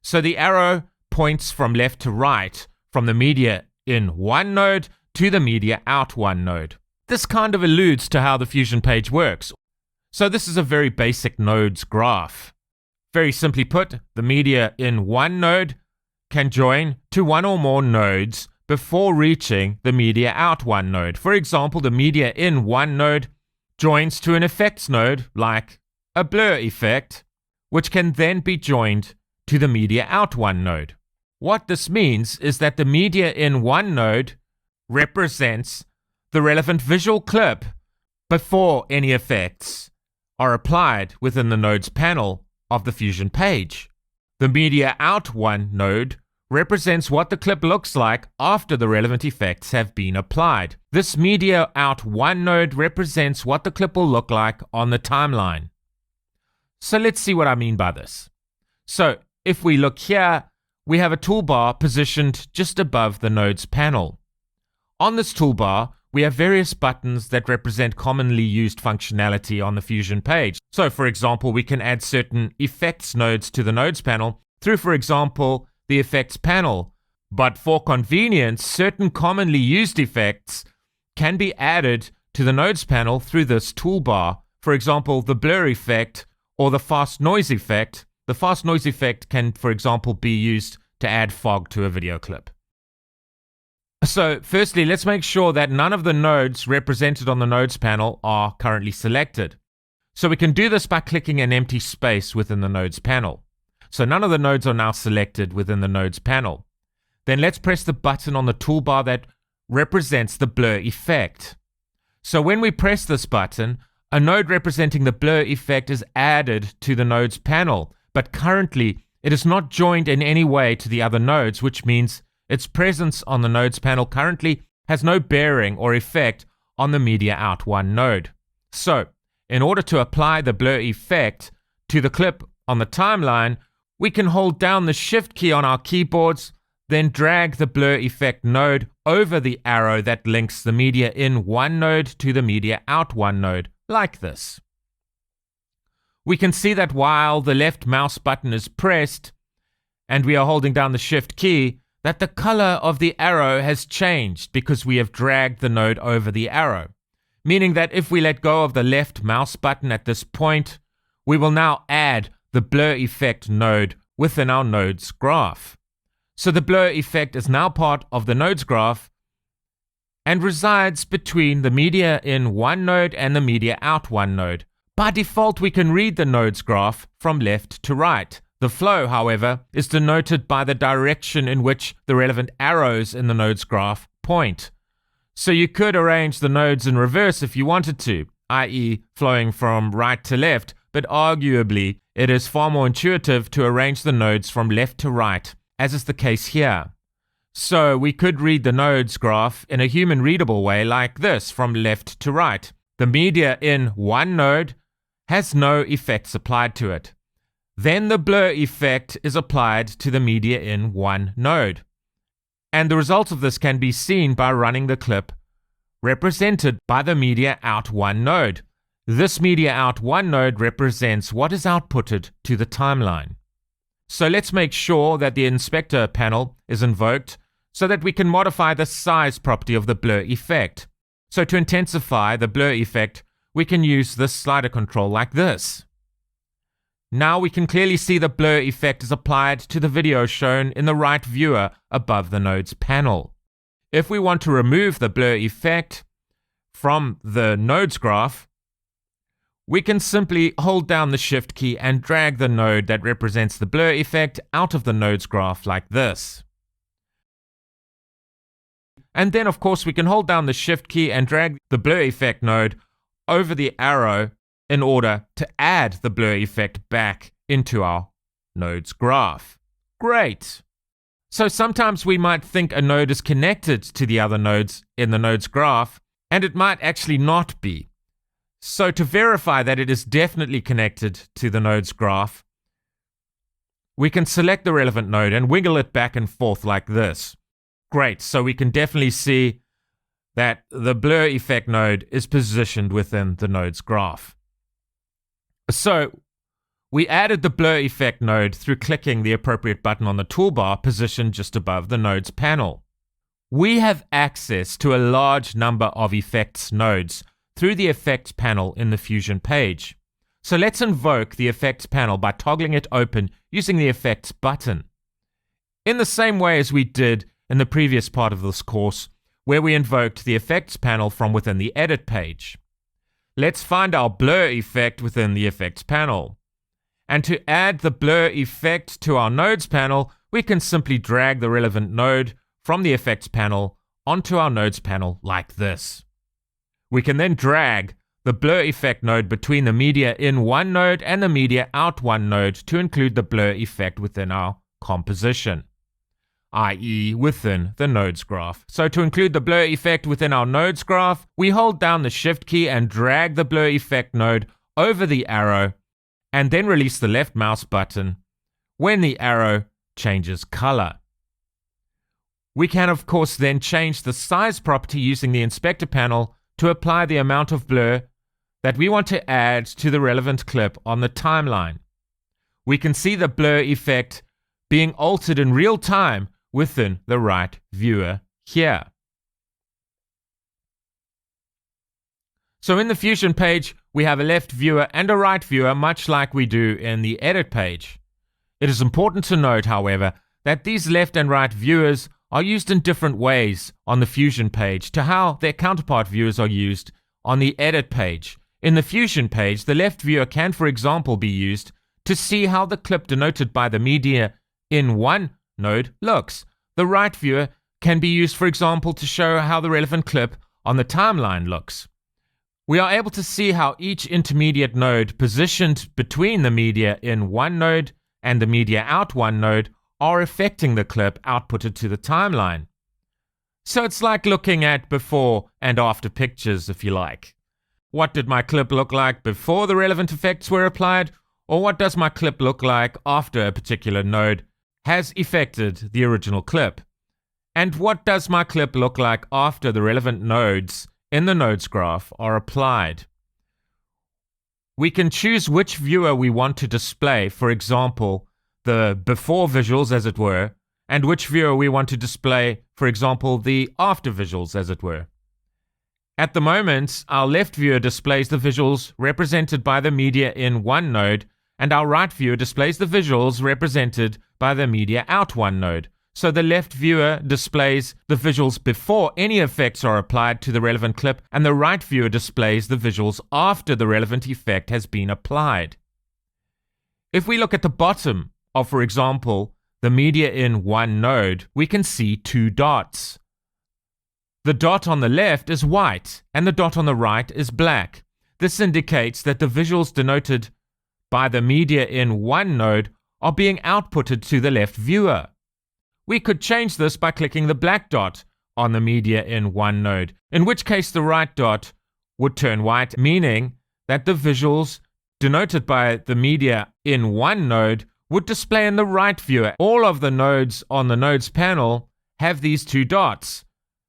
So the arrow points from left to right, from the Media in 1 node to the Media out 1 node. This kind of alludes to how the Fusion page works. So this is a very basic nodes graph. Very simply put, the Media in 1 node can join to one or more nodes before reaching the Media out 1 node. For example, the Media in 1 node joins to an effects node like a blur effect, which can then be joined to the Media out 1 node. What this means is that the Media in 1 node represents the relevant visual clip before any effects are applied within the nodes panel of the Fusion page. The Media out 1 node represents what the clip looks like after the relevant effects have been applied. This Media out 1 node represents what the clip will look like on the timeline. So let's see what I mean by this. So if we look here, we have a toolbar positioned just above the nodes panel. On this toolbar, we have various buttons that represent commonly used functionality on the Fusion page. So for example, we can add certain effects nodes to the nodes panel through, for example, the effects panel. But for convenience, certain commonly used effects can be added to the nodes panel through this toolbar. For example, the blur effect or the fast noise effect. The fast noise effect can, for example, be used to add fog to a video clip. So firstly, let's make sure that none of the nodes represented on the nodes panel are currently selected. So we can do this by clicking an empty space within the nodes panel. So none of the nodes are now selected within the nodes panel. Then let's press the button on the toolbar that represents the blur effect. So when we press this button, a node representing the blur effect is added to the nodes panel, but currently it is not joined in any way to the other nodes, which means its presence on the nodes panel currently has no bearing or effect on the media out one node. So, in order to apply the blur effect to the clip on the timeline, we can hold down the Shift key on our keyboards, then drag the blur effect node over the arrow that links the media in one node to the media out one node, like this. We can see that while the left mouse button is pressed and we are holding down the Shift key, that the color of the arrow has changed because we have dragged the node over the arrow. Meaning that if we let go of the left mouse button at this point, we will now add the blur effect node within our nodes graph. So the blur effect is now part of the nodes graph and resides between the media in one node and the media out one node. By default, we can read the nodes graph from left to right. The flow, however, is denoted by the direction in which the relevant arrows in the nodes graph point. So you could arrange the nodes in reverse if you wanted to, i.e. flowing from right to left, but arguably it is far more intuitive to arrange the nodes from left to right, as is the case here. So we could read the nodes graph in a human readable way like this, from left to right. The media in one node has no effects applied to it. Then the blur effect is applied to the media in one node. And the result of this can be seen by running the clip represented by the media out one node. This media out one node represents what is outputted to the timeline. So let's make sure that the inspector panel is invoked so that we can modify the size property of the blur effect. So to intensify the blur effect, we can use this slider control like this. Now we can clearly see the blur effect is applied to the video shown in the right viewer above the nodes panel. If we want to remove the blur effect from the nodes graph, we can simply hold down the Shift key and drag the node that represents the blur effect out of the nodes graph like this. And then of course we can hold down the Shift key and drag the blur effect node over the arrow in order to add the blur effect back into our nodes graph. Great! So sometimes we might think a node is connected to the other nodes in the nodes graph, and it might actually not be. So to verify that it is definitely connected to the nodes graph, we can select the relevant node and wiggle it back and forth like this. Great, so we can definitely see that the blur effect node is positioned within the nodes graph. So we added the blur effect node through clicking the appropriate button on the toolbar positioned just above the nodes panel. We have access to a large number of effects nodes through the effects panel in the Fusion page. So let's invoke the effects panel by toggling it open using the effects button. In the same way as we did in the previous part of this course, where we invoked the effects panel from within the edit page. Let's find our blur effect within the effects panel. And to add the blur effect to our nodes panel, we can simply drag the relevant node from the effects panel onto our nodes panel like this. We can then drag the blur effect node between the media in one node and the media out one node to include the blur effect within our composition, i.e. within the nodes graph. So to include the blur effect within our nodes graph, we hold down the Shift key and drag the blur effect node over the arrow, and then release the left mouse button when the arrow changes color. We can of course then change the size property using the inspector panel to apply the amount of blur that we want to add to the relevant clip on the timeline. We can see the blur effect being altered in real time within the right viewer here. So in the Fusion page, we have a left viewer and a right viewer, much like we do in the Edit page. It is important to note, however, that these left and right viewers are used in different ways on the Fusion page to how their counterpart viewers are used on the Edit page. In the Fusion page, the left viewer can, for example, be used to see how the clip denoted by the media in one node looks. The right viewer can be used, for example, to show how the relevant clip on the timeline looks. We are able to see how each intermediate node positioned between the media in one node and the media out one node are affecting the clip outputted to the timeline. So it's like looking at before and after pictures, if you like. What did my clip look like before the relevant effects were applied? Or what does my clip look like after a particular node has affected the original clip? And what does my clip look like after the relevant nodes in the nodes graph are applied? We can choose which viewer we want to display, for example, the before visuals as it were, and which viewer we want to display, for example, the after visuals as it were. At the moment, our left viewer displays the visuals represented by the media in one node, and our right viewer displays the visuals represented by the media out one node. So the left viewer displays the visuals before any effects are applied to the relevant clip, and the right viewer displays the visuals after the relevant effect has been applied. If we look at the bottom of, for example, the media in one node, we can see two dots. The dot on the left is white, and the dot on the right is black. This indicates that the visuals denoted by the media in one node are being outputted to the left viewer. We could change this by clicking the black dot on the media in one node, in which case the right dot would turn white, meaning that the visuals denoted by the media in one node would display in the right viewer. All of the nodes on the nodes panel have these two dots.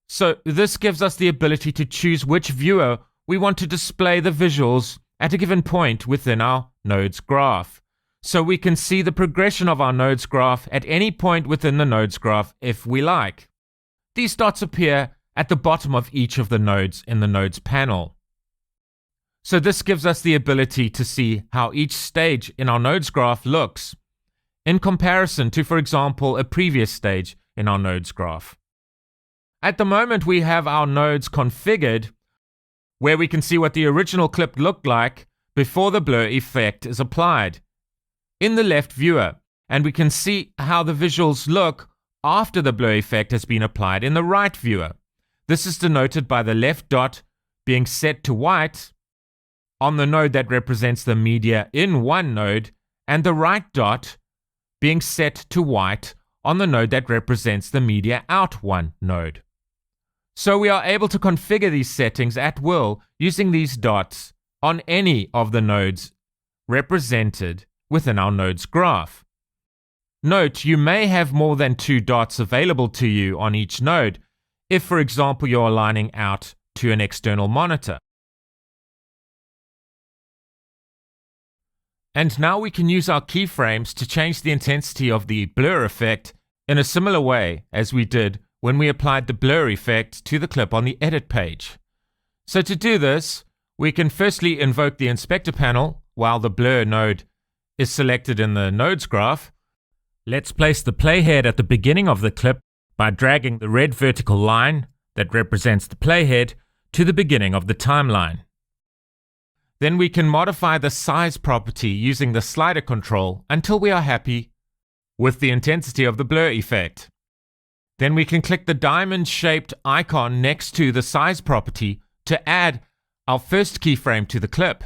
So this gives us the ability to choose which viewer we want to display the visuals at a given point within our nodes graph. So we can see the progression of our nodes graph at any point within the nodes graph if we like. These dots appear at the bottom of each of the nodes in the nodes panel. So this gives us the ability to see how each stage in our nodes graph looks in comparison to, for example, a previous stage in our nodes graph. At the moment, we have our nodes configured where we can see what the original clip looked like before the blur effect is applied in the left viewer, and we can see how the visuals look after the blur effect has been applied in the right viewer. This is denoted by the left dot being set to white on the node that represents the media in one node, and the right dot being set to white on the node that represents the media out one node. So we are able to configure these settings at will using these dots on any of the nodes represented within our nodes graph. Note, you may have more than two dots available to you on each node if, for example, you're aligning out to an external monitor. And now we can use our keyframes to change the intensity of the blur effect in a similar way as we did when we applied the blur effect to the clip on the edit page. So to do this, we can firstly invoke the inspector panel while the blur node is selected in the nodes graph. Let's place the playhead at the beginning of the clip by dragging the red vertical line that represents the playhead to the beginning of the timeline. Then we can modify the size property using the slider control until we are happy with the intensity of the blur effect. Then we can click the diamond-shaped icon next to the size property to add our first keyframe to the clip.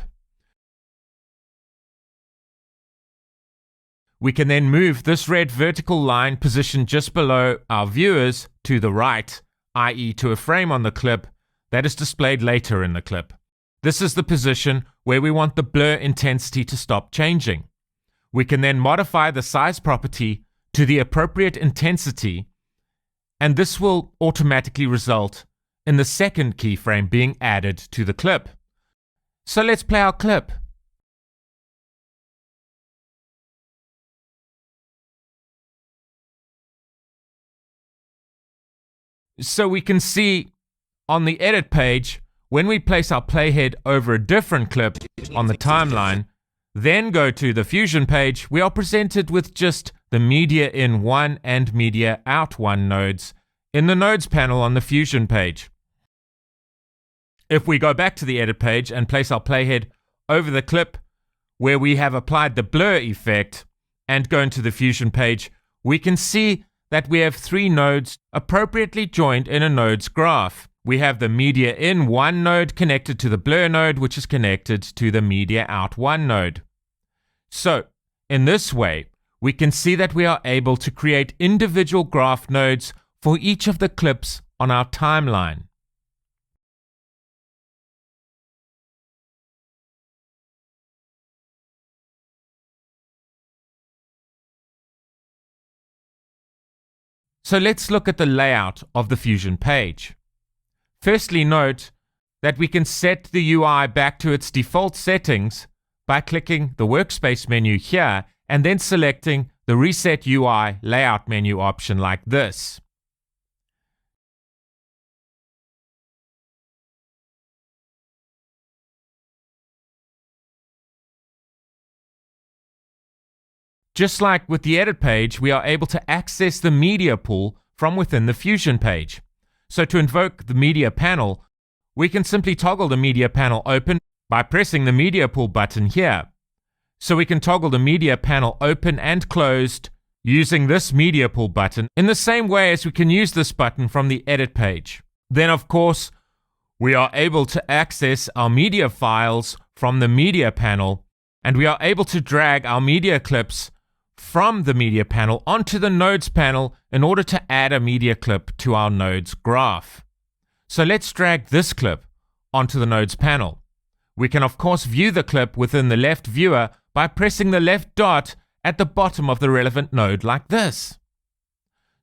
We can then move this red vertical line positioned just below our viewers to the right, i.e. to a frame on the clip that is displayed later in the clip. This is the position where we want the blur intensity to stop changing. We can then modify the size property to the appropriate intensity, and this will automatically result in the second keyframe being added to the clip. So let's play our clip. So we can see on the edit page when we place our playhead over a different clip on the timeline, then go to the Fusion page, we are presented with just the Media in 1 and Media out 1 nodes in the Nodes panel on the Fusion page. If we go back to the Edit page and place our playhead over the clip where we have applied the blur effect and go into the Fusion page, we can see that we have 3 nodes appropriately joined in a nodes graph. We have the Media in 1 node connected to the blur node, which is connected to the Media out 1 node. So, in this way, we can see that we are able to create individual graph nodes for each of the clips on our timeline. So let's look at the layout of the Fusion page. Firstly, note that we can set the UI back to its default settings by clicking the Workspace menu here and then selecting the Reset UI Layout menu option like this. Just like with the Edit page, we are able to access the media pool from within the Fusion page. So to invoke the media panel, we can simply toggle the media panel open by pressing the media pool button here. So we can toggle the media panel open and closed using this media pool button in the same way as we can use this button from the Edit page. Then of course, we are able to access our media files from the media panel, and we are able to drag our media clips from the media panel onto the nodes panel in order to add a media clip to our nodes graph. So let's drag this clip onto the nodes panel. We can of course view the clip within the left viewer by pressing the left dot at the bottom of the relevant node like this.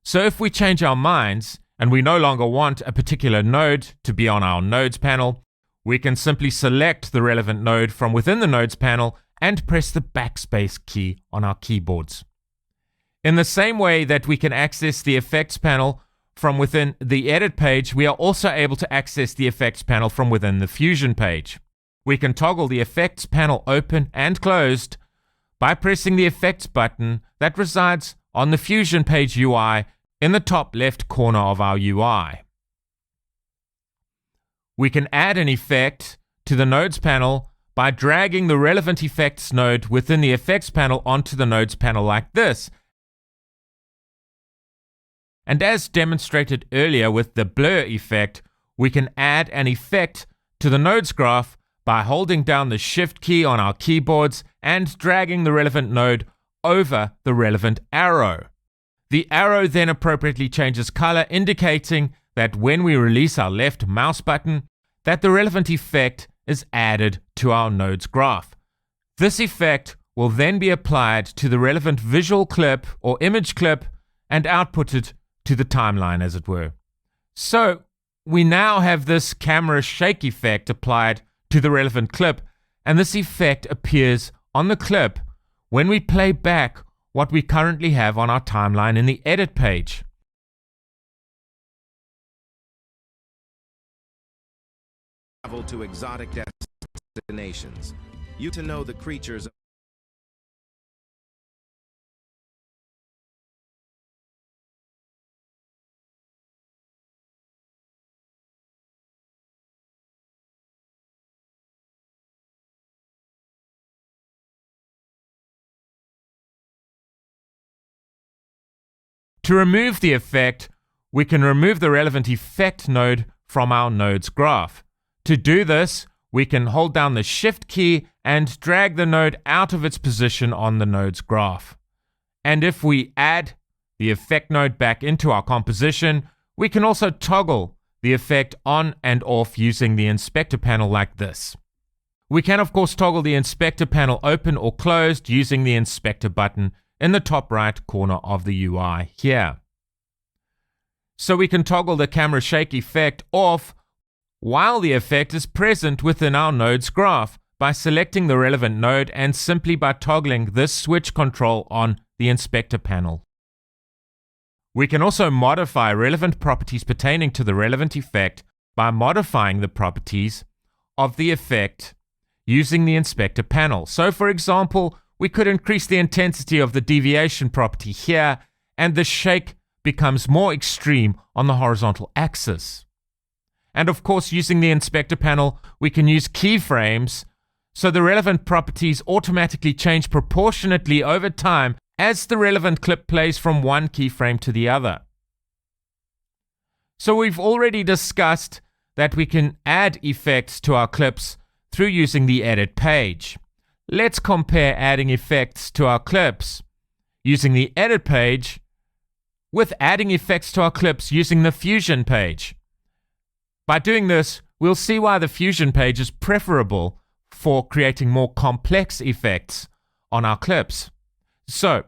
So if we change our minds and we no longer want a particular node to be on our nodes panel, we can simply select the relevant node from within the nodes panel and press the backspace key on our keyboards. In the same way that we can access the effects panel from within the Edit page, we are also able to access the effects panel from within the Fusion page. We can toggle the effects panel open and closed by pressing the effects button that resides on the Fusion page UI in the top left corner of our UI. We can add an effect to the nodes panel by dragging the relevant effects node within the effects panel onto the nodes panel like this. And as demonstrated earlier with the blur effect, we can add an effect to the nodes graph by holding down the Shift key on our keyboards and dragging the relevant node over the relevant arrow. The arrow then appropriately changes color, indicating that when we release our left mouse button, that the relevant effect is added to our nodes graph. This effect will then be applied to the relevant visual clip or image clip and outputted to the timeline, as it were. So we now have this camera shake effect applied to the relevant clip, and this effect appears on the clip when we play back what we currently have on our timeline in the Edit page. Travel to exotic destinations. You to know the creatures. To remove the effect, we can remove the relevant effect node from our nodes graph. To do this, we can hold down the Shift key and drag the node out of its position on the nodes graph. And if we add the effect node back into our composition, we can also toggle the effect on and off using the inspector panel like this. We can of course toggle the inspector panel open or closed using the inspector button in the top right corner of the UI here. So we can toggle the camera shake effect off while the effect is present within our nodes graph by selecting the relevant node and simply by toggling this switch control on the inspector panel. We can also modify relevant properties pertaining to the relevant effect by modifying the properties of the effect using the inspector panel. So for example, we could increase the intensity of the deviation property here, and the shake becomes more extreme on the horizontal axis. And of course, using the inspector panel, we can use keyframes, so the relevant properties automatically change proportionately over time as the relevant clip plays from one keyframe to the other. So we've already discussed that we can add effects to our clips through using the edit page. Let's compare adding effects to our clips using the edit page with adding effects to our clips using the fusion page. By doing this, we'll see why the fusion page is preferable for creating more complex effects on our clips. So,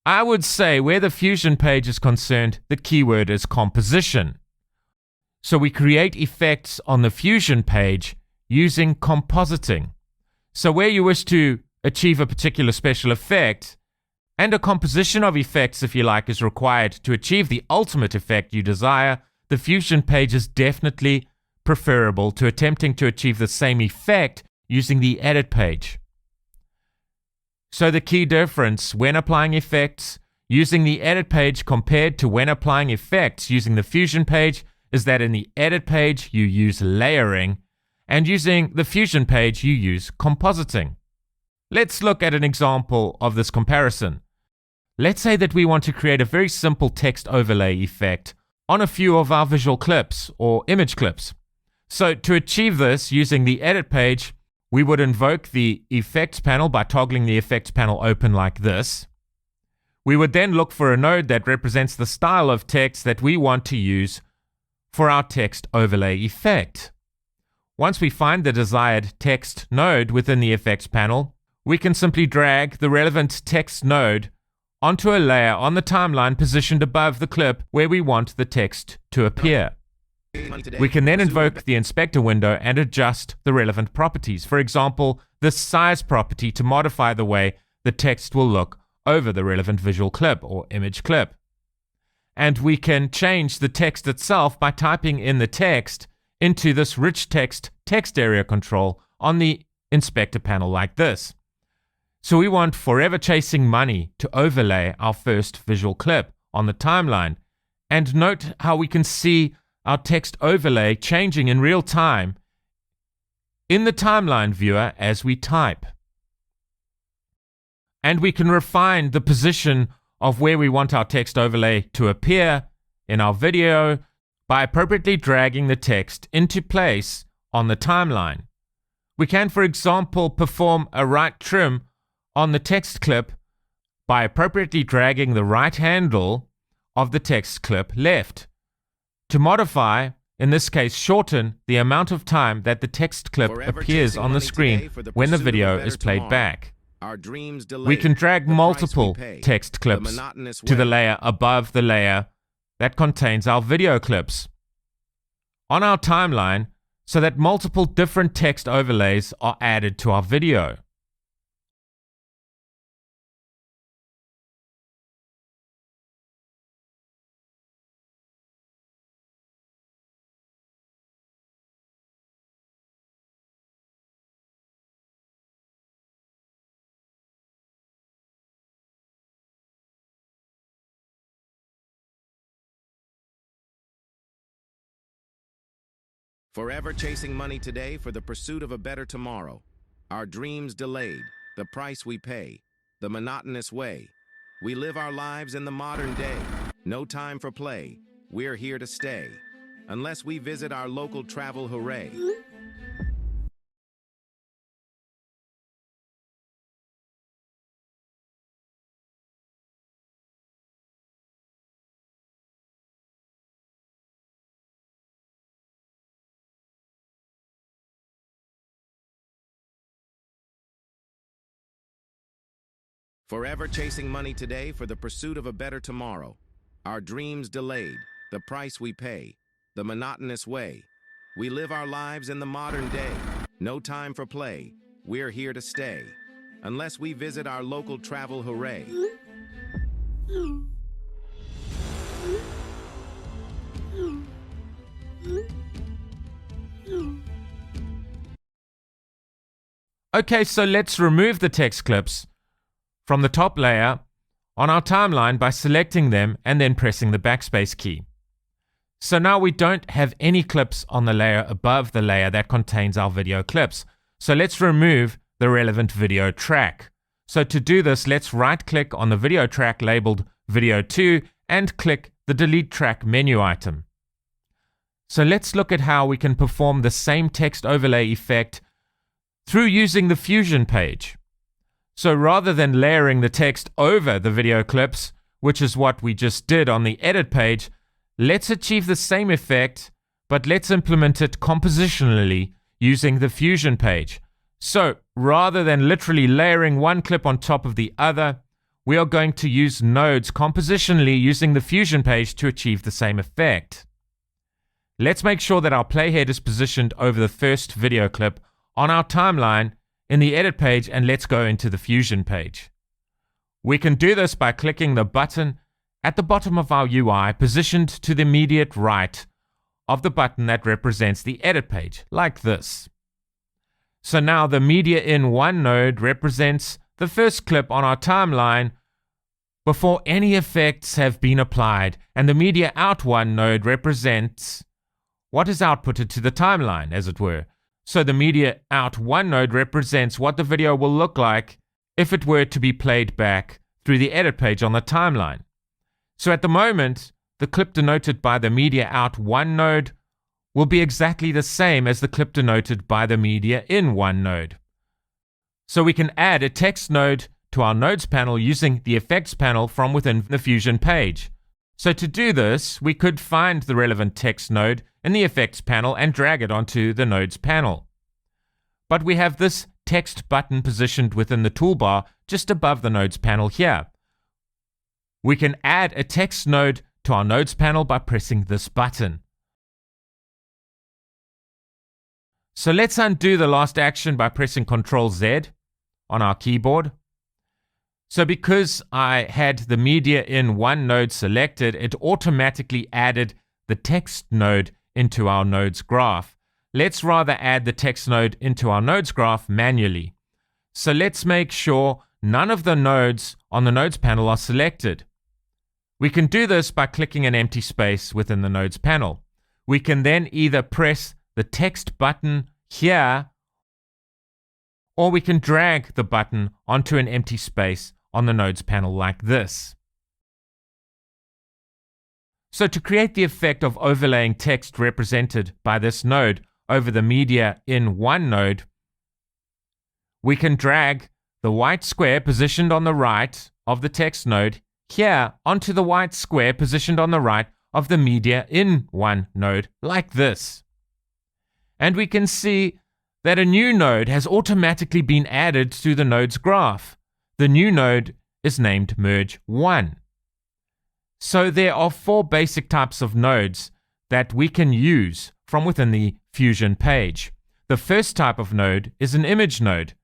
I would say where the fusion page is concerned, the keyword is composition. So we create effects on the fusion page using compositing. So where you wish to achieve a particular special effect, and a composition of effects, if you like, is required to achieve the ultimate effect you desire, the fusion page is definitely preferable to attempting to achieve the same effect using the edit page. So the key difference when applying effects using the edit page compared to when applying effects using the fusion page is that in the edit page you use layering, and using the fusion page you use compositing. Let's look at an example of this comparison. Let's say that we want to create a very simple text overlay effect on a few of our visual clips or image clips. So to achieve this using the edit page, we would invoke the effects panel by toggling the effects panel open like this. We would then look for a node that represents the style of text that we want to use for our text overlay effect. Once we find the desired text node within the effects panel, we can simply drag the relevant text node onto a layer on the timeline positioned above the clip where we want the text to appear. We can then invoke the inspector window and adjust the relevant properties. For example, the size property to modify the way the text will look over the relevant visual clip or image clip. And we can change the text itself by typing in the text into this rich text area control on the inspector panel like this. So we want Forever Chasing Money to overlay our first visual clip on the timeline. And note how we can see our text overlay changing in real time in the timeline viewer as we type. And we can refine the position of where we want our text overlay to appear in our video by appropriately dragging the text into place on the timeline. We can, for example, perform a right trim on the text clip by appropriately dragging the right handle of the text clip left to modify, in this case shorten, the amount of time that the text clip appears on the screen when the video is played back. We can drag multiple text clips to the layer above the layer that contains our video clips on our timeline so that multiple different text overlays are added to our video. Forever chasing money today for the pursuit of a better tomorrow. Our dreams delayed, the price we pay, the monotonous way. We live our lives in the modern day. No time for play. We're here to stay. Unless we visit our local TravelHooray. Forever chasing money today for the pursuit of a better tomorrow. Our dreams delayed, the price we pay, the monotonous way. We live our lives in the modern day. No time for play. We're here to stay. Unless we visit our local TravelHooray. Okay, so let's remove the text clips from the top layer on our timeline by selecting them and then pressing the backspace key. So now we don't have any clips on the layer above the layer that contains our video clips. So let's remove the relevant video track. So to do this, let's right-click on the video track labeled Video 2 and click the Delete Track menu item. So let's look at how we can perform the same text overlay effect through using the Fusion page. So rather than layering the text over the video clips, which is what we just did on the edit page, let's achieve the same effect, but let's implement it compositionally using the Fusion page. So rather than literally layering one clip on top of the other, we are going to use nodes compositionally using the Fusion page to achieve the same effect. Let's make sure that our playhead is positioned over the first video clip on our timeline in the edit page, and let's go into the Fusion page. We can do this by clicking the button at the bottom of our UI, positioned to the immediate right of the button that represents the edit page, like this. So now the Media In 1 node represents the first clip on our timeline before any effects have been applied, and the Media Out 1 node represents what is outputted to the timeline, as it were. So the Media Out 1 node represents what the video will look like if it were to be played back through the edit page on the timeline. So at the moment, the clip denoted by the Media Out 1 node will be exactly the same as the clip denoted by the Media In 1 node. So we can add a text node to our nodes panel using the effects panel from within the Fusion page. So to do this, we could find the relevant text node in the effects panel and drag it onto the nodes panel. But we have this text button positioned within the toolbar just above the nodes panel here. We can add a text node to our nodes panel by pressing this button. So let's undo the last action by pressing Ctrl-Z on our keyboard. So because I had the Media In 1 node selected, it automatically added the text node into our nodes graph. Let's rather add the text node into our nodes graph manually. So let's make sure none of the nodes on the nodes panel are selected. We can do this by clicking an empty space within the nodes panel. We can then either press the text button here, or we can drag the button onto an empty space on the nodes panel like this. So to create the effect of overlaying text represented by this node over the Media In 1 node, we can drag the white square positioned on the right of the text node here onto the white square positioned on the right of the Media In 1 node like this. And we can see that a new node has automatically been added to the nodes graph. The new node is named Merge 1. So there are 4 basic types of nodes that we can use from within the Fusion page. The first type of node is an image node.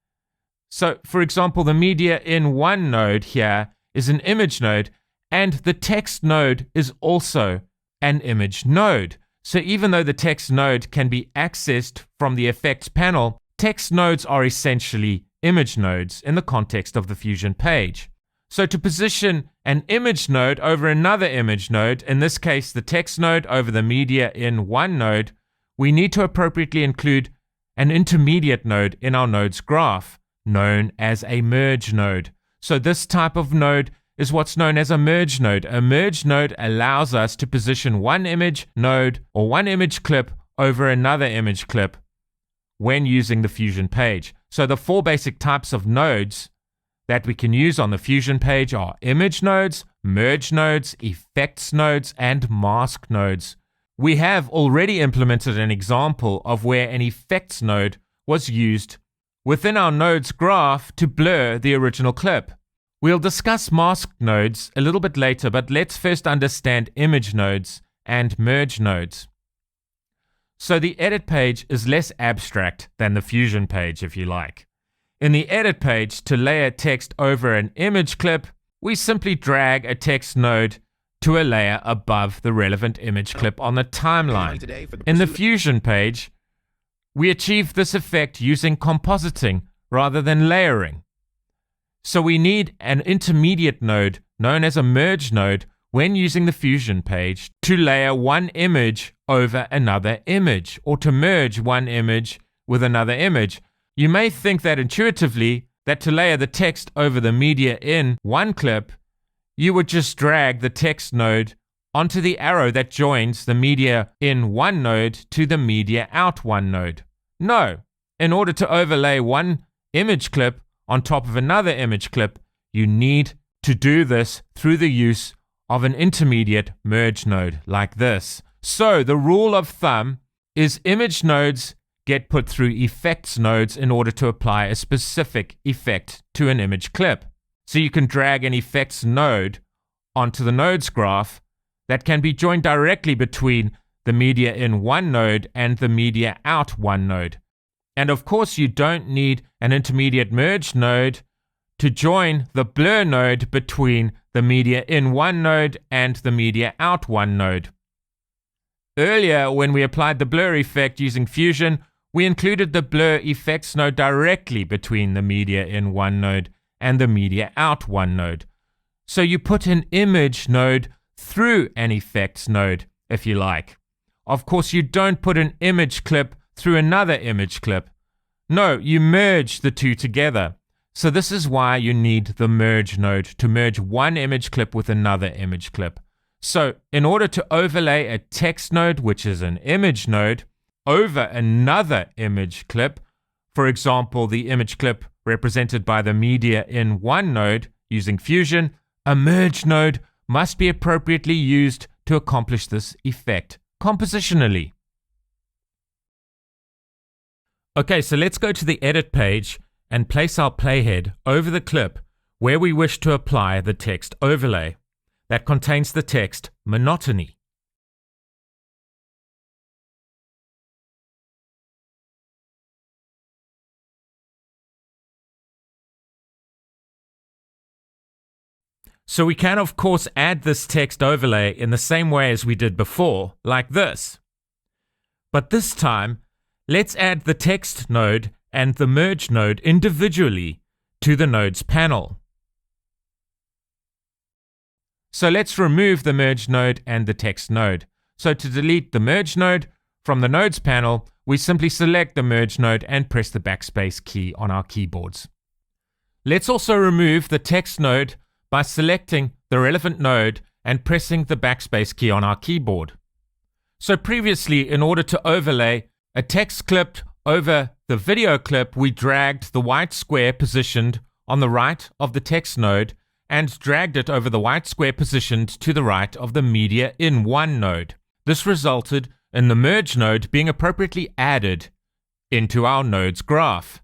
So for example, the Media In 1 node here is an image node, and the text node is also an image node. So even though the text node can be accessed from the effects panel, text nodes are essentially image nodes in the context of the Fusion page. So to position an image node over another image node, in this case the text node over the Media In 1 node, we need to appropriately include an intermediate node in our nodes graph, known as a merge node. So this type of node is what's known as a merge node. A merge node allows us to position one image node or one image clip over another image clip when using the Fusion page. So the 4 basic types of nodes that we can use on the Fusion page are image nodes, merge nodes, effects nodes, and mask nodes. We have already implemented an example of where an effects node was used within our nodes graph to blur the original clip. We'll discuss mask nodes a little bit later, but let's first understand image nodes and merge nodes. So the edit page is less abstract than the Fusion page, if you like. In the edit page, to layer text over an image clip, we simply drag a text node to a layer above the relevant image clip on the timeline. In the Fusion page, we achieve this effect using compositing rather than layering. So we need an intermediate node known as a merge node when using the Fusion page to layer one image over another image, or to merge one image with another image. You may think that intuitively that to layer the text over the media in one clip, you would just drag the text node onto the arrow that joins the media in one node to the media out one node. No, in order to overlay one image clip on top of another image clip, you need to do this through the use of an intermediate merge node like this. So the rule of thumb is image nodes get put through effects nodes in order to apply a specific effect to an image clip. So you can drag an effects node onto the nodes graph that can be joined directly between the media in one node and the media out one node. And of course, you don't need an intermediate merge node to join the blur node between the media in one node and the media out one node. Earlier, when we applied the blur effect using Fusion, we included the blur effects node directly between the media in one node and the media out one node. So you put an image node through an effects node, if you like. Of course, you don't put an image clip through another image clip. No, you merge the two together. So this is why you need the merge node to merge one image clip with another image clip. So in order to overlay a text node, which is an image node, over another image clip, for example, the image clip represented by the media in one node using Fusion, a merge node must be appropriately used to accomplish this effect compositionally. Okay, so let's go to the edit page and place our playhead over the clip where we wish to apply the text overlay that contains the text monotony. So we can of course add this text overlay in the same way as we did before, like this. But this time, let's add the text node and the merge node individually to the nodes panel. So let's remove the merge node and the text node. So to delete the merge node from the nodes panel, we simply select the merge node and press the backspace key on our keyboards. Let's also remove the text node by selecting the relevant node and pressing the backspace key on our keyboard. So previously, in order to overlay a text clip over the video clip, we dragged the white square positioned on the right of the text node and dragged it over the white square positioned to the right of the media in one node. This resulted in the merge node being appropriately added into our nodes graph.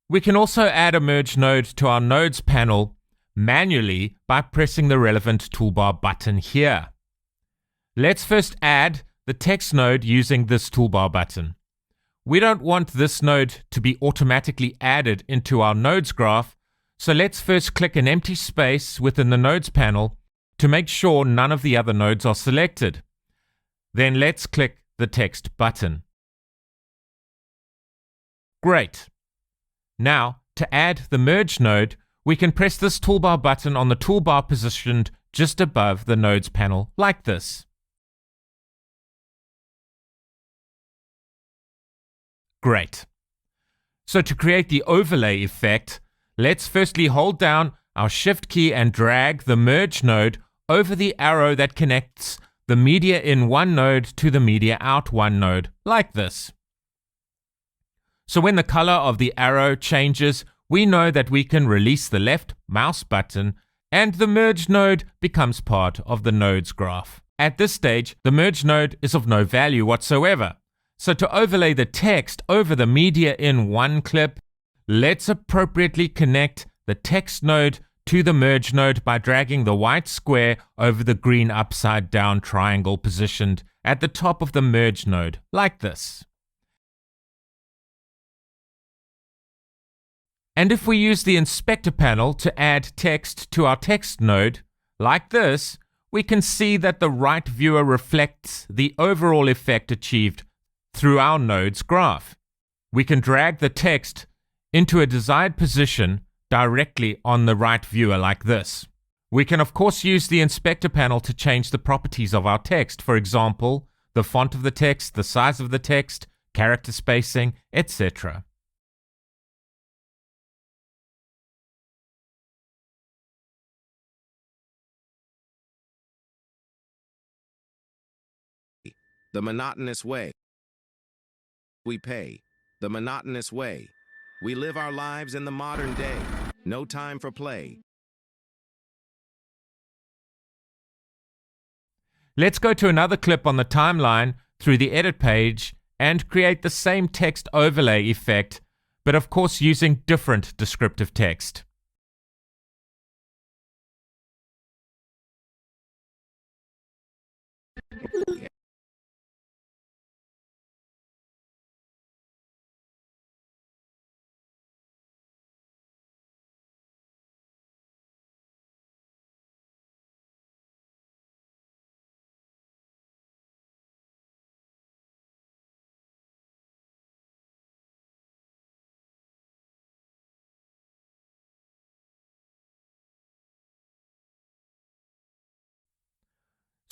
We can also add a merge node to our nodes panel manually by pressing the relevant toolbar button here. Let's first add the text node using this toolbar button. We don't want this node to be automatically added into our nodes graph, so let's first click an empty space within the nodes panel to make sure none of the other nodes are selected. Then let's click the text button. Great. Now, to add the merge node, we can press this toolbar button on the toolbar positioned just above the nodes panel like this. Great. So to create the overlay effect, let's firstly hold down our Shift key and drag the merge node over the arrow that connects the media in one node to the media out one node, like this. So when the color of the arrow changes, we know that we can release the left mouse button and the merge node becomes part of the nodes graph. At this stage, the merge node is of no value whatsoever. So to overlay the text over the media in one clip, let's appropriately connect the text node to the merge node by dragging the white square over the green upside down triangle positioned at the top of the merge node, like this. And if we use the inspector panel to add text to our text node, like this, we can see that the right viewer reflects the overall effect achieved through our nodes graph. We can drag the text into a desired position directly on the right viewer like this. We can of course use the inspector panel to change the properties of our text. For example, the font of the text, the size of the text, character spacing, etc. The monotonous way we pay. The monotonous way. We live our lives in the modern day. No time for play. Let's go to another clip on the timeline through the edit page and create the same text overlay effect, but of course using different descriptive text.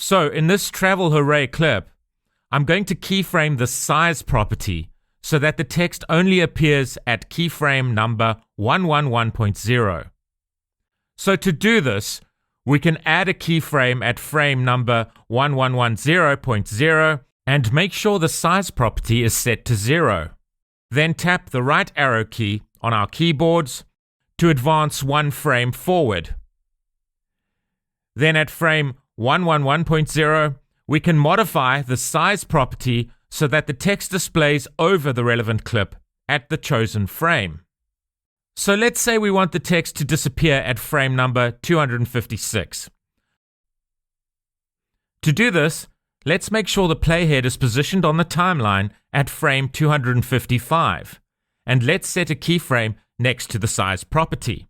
So in this TravelHooray clip, I'm going to keyframe the size property so that the text only appears at keyframe number 111.0. So to do this, we can add a keyframe at frame number 1110.0 and make sure the size property is set to 0. Then tap the right arrow key on our keyboards to advance one frame forward. Then at frame 111.0, we can modify the size property so that the text displays over the relevant clip at the chosen frame. So let's say we want the text to disappear at frame number 256. To do this, let's make sure the playhead is positioned on the timeline at frame 255, and let's set a keyframe next to the size property.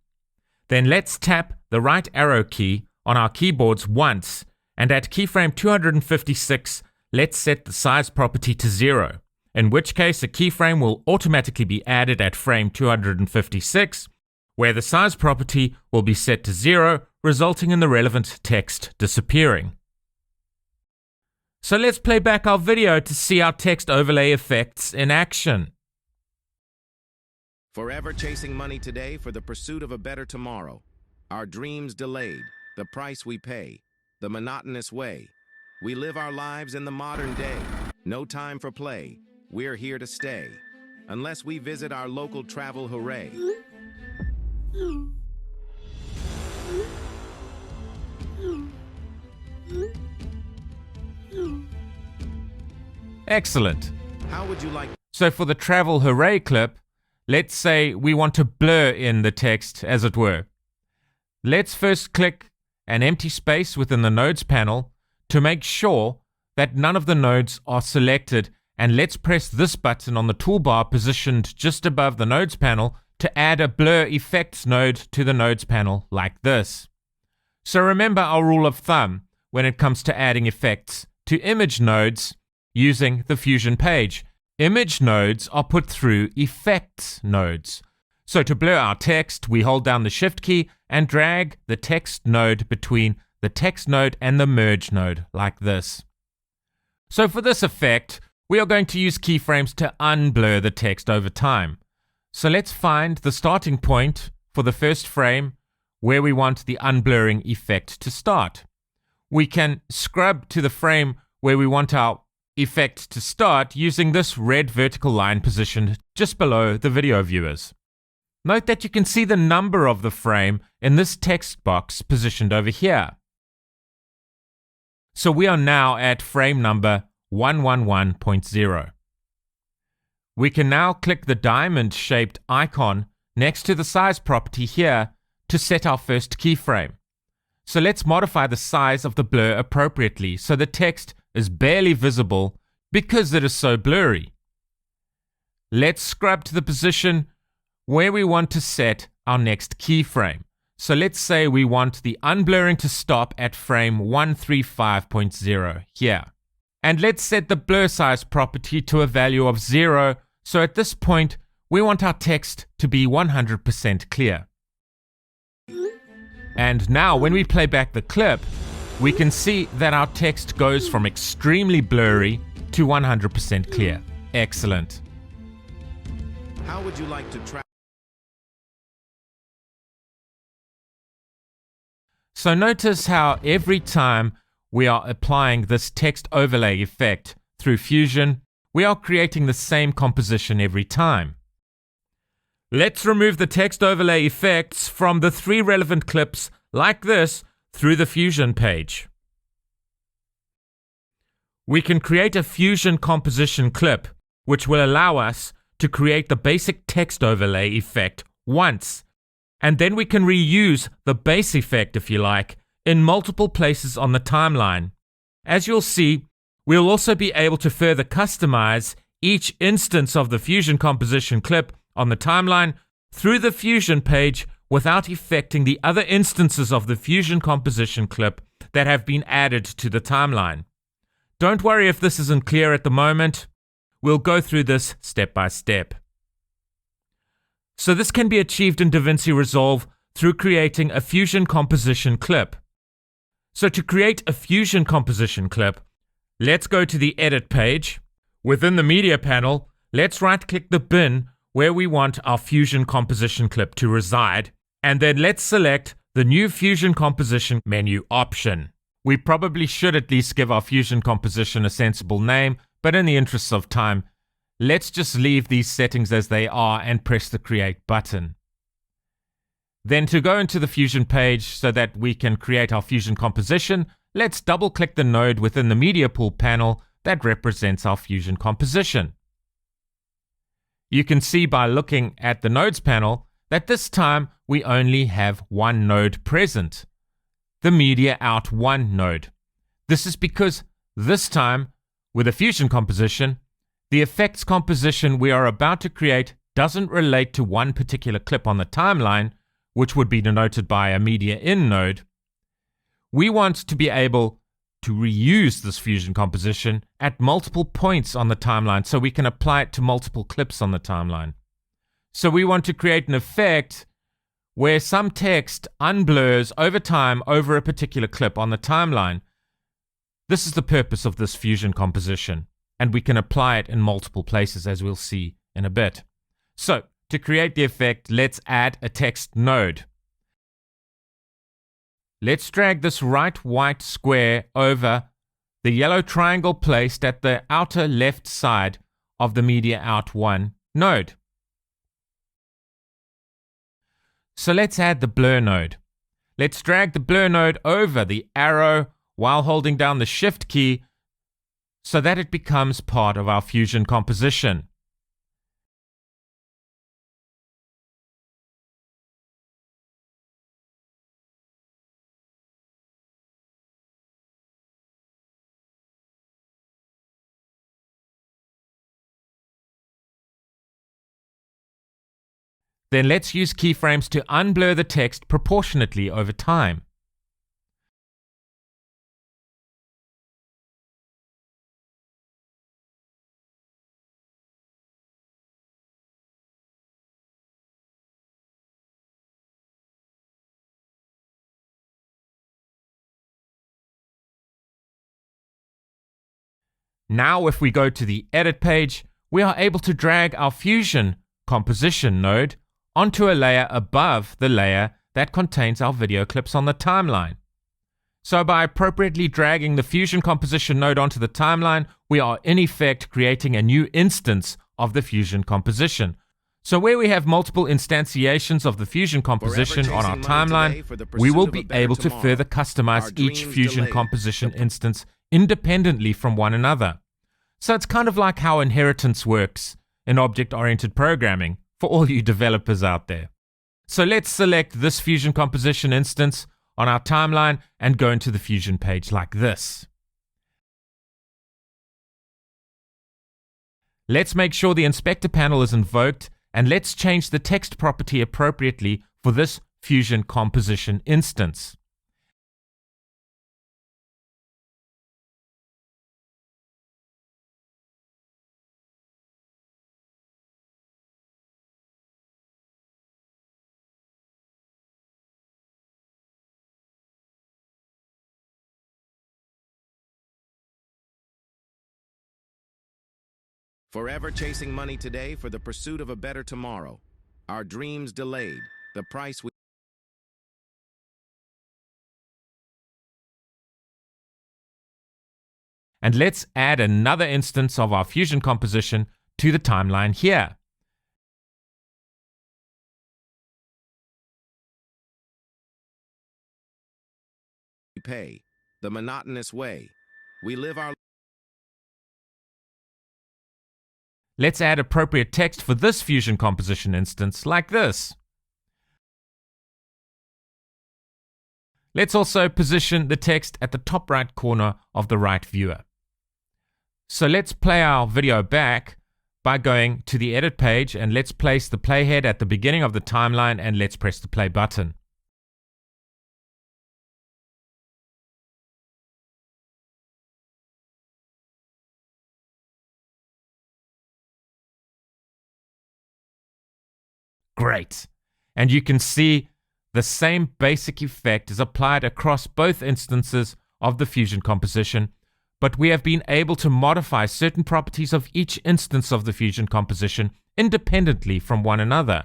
Then let's tap the right arrow key on our keyboards once, and at keyframe 256, let's set the size property to 0, in which case a keyframe will automatically be added at frame 256, where the size property will be set to 0, resulting in the relevant text disappearing. So let's play back our video to see our text overlay effects in action. Forever chasing money today for the pursuit of a better tomorrow. Our dreams delayed. The price we pay, the monotonous way. We live our lives in the modern day. No time for play. We're here to stay. Unless we visit our local TravelHooray. Excellent. How would you like? So for the TravelHooray clip, let's say we want to blur in the text, as it were. Let's first click an empty space within the nodes panel to make sure that none of the nodes are selected, and let's press this button on the toolbar positioned just above the nodes panel to add a blur effects node to the nodes panel like this. So remember our rule of thumb when it comes to adding effects to image nodes using the Fusion page. Image nodes are put through effects nodes. So to blur our text, we hold down the Shift key and drag the text node between the text node and the merge node like this. So for this effect, we are going to use keyframes to unblur the text over time. So let's find the starting point for the first frame where we want the unblurring effect to start. We can scrub to the frame where we want our effect to start using this red vertical line positioned just below the video viewers. Note that you can see the number of the frame in this text box positioned over here. So we are now at frame number 111.0. We can now click the diamond-shaped icon next to the size property here to set our first keyframe. So let's modify the size of the blur appropriately so the text is barely visible because it is so blurry. Let's scrub to the position where we want to set our next keyframe. So let's say we want the unblurring to stop at frame 135.0 here. And let's set the blur size property to a value of 0. So at this point, we want our text to be 100% clear. And now when we play back the clip, we can see that our text goes from extremely blurry to 100% clear. Excellent. How would you like to travel? So notice how every time we are applying this text overlay effect through Fusion, we are creating the same composition every time. Let's remove the text overlay effects from the 3 relevant clips like this through the Fusion page. We can create a Fusion composition clip, which will allow us to create the basic text overlay effect once, and then we can reuse the base effect, if you like, in multiple places on the timeline. As you'll see, we'll also be able to further customize each instance of the Fusion composition clip on the timeline through the Fusion page without affecting the other instances of the Fusion composition clip that have been added to the timeline. Don't worry if this isn't clear at the moment. We'll go through this step by step. So this can be achieved in DaVinci Resolve through creating a Fusion composition clip. So to create a Fusion composition clip, let's go to the Edit page. Within the Media panel, let's right-click the bin where we want our Fusion composition clip to reside, and then let's select the New Fusion Composition menu option. We probably should at least give our Fusion composition a sensible name, but in the interests of time, let's just leave these settings as they are and press the Create button. Then to go into the Fusion page so that we can create our Fusion composition, let's double-click the node within the Media Pool panel that represents our Fusion composition. You can see by looking at the Nodes panel that this time we only have one node present, the Media Out 1 node. This is because this time, with a Fusion composition, the effects composition we are about to create doesn't relate to one particular clip on the timeline, which would be denoted by a Media In node. We want to be able to reuse this Fusion composition at multiple points on the timeline so we can apply it to multiple clips on the timeline. So we want to create an effect where some text unblurs over time over a particular clip on the timeline. This is the purpose of this Fusion composition, and we can apply it in multiple places as we'll see in a bit. So to create the effect, let's add a text node. Let's drag this right white square over the yellow triangle placed at the outer left side of the Media Out 1 node. So let's add the blur node. Let's drag the blur node over the arrow while holding down the Shift key so that it becomes part of our Fusion composition. Then let's use keyframes to unblur the text proportionately over time. Now if we go to the Edit page, we are able to drag our Fusion composition node onto a layer above the layer that contains our video clips on the timeline. So by appropriately dragging the Fusion composition node onto the timeline, we are in effect creating a new instance of the Fusion composition. So where we have multiple instantiations of the Fusion composition on our timeline, we will be able to further customize each Fusion composition instance independently from one another. So it's kind of like how inheritance works in object-oriented programming for all you developers out there. So let's select this Fusion composition instance on our timeline and go into the Fusion page like this. Let's make sure the inspector panel is invoked, and let's change the text property appropriately for this Fusion composition instance. Forever chasing money today for the pursuit of a better tomorrow. Our dreams delayed. The price we... And let's add another instance of our fusion composition to the timeline here. pay. The monotonous way. We live our... Let's add appropriate text for this fusion composition instance, like this. Let's also position the text at the top right corner of the right viewer. So let's play our video back by going to the edit page, and let's place the playhead at the beginning of the timeline, and let's press the play button. Great. And you can see the same basic effect is applied across both instances of the fusion composition, but we have been able to modify certain properties of each instance of the fusion composition independently from one another.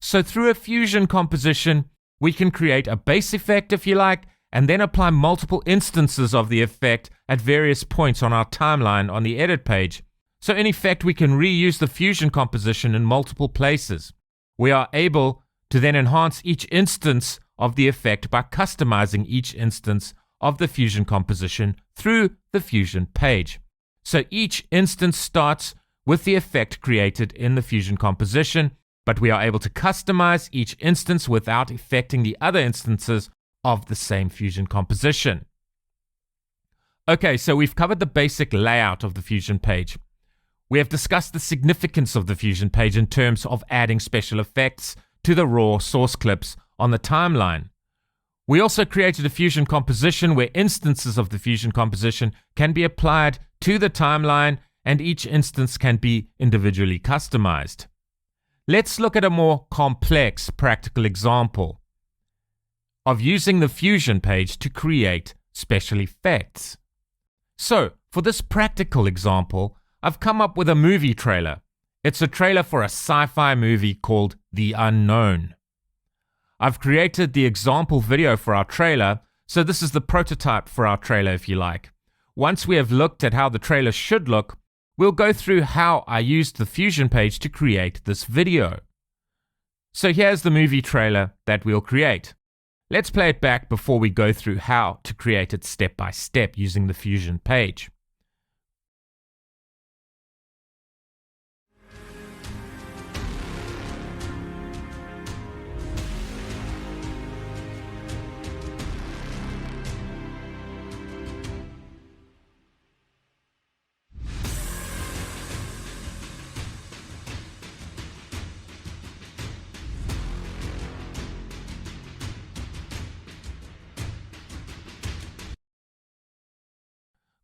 So through a fusion composition, we can create a base effect, if you like, and then apply multiple instances of the effect at various points on our timeline on the edit page. So in effect, we can reuse the fusion composition in multiple places. We are able to then enhance each instance of the effect by customizing each instance of the fusion composition through the fusion page. So each instance starts with the effect created in the fusion composition, but we are able to customize each instance without affecting the other instances of the same fusion composition. Okay, so we've covered the basic layout of the fusion page. We have discussed the significance of the fusion page in terms of adding special effects to the raw source clips on the timeline. We also created a fusion composition where instances of the fusion composition can be applied to the timeline, and each instance can be individually customized. Let's look at a more complex practical example of using the fusion page to create special effects. So, for this practical example, I've come up with a movie trailer. It's a trailer for a sci-fi movie called The Unknown. I've created the example video for our trailer, so this is the prototype for our trailer, if you like. Once we have looked at how the trailer should look, we'll go through how I used the fusion page to create this video. So here's the movie trailer that we'll create. Let's play it back before we go through how to create it step by step using the fusion page.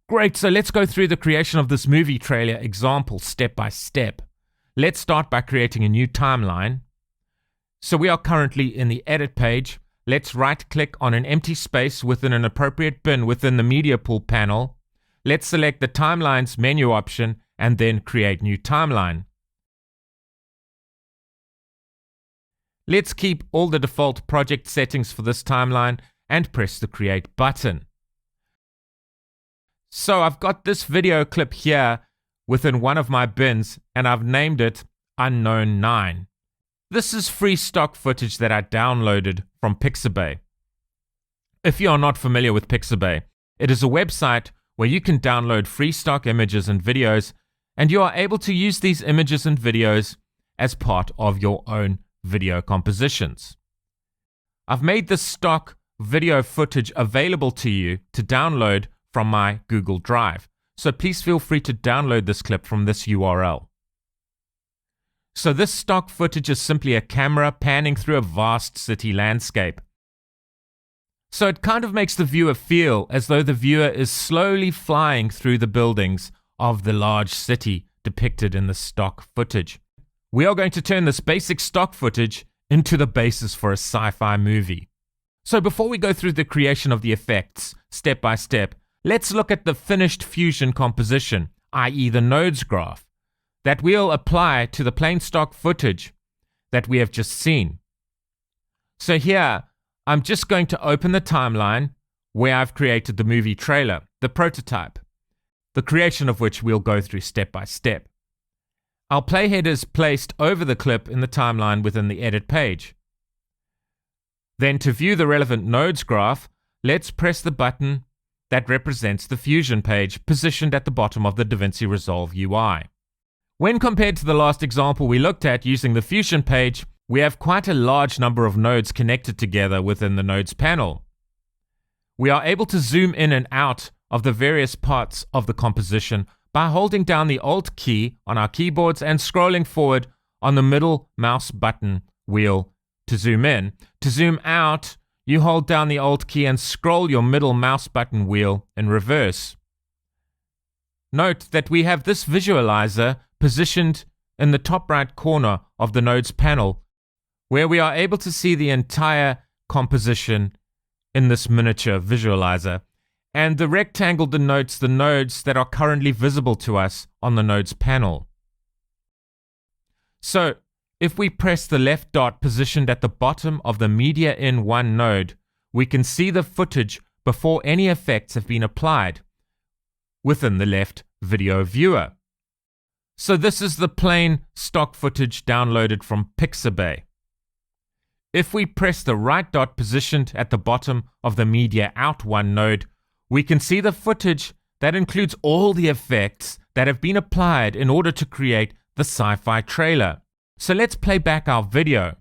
Great, so let's go through the creation of this movie trailer example step by step. Let's start by creating a new timeline. So we are currently in the edit page. Let's right click on an empty space within an appropriate bin within the media pool panel. Let's select the timelines menu option and then create new timeline. Let's keep all the default project settings for this timeline and press the create button. So I've got this video clip here within one of my bins, and I've named it Unknown 9. This is free stock footage that I downloaded from Pixabay. If you are not familiar with Pixabay, it is a website where you can download free stock images and videos, and you are able to use these images and videos as part of your own video compositions. I've made this stock video footage available to you to download from my Google Drive. So please feel free to download this clip from this URL. So this stock footage is simply a camera panning through a vast city landscape. So it kind of makes the viewer feel as though the viewer is slowly flying through the buildings of the large city depicted in the stock footage. We are going to turn this basic stock footage into the basis for a sci-fi movie. So before we go through the creation of the effects step by step, let's look at the finished fusion composition, i.e. the nodes graph. that we'll apply to the plain stock footage that we have just seen. So here, I'm just going to open the timeline where I've created the movie trailer, the prototype, the creation of which we'll go through step by step. Our playhead is placed over the clip in the timeline within the edit page. Then to view the relevant nodes graph, let's press the button that represents the Fusion page positioned at the bottom of the DaVinci Resolve UI. When compared to the last example we looked at using the Fusion page, we have quite a large number of nodes connected together within the nodes panel. We are able to zoom in and out of the various parts of the composition by holding down the Alt key on our keyboards and scrolling forward on the middle mouse button wheel to zoom in. To zoom out, you hold down the Alt key and scroll your middle mouse button wheel in reverse. Note that we have this visualizer positioned in the top right corner of the nodes panel, where we are able to see the entire composition in this miniature visualizer, and the rectangle denotes the nodes that are currently visible to us on the nodes panel. So, if we press the left dot positioned at the bottom of the Media in 1 node, we can see the footage before any effects have been applied within the left video viewer. So this is the plain stock footage downloaded from Pixabay. If we press the right dot positioned at the bottom of the Media out 1 node, we can see the footage that includes all the effects that have been applied in order to create the SciFi trailer. So let's play back our video,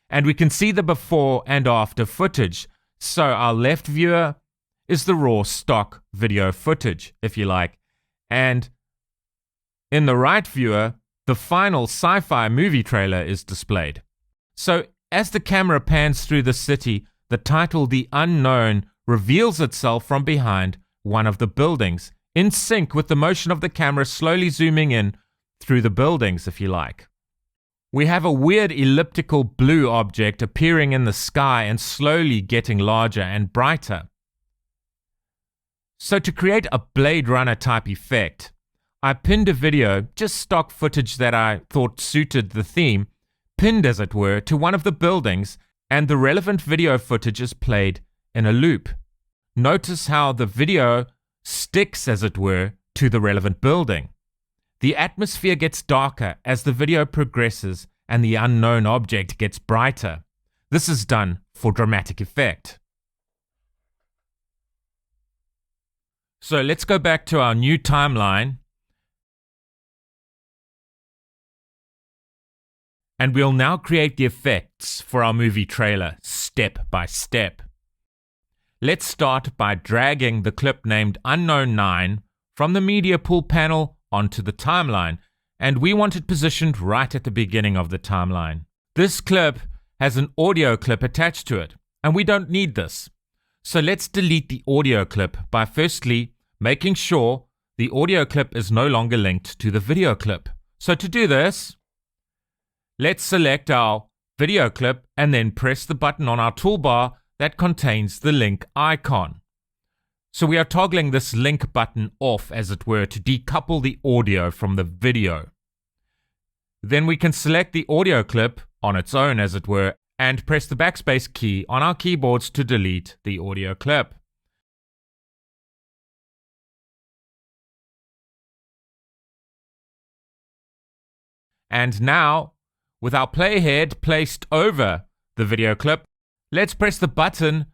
and we can see the before and after footage. So our left viewer is the raw stock video footage, if you like, and in the right viewer, the final SciFi movie trailer is displayed. So as the camera pans through the city, the title "The Unknown" reveals itself from behind one of the buildings, in sync with the motion of the camera slowly zooming in through the buildings, if you like. We have a weird elliptical blue object appearing in the sky and slowly getting larger and brighter. So to create a Blade Runner type effect, I pinned a video, just stock footage that I thought suited the theme, pinned as it were to one of the buildings, and the relevant video footage is played in a loop. Notice how the video sticks, as it were, to the relevant building. The atmosphere gets darker as the video progresses and the unknown object gets brighter. This is done for dramatic effect. So let's go back to our new timeline, and we'll now create the effects for our movie trailer step by step. Let's start by dragging the clip named Unknown 9 from the media pool panel onto the timeline, and we want it positioned right at the beginning of the timeline. This clip has an audio clip attached to it, and we don't need this. So let's delete the audio clip by firstly making sure the audio clip is no longer linked to the video clip. So to do this, let's select our video clip and then press the button on our toolbar that contains the link icon. So we are toggling this link button off, as it were, to decouple the audio from the video. Then we can select the audio clip on its own, as it were, and press the backspace key on our keyboards to delete the audio clip. And now, with our playhead placed over the video clip, let's press the button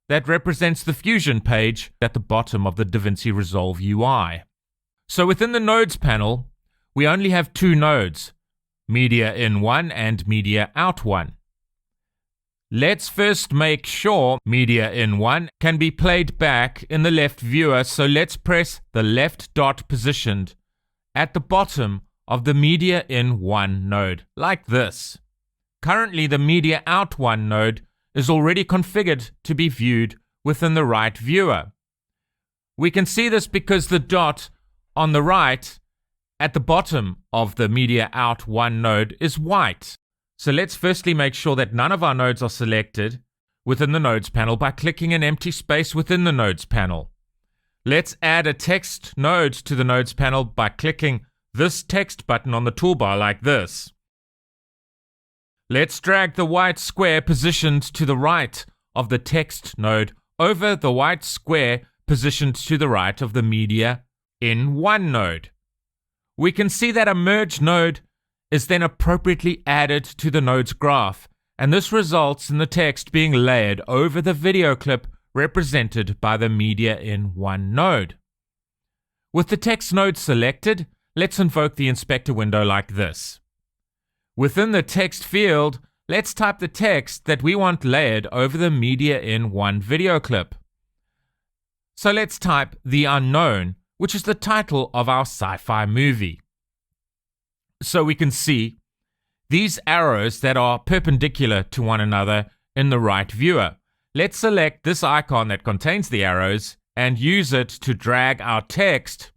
that represents the Fusion page at the bottom of the DaVinci Resolve UI. So within the Nodes panel, we only have 2 nodes, Media in 1 and Media out 1. Let's first make sure Media in 1 can be played back in the left viewer, so let's press the left dot positioned at the bottom of the Media in 1 node, like this. Currently, the Media out 1 node is already configured to be viewed within the right viewer. We can see this because the dot on the right at the bottom of the Media out 1 node is white. So let's firstly make sure that none of our nodes are selected within the Nodes panel by clicking an empty space within the Nodes panel. Let's add a text node to the Nodes panel by clicking this text button on the toolbar like this. Let's drag the white square positioned to the right of the text node over the white square positioned to the right of the media in one node. We can see that a merge node is then appropriately added to the node's graph, and this results in the text being layered over the video clip represented by the media in one node. With the text node selected, let's invoke the inspector window like this. Within the text field, let's type the text that we want layered over the media in one video clip. So let's type The Unknown, which is the title of our sci-fi movie. So we can see these arrows that are perpendicular to one another in the right viewer. Let's select this icon that contains the arrows and use it to drag our text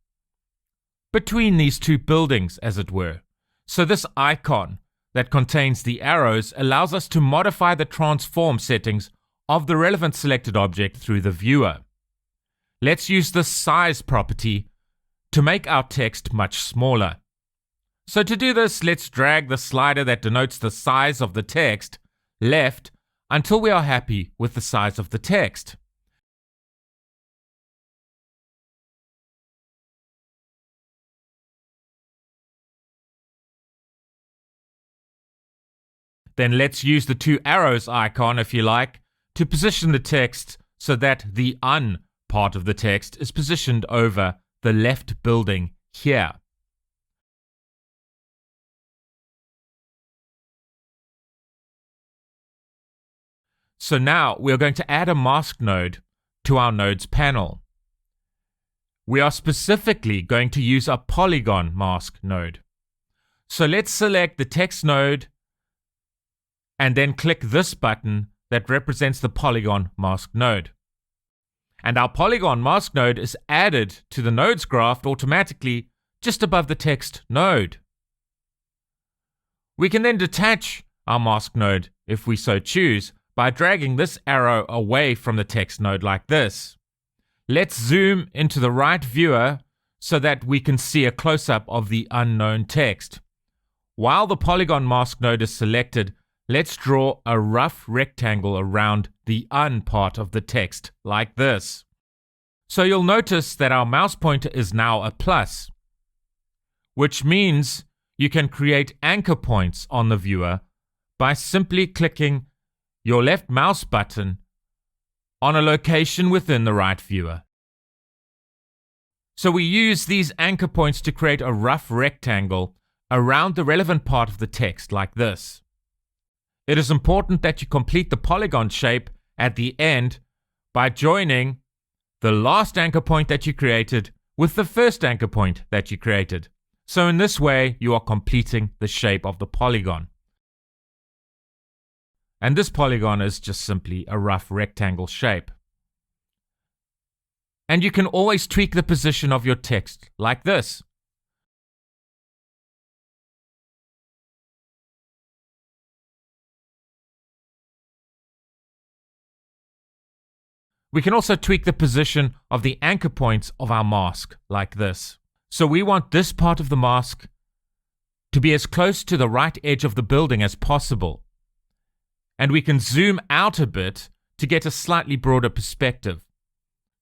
between these two buildings, as it were. So this icon that contains the arrows allows us to modify the transform settings of the relevant selected object through the viewer. Let's use the size property to make our text much smaller. So to do this, let's drag the slider that denotes the size of the text left until we are happy with the size of the text. Then let's use the two arrows icon, if you like, to position the text so that the un part of the text is positioned over the left building here. So now we are going to add a mask node to our nodes panel. We are specifically going to use a Polygon mask node. So let's select the text node and then click this button that represents the Polygon mask node. And our Polygon mask node is added to the nodes graph automatically just above the text node. We can then detach our mask node, if we so choose, by dragging this arrow away from the text node like this. Let's zoom into the right viewer so that we can see a close-up of the unknown text. While the Polygon mask node is selected, let's draw a rough rectangle around the un part of the text like this. So you'll notice that our mouse pointer is now a plus, which means you can create anchor points on the viewer by simply clicking your left mouse button on a location within the right viewer. So we use these anchor points to create a rough rectangle around the relevant part of the text like this. It is important that you complete the polygon shape at the end by joining the last anchor point that you created with the first anchor point that you created. So in this way, you are completing the shape of the polygon. And this polygon is just simply a rough rectangle shape. And you can always tweak the position of your text like this. We can also tweak the position of the anchor points of our mask like this. So we want this part of the mask to be as close to the right edge of the building as possible. And we can zoom out a bit to get a slightly broader perspective.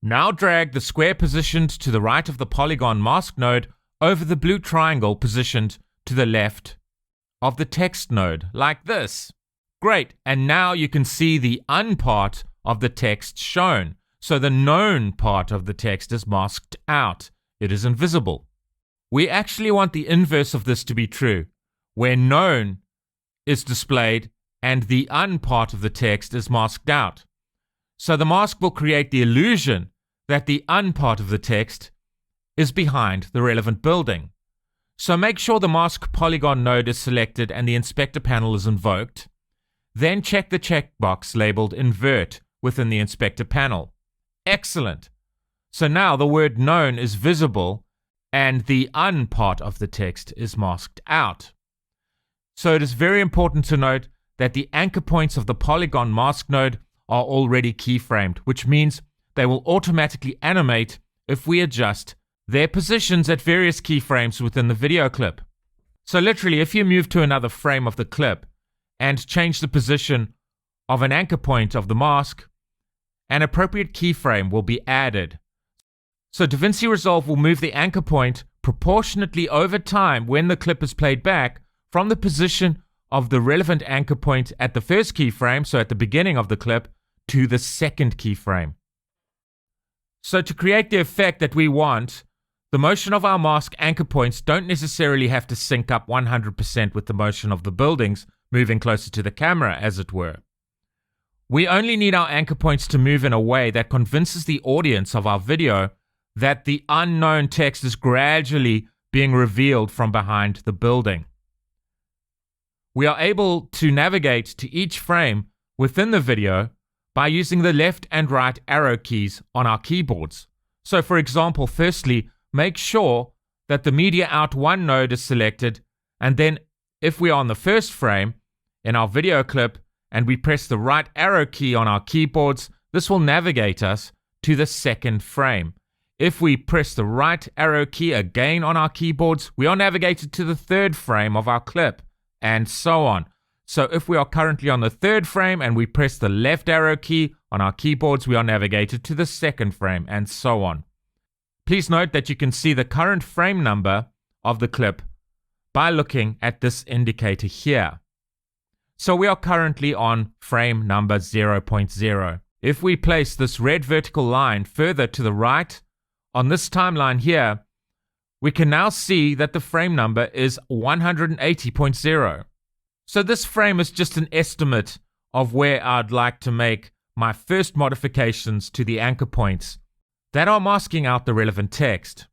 Now drag the square positioned to the right of the Polygon mask node over the blue triangle positioned to the left of the text node, like this. Great, and now you can see the un part of the text shown. So the known part of the text is masked out. It is invisible. We actually want the inverse of this to be true, where known is displayed and the un part of the text is masked out. So the mask will create the illusion that the un part of the text is behind the relevant building. So make sure the mask polygon node is selected and the inspector panel is invoked. Then check the checkbox labeled invert within the inspector panel. Excellent. So now the word known is visible and the un part of the text is masked out. So it is very important to note that the anchor points of the Polygon mask node are already keyframed, which means they will automatically animate if we adjust their positions at various keyframes within the video clip. So literally, if you move to another frame of the clip and change the position of an anchor point of the mask, an appropriate keyframe will be added. So DaVinci Resolve will move the anchor point proportionately over time when the clip is played back from the position of the relevant anchor point at the first keyframe, so at the beginning of the clip, to the second keyframe. So to create the effect that we want, the motion of our mask anchor points don't necessarily have to sync up 100% with the motion of the buildings moving closer to the camera, as it were. We only need our anchor points to move in a way that convinces the audience of our video that the unknown text is gradually being revealed from behind the building. We are able to navigate to each frame within the video by using the left and right arrow keys on our keyboards. So for example, firstly, make sure that the Media Out 1 node is selected, and then if we are on the first frame in our video clip and we press the right arrow key on our keyboards, this will navigate us to the second frame. If we press the right arrow key again on our keyboards, we are navigated to the third frame of our clip, and so on. So if we are currently on the third frame and we press the left arrow key on our keyboards, we are navigated to the second frame, and so on. Please note that you can see the current frame number of the clip by looking at this indicator here. So we are currently on frame number 0.0. If we place this red vertical line further to the right on this timeline here, we can now see that the frame number is 180.0. So this frame is just an estimate of where I'd like to make my first modifications to the anchor points that are masking out the relevant text.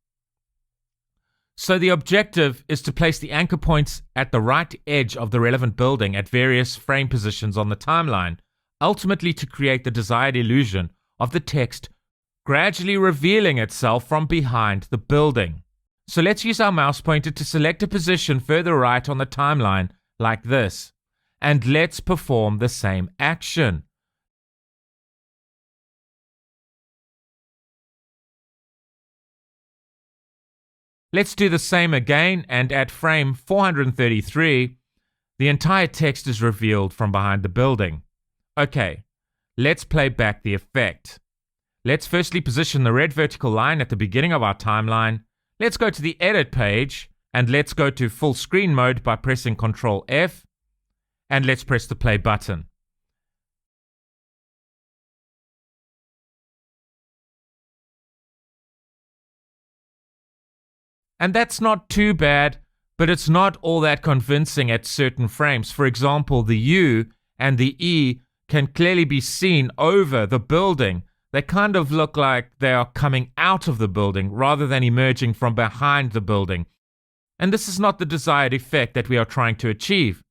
So the objective is to place the anchor points at the right edge of the relevant building at various frame positions on the timeline, ultimately to create the desired illusion of the text gradually revealing itself from behind the building. So let's use our mouse pointer to select a position further right on the timeline like this, and let's perform the same action. Let's do the same again, and at frame 433, the entire text is revealed from behind the building. Okay, let's play back the effect. Let's firstly position the red vertical line at the beginning of our timeline. Let's go to the edit page, and let's go to full screen mode by pressing Ctrl F, and let's press the play button. And that's not too bad, but it's not all that convincing at certain frames. For example, the U and the E can clearly be seen over the building. They kind of look like they are coming out of the building rather than emerging from behind the building. And this is not the desired effect that we are trying to achieve.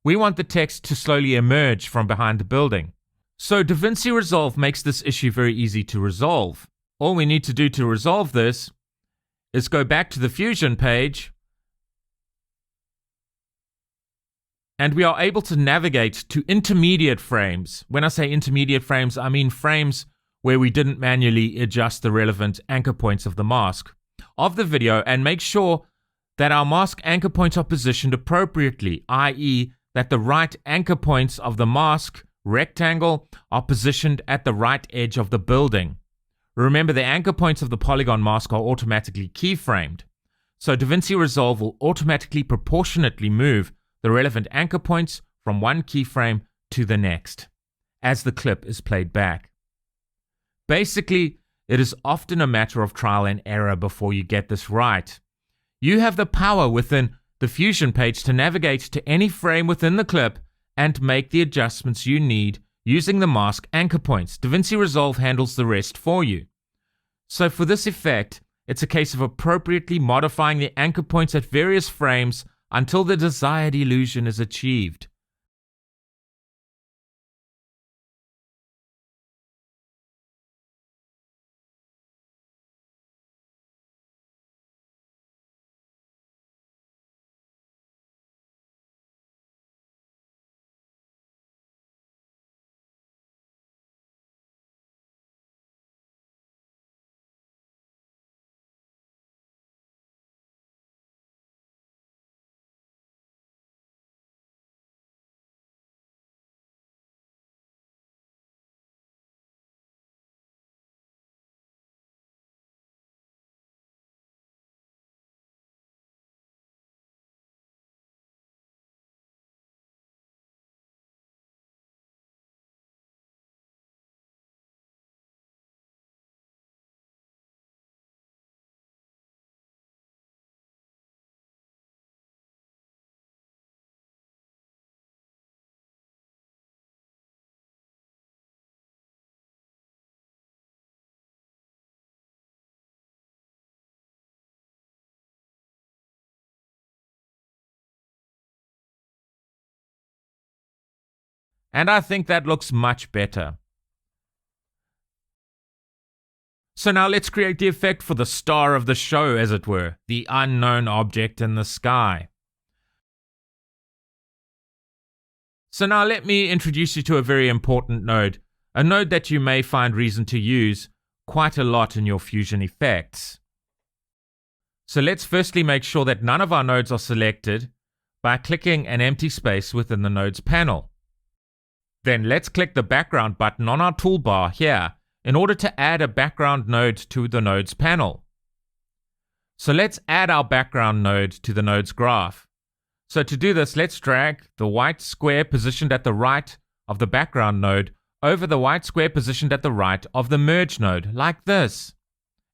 We want the text to slowly emerge from behind the building. So DaVinci Resolve makes this issue very easy to resolve. All we need to do to resolve this is go back to the Fusion page, and we are able to navigate to intermediate frames. When I say intermediate frames, I mean frames where we didn't manually adjust the relevant anchor points of the mask of the video, and make sure that our mask anchor points are positioned appropriately, i.e. that the right anchor points of the mask rectangle are positioned at the right edge of the building. Remember, the anchor points of the Polygon mask are automatically keyframed, so DaVinci Resolve will automatically proportionately move the relevant anchor points from one keyframe to the next as the clip is played back. Basically, it is often a matter of trial and error before you get this right. You have the power within the Fusion page to navigate to any frame within the clip and make the adjustments you need using the mask anchor points. DaVinci Resolve handles the rest for you. So for this effect, it's a case of appropriately modifying the anchor points at various frames until the desired illusion is achieved. And I think that looks much better. So now let's create the effect for the star of the show, as it were, the unknown object in the sky. So now let me introduce you to a very important node, a node that you may find reason to use quite a lot in your Fusion effects. So let's firstly make sure that none of our nodes are selected by clicking an empty space within the nodes panel. Then let's click the background button on our toolbar here in order to add a background node to the nodes panel. So let's add our background node to the nodes graph. So to do this, let's drag the white square positioned at the right of the background node over the white square positioned at the right of the merge node, like this.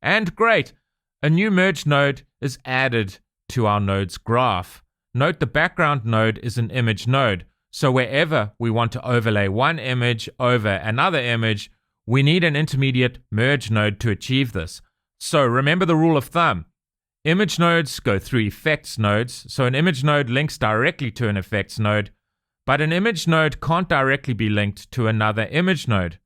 And great! A new merge node is added to our nodes graph. Note the background node is an image node, so wherever we want to overlay one image over another image, we need an intermediate merge node to achieve this. So remember the rule of thumb. Image nodes go through effects nodes, so an image node links directly to an effects node, but an image node can't directly be linked to another image node,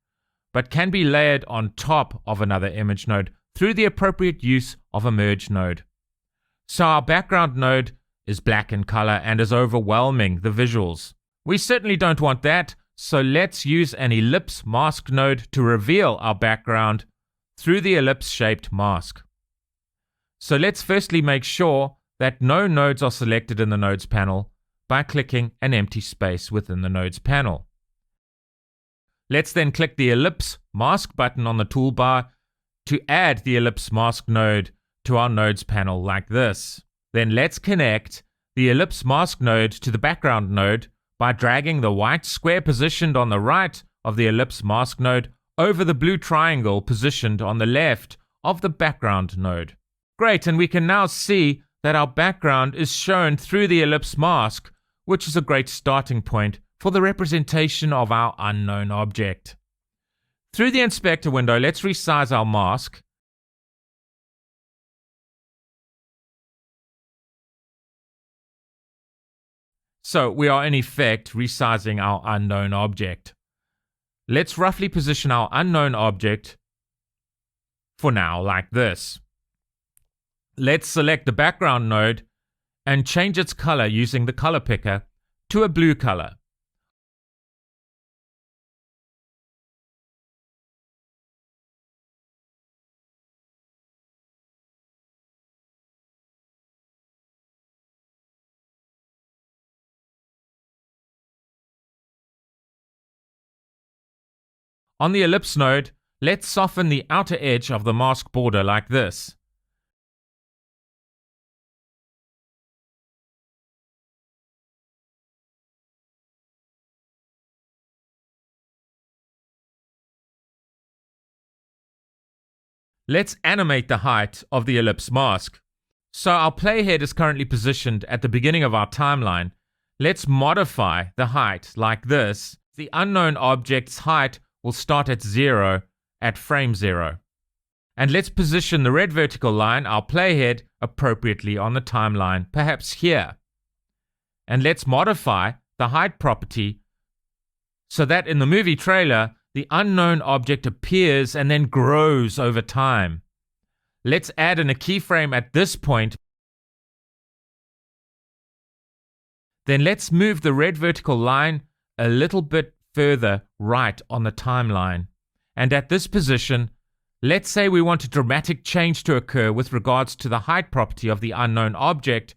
but can be layered on top of another image node through the appropriate use of a merge node. So our background node is black in color and is overwhelming the visuals. We certainly don't want that, so let's use an ellipse mask node to reveal our background through the ellipse-shaped mask. So let's firstly make sure that no nodes are selected in the nodes panel by clicking an empty space within the nodes panel. Let's then click the ellipse mask button on the toolbar to add the ellipse mask node to our nodes panel like this. Then let's connect the ellipse mask node to the background node by dragging the white square positioned on the right of the ellipse mask node over the blue triangle positioned on the left of the background node. Great, and we can now see that our background is shown through the ellipse mask, which is a great starting point for the representation of our unknown object. Through the inspector window, let's resize our mask. So we are in effect resizing our unknown object. Let's roughly position our unknown object for now like this. Let's select the background node and change its color using the color picker to a blue color. On the ellipse node, let's soften the outer edge of the mask border like this. Let's animate the height of the ellipse mask. So our playhead is currently positioned at the beginning of our timeline. Let's modify the height like this. The unknown object's height will start at 0 at frame 0. And let's position the red vertical line, our playhead, appropriately on the timeline, perhaps here. And let's modify the height property so that in the movie trailer, the unknown object appears and then grows over time. Let's add in a keyframe at this point. Then let's move the red vertical line a little bit further right on the timeline. And at this position, let's say we want a dramatic change to occur with regards to the height property of the unknown object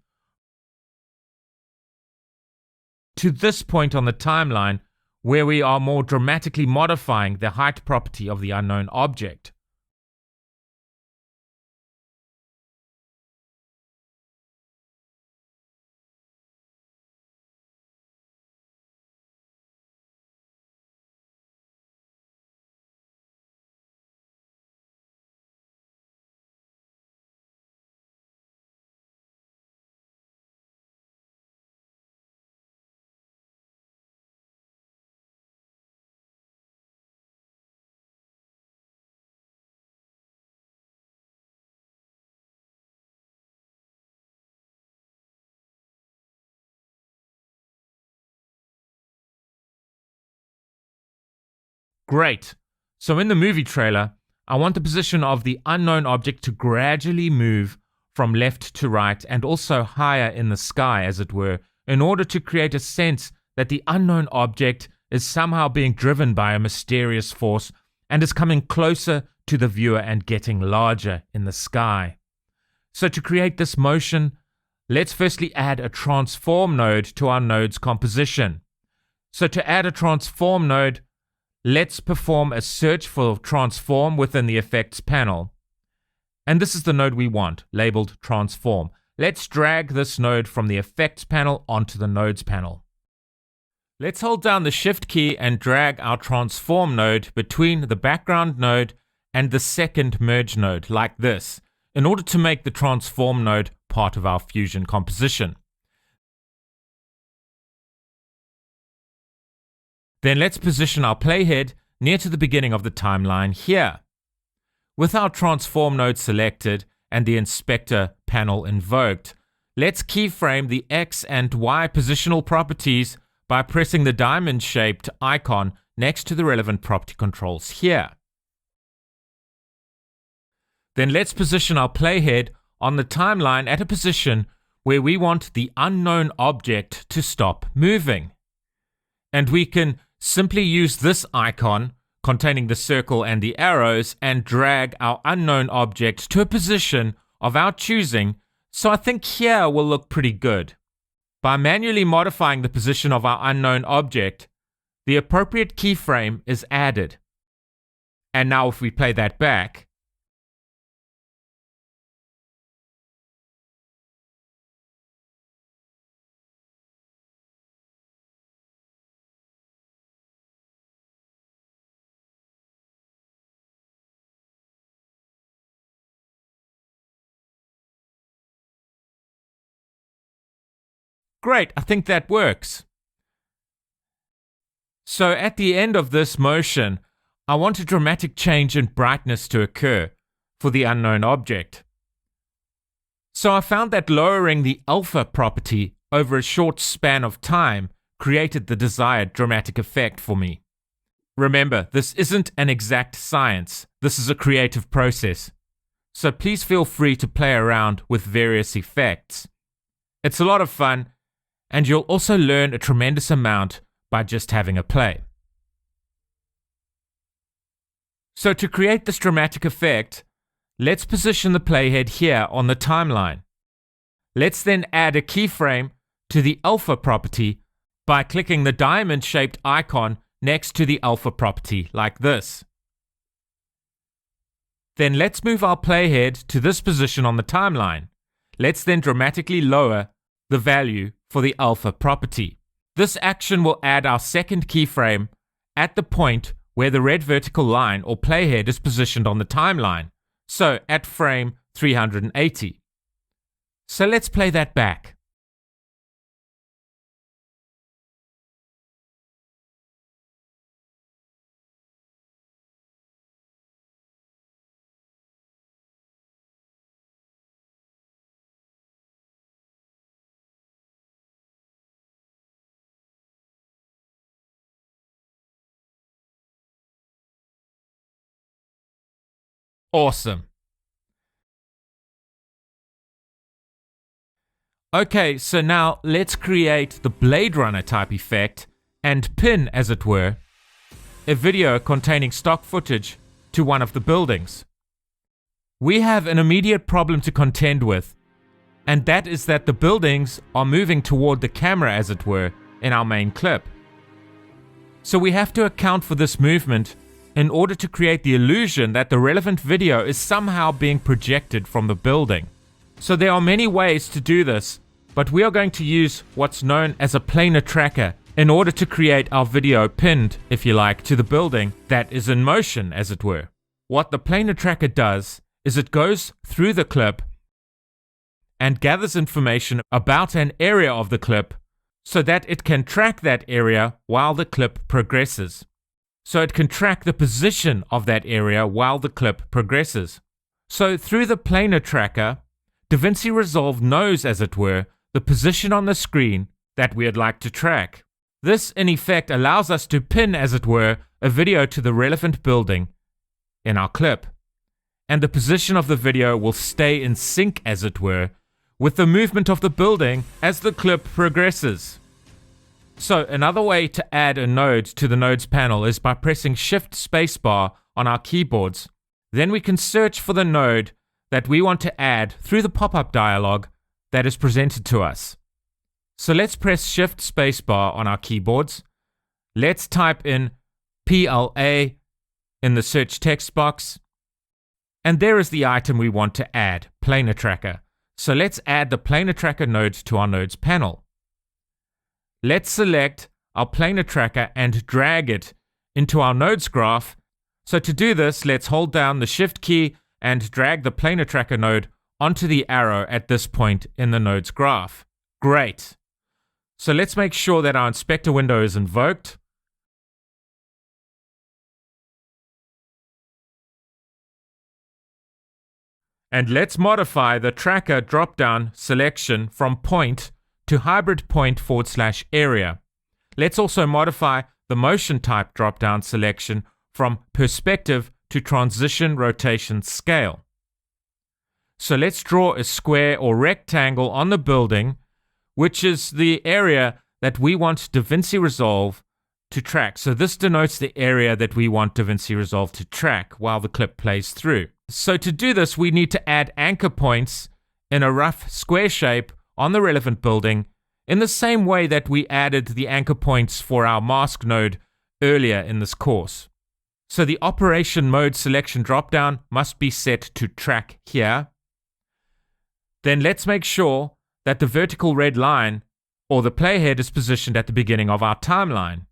to this point on the timeline, where we are more dramatically modifying the height property of the unknown object. Great. So in the movie trailer, I want the position of the unknown object to gradually move from left to right and also higher in the sky, as it were, in order to create a sense that the unknown object is somehow being driven by a mysterious force and is coming closer to the viewer and getting larger in the sky. So to create this motion, let's firstly add a transform node to our node's composition. So to add a transform node, let's perform a search for transform within the effects panel. And this is the node we want, labeled transform. Let's drag this node from the effects panel onto the nodes panel. Let's hold down the shift key and drag our transform node between the background node and the second merge node like this, in order to make the transform node part of our fusion composition. Then let's position our playhead near to the beginning of the timeline here. With our transform node selected and the inspector panel invoked, let's keyframe the X and Y positional properties by pressing the diamond-shaped icon next to the relevant property controls here. Then let's position our playhead on the timeline at a position where we want the unknown object to stop moving. And we can simply use this icon containing the circle and the arrows and drag our unknown object to a position of our choosing, so I think here will look pretty good. By manually modifying the position of our unknown object, the appropriate keyframe is added. And now if we play that back, great, I think that works. So at the end of this motion, I want a dramatic change in brightness to occur for the unknown object. So I found that lowering the alpha property over a short span of time created the desired dramatic effect for me. Remember, this isn't an exact science, this is a creative process. So please feel free to play around with various effects. It's a lot of fun, and you'll also learn a tremendous amount by just having a play. So to create this dramatic effect, let's position the playhead here on the timeline. Let's then add a keyframe to the alpha property by clicking the diamond-shaped icon next to the alpha property like this. Then let's move our playhead to this position on the timeline. Let's then dramatically lower the value for the alpha property. This action will add our second keyframe at the point where the red vertical line or playhead is positioned on the timeline, so at frame 380. So let's play that back. Awesome. Okay, so now let's create the Blade Runner type effect and pin, as it were, a video containing stock footage to one of the buildings. We have an immediate problem to contend with, and that is that the buildings are moving toward the camera, as it were, in our main clip. So we have to account for this movement in order to create the illusion that the relevant video is somehow being projected from the building. So there are many ways to do this, but we are going to use what's known as a planar tracker in order to create our video pinned, if you like, to the building that is in motion, as it were. What the planar tracker does is it goes through the clip and gathers information about an area of the clip so that it can track that area while the clip progresses. So it can track the position of that area while the clip progresses. So through the planar tracker, DaVinci Resolve knows, as it were, the position on the screen that we'd like to track. This, in effect, allows us to pin, as it were, a video to the relevant building in our clip, and the position of the video will stay in sync, as it were, with the movement of the building as the clip progresses. So another way to add a node to the nodes panel is by pressing Shift Spacebar on our keyboards. Then we can search for the node that we want to add through the pop-up dialog that is presented to us. So let's press Shift Spacebar on our keyboards. Let's type in PLA in the search text box. And there is the item we want to add, Planar Tracker. So let's add the Planar Tracker node to our nodes panel. Let's select our Planar Tracker and drag it into our nodes graph. So to do this, let's hold down the Shift key and drag the Planar Tracker node onto the arrow at this point in the nodes graph. Great. So let's make sure that our inspector window is invoked. And let's modify the tracker drop-down selection from point to hybrid point/area. Let's also modify the motion type drop-down selection from perspective to transition rotation scale. So let's draw a square or rectangle on the building, which is the area that we want DaVinci Resolve to track. So this denotes the area that we want DaVinci Resolve to track while the clip plays through. So to do this, we need to add anchor points in a rough square shape on the relevant building in the same way that we added the anchor points for our mask node earlier in this course. So the operation mode selection dropdown must be set to track here. Then let's make sure that the vertical red line or the playhead is positioned at the beginning of our timeline.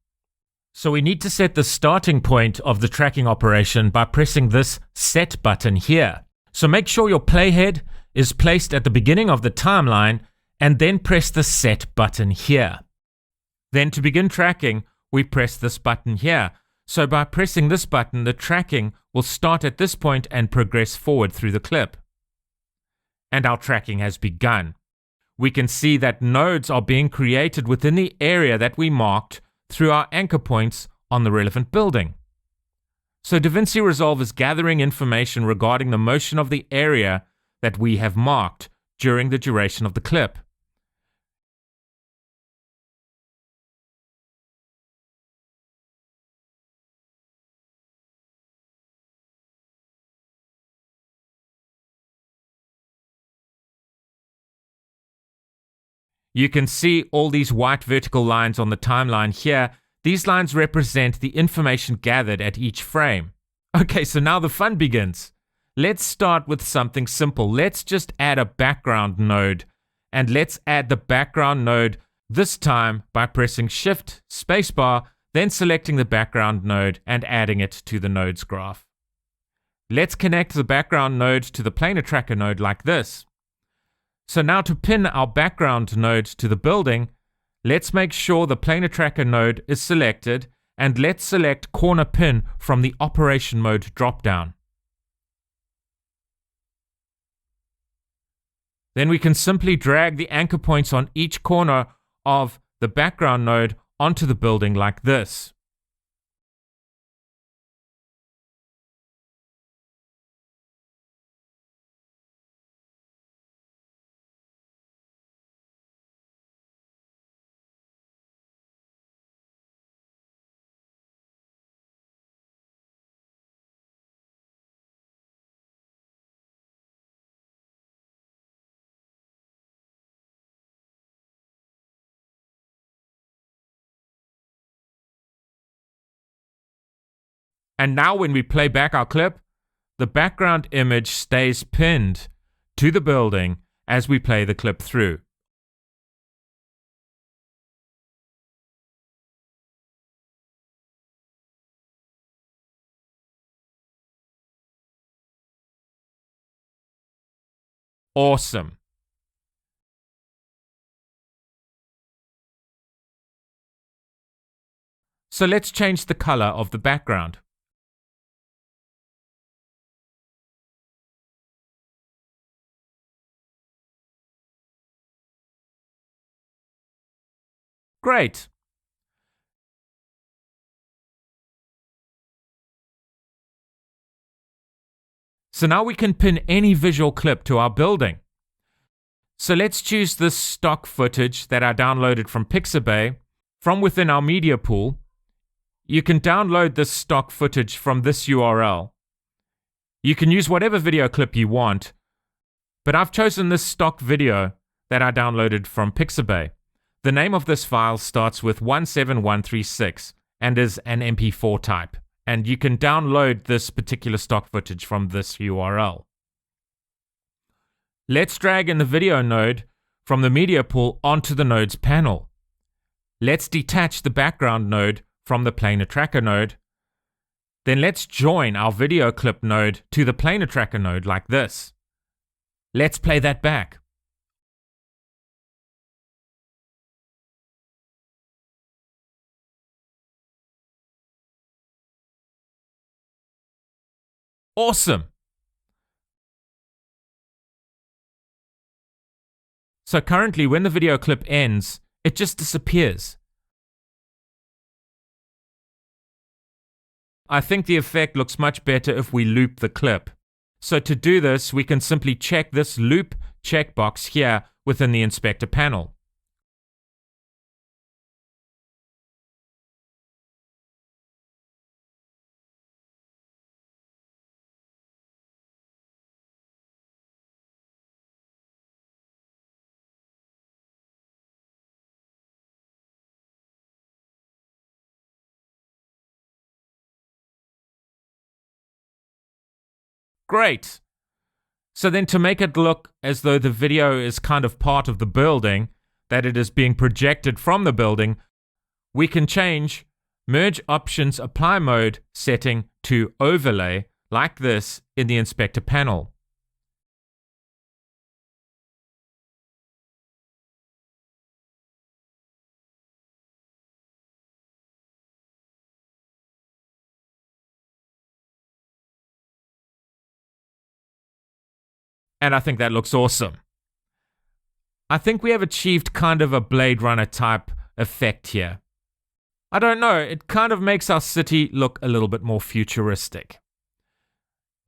So we need to set the starting point of the tracking operation by pressing this set button here. So make sure your playhead is placed at the beginning of the timeline and then press the set button here. Then to begin tracking, we press this button here. So by pressing this button, the tracking will start at this point and progress forward through the clip. And our tracking has begun. We can see that nodes are being created within the area that we marked through our anchor points on the relevant building. So DaVinci Resolve is gathering information regarding the motion of the area that we have marked during the duration of the clip. You can see all these white vertical lines on the timeline here. These lines represent the information gathered at each frame. Okay, so now the fun begins. Let's start with something simple. Let's just add a background node. And let's add the background node this time by pressing Shift Spacebar, then selecting the background node and adding it to the nodes graph. Let's connect the background node to the planar tracker node like this. So now to pin our background node to the building, let's make sure the planar tracker node is selected and let's select corner pin from the operation mode dropdown. Then we can simply drag the anchor points on each corner of the background node onto the building like this. And now when we play back our clip, the background image stays pinned to the building as we play the clip through. Awesome. So let's change the color of the background. Great. So now we can pin any visual clip to our building. So let's choose this stock footage that I downloaded from Pixabay from within our media pool. You can download this stock footage from this URL. You can use whatever video clip you want, but I've chosen this stock video that I downloaded from Pixabay. The name of this file starts with 17136 and is an MP4 type, and you can download this particular stock footage from this URL. Let's drag in the video node from the media pool onto the nodes panel. Let's detach the background node from the planar tracker node. Then let's join our video clip node to the planar tracker node like this. Let's play that back. Awesome! So currently, when the video clip ends, it just disappears. I think the effect looks much better if we loop the clip. So to do this, we can simply check this loop checkbox here within the inspector panel. Great. So then to make it look as though the video is kind of part of the building, that it is being projected from the building, we can change Merge Options Apply Mode setting to Overlay like this in the inspector panel. And I think that looks awesome. I think we have achieved kind of a Blade Runner type effect here. I don't know, it kind of makes our city look a little bit more futuristic.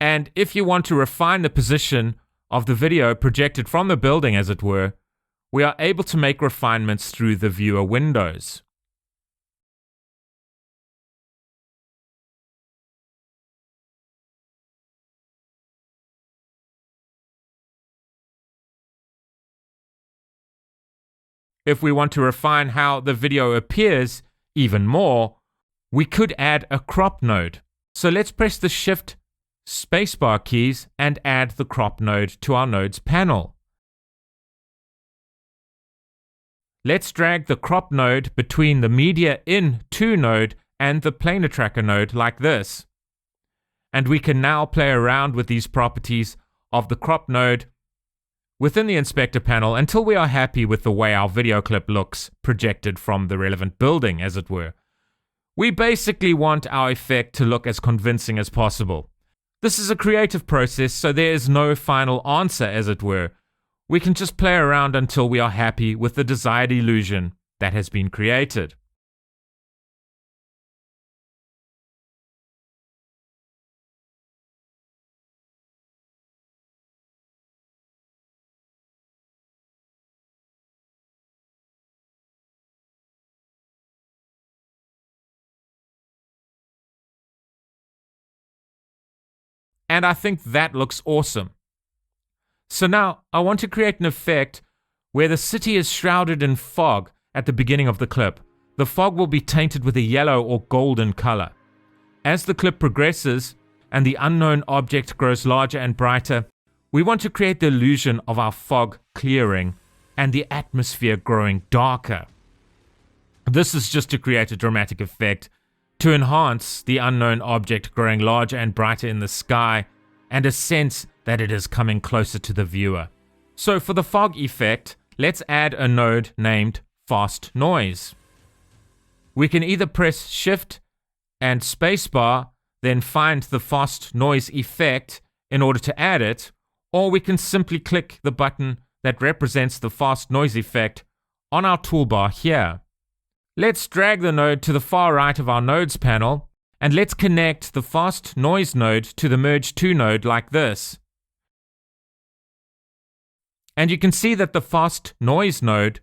And if you want to refine the position of the video projected from the building, as it were, we are able to make refinements through the viewer windows. If we want to refine how the video appears even more, we could add a crop node. So let's press the Shift spacebar keys and add the crop node to our nodes panel. Let's drag the crop node between the media in to node and the planar tracker node like this. And we can now play around with these properties of the crop node within the inspector panel until we are happy with the way our video clip looks projected from the relevant building, as it were. We basically want our effect to look as convincing as possible. This is a creative process, so there is no final answer, as it were. We can just play around until we are happy with the desired illusion that has been created. And I think that looks awesome. So now I want to create an effect where the city is shrouded in fog at the beginning of the clip. The fog will be tainted with a yellow or golden color. As the clip progresses and the unknown object grows larger and brighter, we want to create the illusion of our fog clearing and the atmosphere growing darker. This is just to create a dramatic effect to enhance the unknown object growing larger and brighter in the sky and a sense that it is coming closer to the viewer. So for the fog effect, let's add a node named FastNoise. We can either press Shift and Spacebar, then find the FastNoise effect in order to add it, or we can simply click the button that represents the FastNoise effect on our toolbar here. Let's drag the node to the far right of our nodes panel And let's connect the FastNoise node to the Merge2 node like this. And you can see that the FastNoise node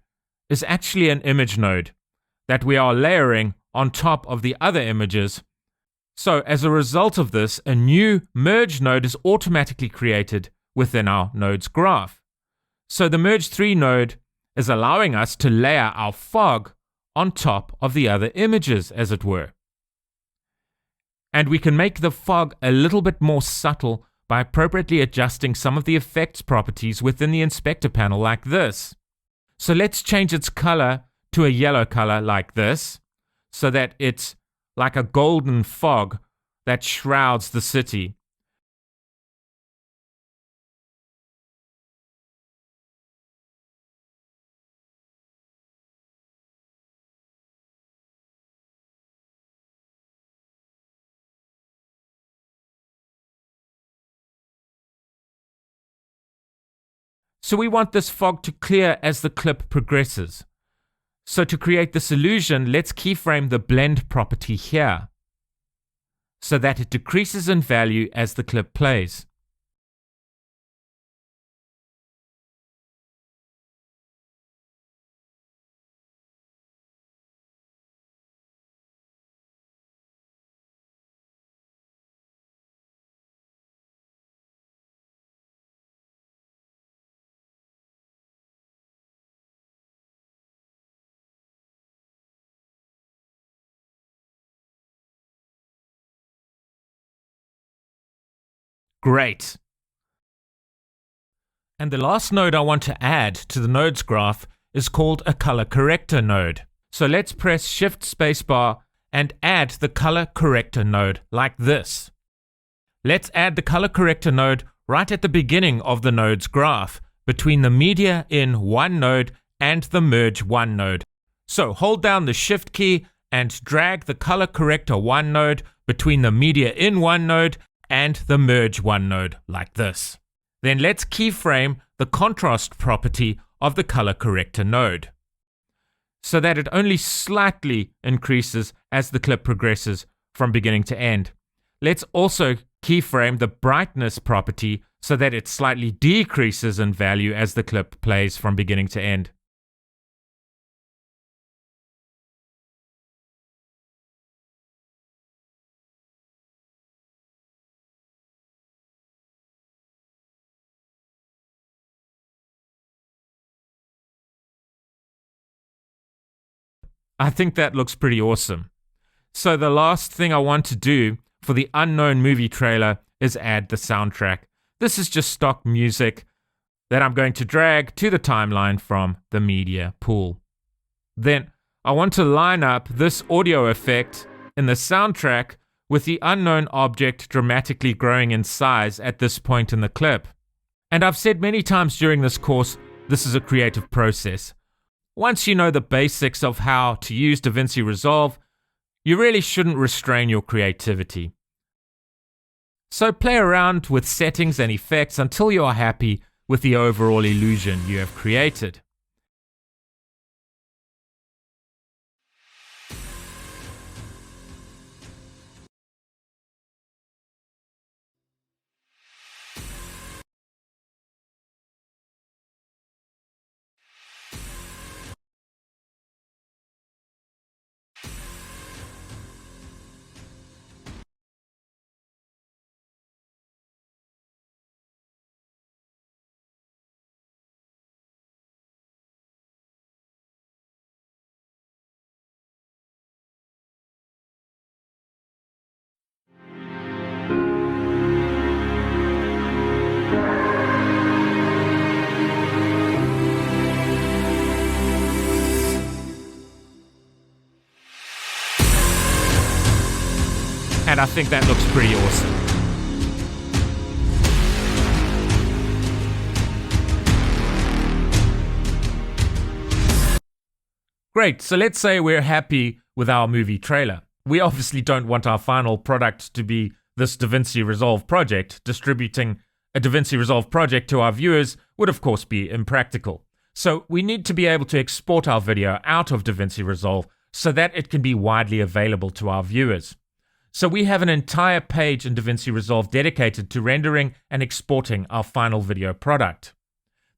is actually an image node that we are layering on top of the other images. So as a result of this, a new merge node is automatically created within our nodes graph. So the Merge3 node is allowing us to layer our fog on top of the other images, as it were. And we can make the fog a little bit more subtle by appropriately adjusting some of the effects properties within the inspector panel like this. So let's change its color to a yellow color like this, so that it's like a golden fog that shrouds the city. So we want this fog to clear as the clip progresses. So to create this illusion, let's keyframe the blend property here, so that it decreases in value as the clip plays. Great. And the last node I want to add to the nodes graph is called a color corrector node. So let's press Shift Spacebar and add the color corrector node like this. Let's add the color corrector node right at the beginning of the nodes graph, between the media in one node and the merge one node. So hold down the Shift key and drag the color corrector one node between the media in one node and the merge one node like this. Then let's keyframe the contrast property of the color corrector node, so that it only slightly increases as the clip progresses from beginning to end. Let's also keyframe the brightness property so that it slightly decreases in value as the clip plays from beginning to end. I think that looks pretty awesome. So the last thing I want to do for the unknown movie trailer is add the soundtrack. This is just stock music that I'm going to drag to the timeline from the media pool. Then I want to line up this audio effect in the soundtrack with the unknown object dramatically growing in size at this point in the clip. And I've said many times during this course, this is a creative process. Once you know the basics of how to use DaVinci Resolve, you really shouldn't restrain your creativity. So play around with settings and effects until you are happy with the overall illusion you have created. And I think that looks pretty awesome. Great, so let's say we're happy with our movie trailer. We obviously don't want our final product to be this DaVinci Resolve project. Distributing a DaVinci Resolve project to our viewers would of course be impractical. So we need to be able to export our video out of DaVinci Resolve so that it can be widely available to our viewers. So we have an entire page in DaVinci Resolve dedicated to rendering and exporting our final video product.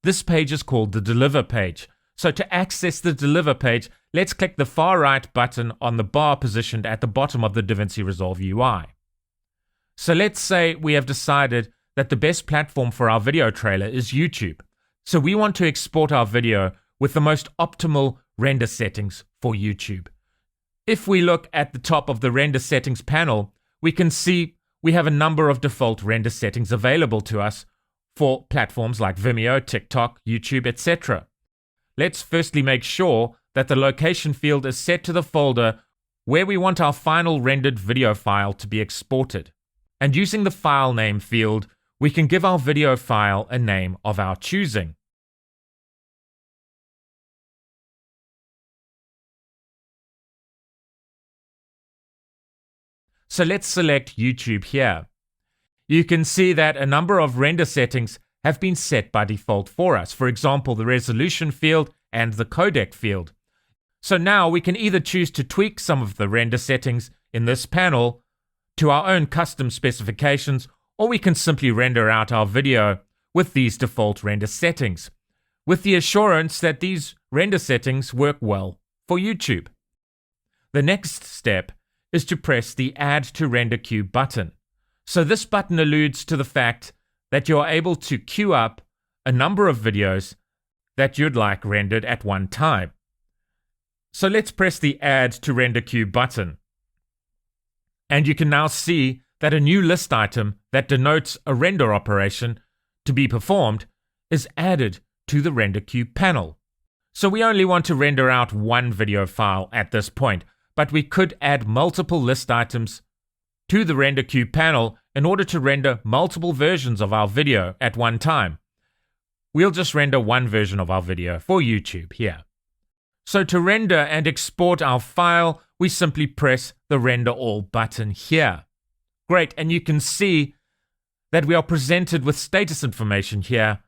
This page is called the Deliver page. So to access the Deliver page, let's click the far right button on the bar positioned at the bottom of the DaVinci Resolve UI. So let's say we have decided that the best platform for our video trailer is YouTube. So we want to export our video with the most optimal render settings for YouTube. If we look at the top of the render settings panel, we can see we have a number of default render settings available to us for platforms like Vimeo, TikTok, YouTube, etc. Let's firstly make sure that the location field is set to the folder where we want our final rendered video file to be exported. And using the file name field, we can give our video file a name of our choosing. So let's select YouTube here. You can see that a number of render settings have been set by default for us. For example, the resolution field and the codec field. So now we can either choose to tweak some of the render settings in this panel to our own custom specifications, or we can simply render out our video with these default render settings, with the assurance that these render settings work well for YouTube. The next step is to press the Add to Render Queue button. So this button alludes to the fact that you're able to queue up a number of videos that you'd like rendered at one time. So let's press the Add to Render Queue button. And you can now see that a new list item that denotes a render operation to be performed is added to the render queue panel. So we only want to render out one video file at this point, but we could add multiple list items to the render queue panel in order to render multiple versions of our video at one time. We'll just render one version of our video for YouTube here. So to render and export our file, we simply press the Render All button here. Great, and you can see that we are presented with status information here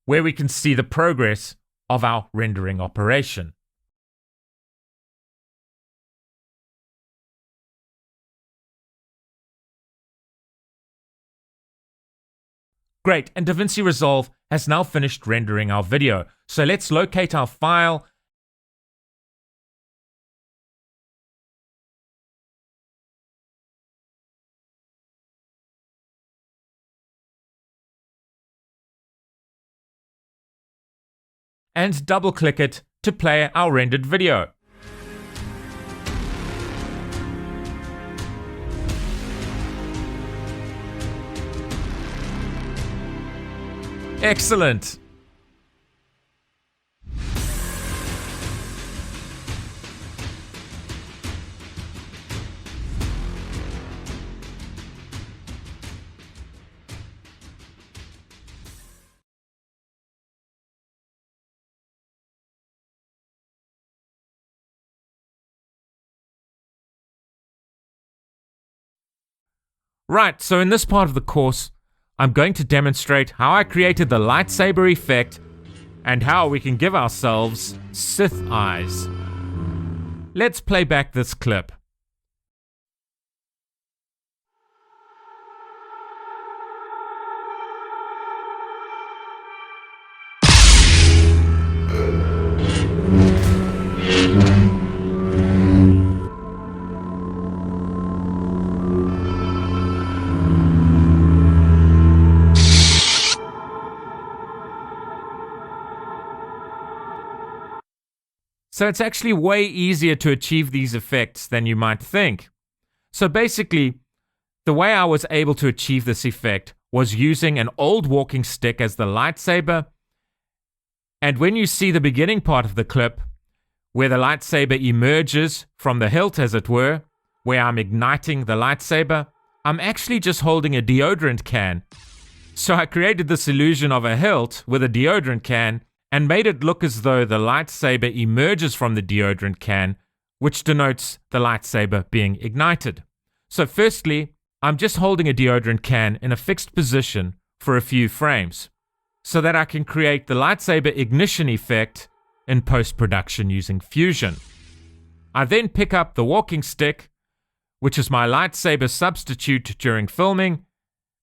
where we can see the progress of our rendering operation. Great, and DaVinci Resolve has now finished rendering our video. So let's locate our file and double-click it to play our rendered video. Excellent! Right, so in this part of the course, I'm going to demonstrate how I created the Lightsaber effect and how we can give ourselves Sith eyes. Let's play back this clip. So it's actually way easier to achieve these effects than you might think. So basically, the way I was able to achieve this effect was using an old walking stick as the lightsaber. And when you see the beginning part of the clip, where the lightsaber emerges from the hilt, as it were, where I'm igniting the lightsaber, I'm actually just holding a deodorant can. So I created this illusion of a hilt with a deodorant can and made it look as though the lightsaber emerges from the deodorant can, which denotes the lightsaber being ignited. So firstly, I'm just holding a deodorant can in a fixed position for a few frames, so that I can create the lightsaber ignition effect in post-production using Fusion. I then pick up the walking stick, which is my lightsaber substitute during filming,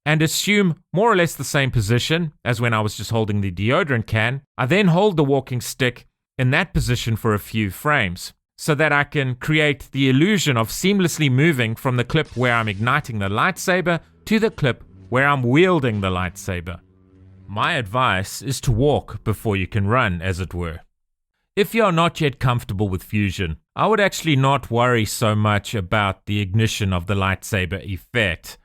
and assume more or less the same position as when I was just holding the deodorant can. I then hold the walking stick in that position for a few frames, so that I can create the illusion of seamlessly moving from the clip where I'm igniting the lightsaber to the clip where I'm wielding the lightsaber. My advice is to walk before you can run, as it were. If you are not yet comfortable with Fusion, I would actually not worry so much about the ignition of the lightsaber effect.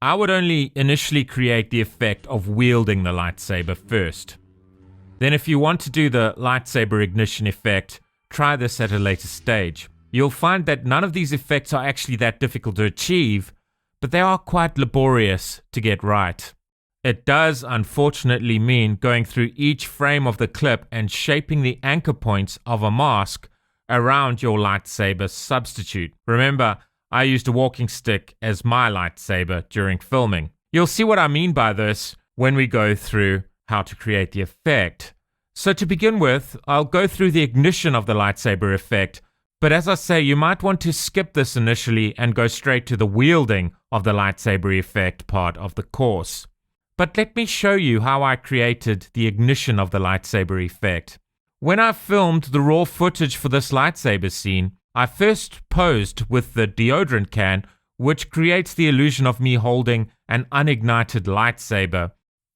I would only initially create the effect of wielding the lightsaber first. Then if you want to do the lightsaber ignition effect, try this at a later stage. You'll find that none of these effects are actually that difficult to achieve, but they are quite laborious to get right. It does unfortunately mean going through each frame of the clip and shaping the anchor points of a mask around your lightsaber substitute. Remember, I used a walking stick as my lightsaber during filming. You'll see what I mean by this when we go through how to create the effect. So to begin with, I'll go through the ignition of the lightsaber effect, but as I say, you might want to skip this initially and go straight to the wielding of the lightsaber effect part of the course. But let me show you how I created the ignition of the lightsaber effect. When I filmed the raw footage for this lightsaber scene, I first posed with the deodorant can, which creates the illusion of me holding an unignited lightsaber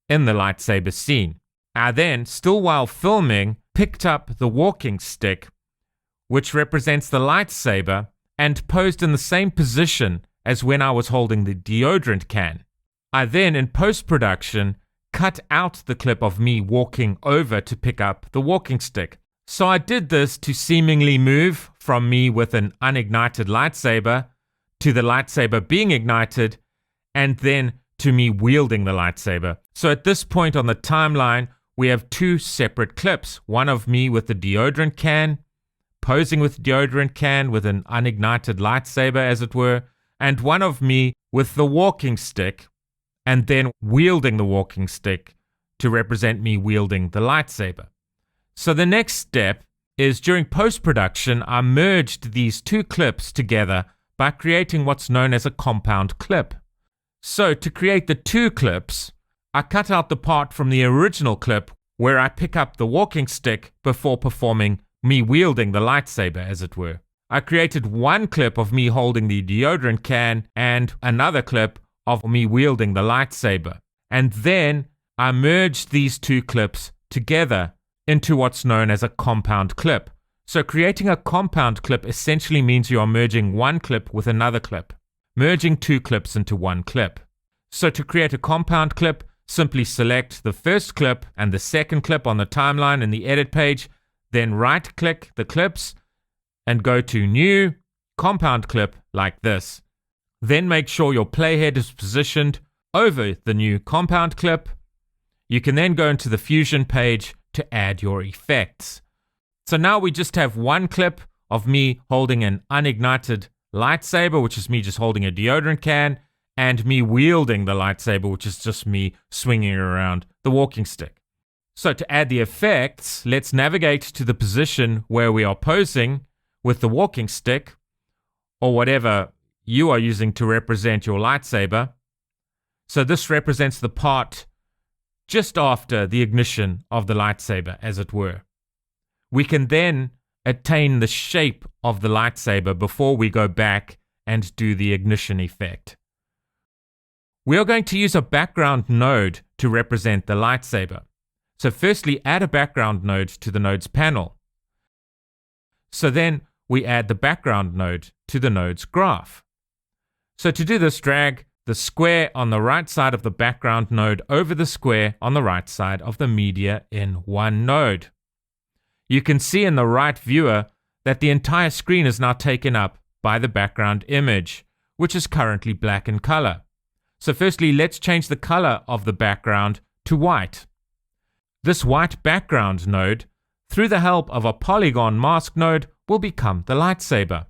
in the lightsaber scene. I then, still while filming, picked up the walking stick, which represents the lightsaber, and posed in the same position as when I was holding the deodorant can. I then, in post-production, cut out the clip of me walking over to pick up the walking stick. So I did this to seemingly move from me with an unignited lightsaber to the lightsaber being ignited, and then to me wielding the lightsaber. So at this point on the timeline, we have two separate clips. One of me with the deodorant can, posing with the deodorant can with an unignited lightsaber, as it were, and one of me with the walking stick, and then wielding the walking stick to represent me wielding the lightsaber. So the next step is during post-production, I merged these two clips together by creating what's known as a compound clip. So to create the two clips, I cut out the part from the original clip where I pick up the walking stick before performing me wielding the lightsaber, as it were. I created one clip of me holding the deodorant can and another clip of me wielding the lightsaber. And then I merged these two clips together into what's known as a compound clip. So creating a compound clip essentially means you are merging one clip with another clip, merging two clips into one clip. So to create a compound clip, simply select the first clip and the second clip on the timeline in the edit page, then right-click the clips and go to New, Compound Clip like this. Then make sure your playhead is positioned over the new compound clip. You can then go into the Fusion page to add your effects. So now we just have one clip of me holding an unignited lightsaber, which is me just holding a deodorant can, and me wielding the lightsaber, which is just me swinging around the walking stick. So to add the effects, let's navigate to the position where we are posing with the walking stick, or whatever you are using to represent your lightsaber. So this represents the part just after the ignition of the lightsaber, as it were. We can then attain the shape of the lightsaber before we go back and do the ignition effect. We are going to use a background node to represent the lightsaber. So firstly, add a background node to the nodes panel. So then we add the background node to the nodes graph. So to do this, drag the square on the right side of the background node over the square on the right side of the media in one node. You can see in the right viewer that the entire screen is now taken up by the background image, which is currently black in color. So firstly, let's change the color of the background to white. This white background node, through the help of a Polygon mask node, will become the lightsaber.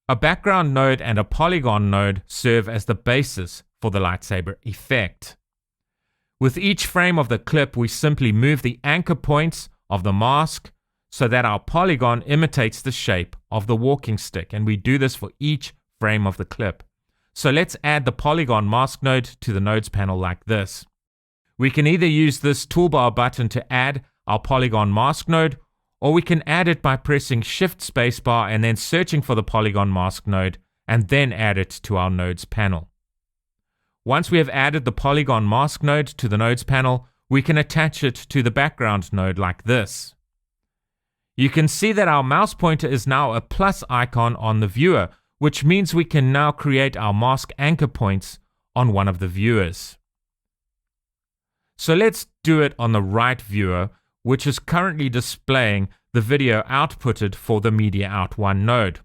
A background node and a Polygon node serve as the basis for the lightsaber effect. With each frame of the clip, we simply move the anchor points of the mask so that our polygon imitates the shape of the walking stick, and we do this for each frame of the clip. So let's add the Polygon mask node to the nodes panel like this. We can either use this toolbar button to add our Polygon mask node, or we can add it by pressing Shift spacebar and then searching for the Polygon mask node, and then add it to our nodes panel. Once we have added the Polygon mask node to the nodes panel, we can attach it to the background node like this. You can see that our mouse pointer is now a plus icon on the viewer, which means we can now create our mask anchor points on one of the viewers. So let's do it on the right viewer, which is currently displaying the video outputted for the Media Out 1 node.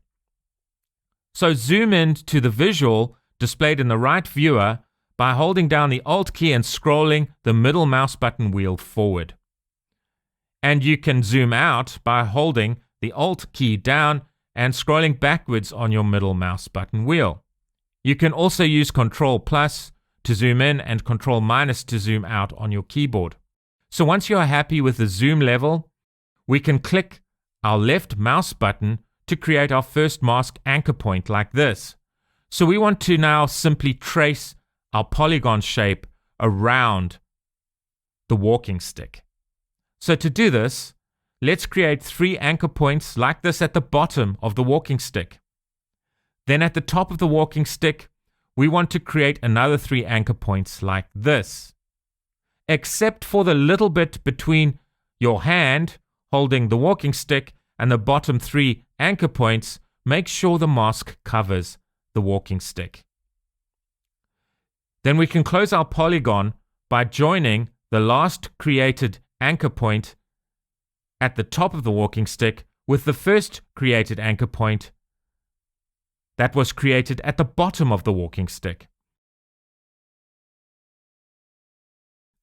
So zoom in to the visual displayed in the right viewer by holding down the Alt key and scrolling the middle mouse button wheel forward. And you can zoom out by holding the Alt key down and scrolling backwards on your middle mouse button wheel. You can also use Ctrl+ to zoom in and Ctrl- to zoom out on your keyboard. So once you are happy with the zoom level, we can click our left mouse button to create our first mask anchor point like this. So we want to now simply trace our polygon shape around the walking stick. So to do this, let's create 3 anchor points like this at the bottom of the walking stick. Then at the top of the walking stick, we want to create another 3 anchor points like this. Except for the little bit between your hand holding the walking stick and the bottom 3 anchor points, make sure the mask covers the walking stick. Then we can close our polygon by joining the last created anchor point at the top of the walking stick with the first created anchor point that was created at the bottom of the walking stick.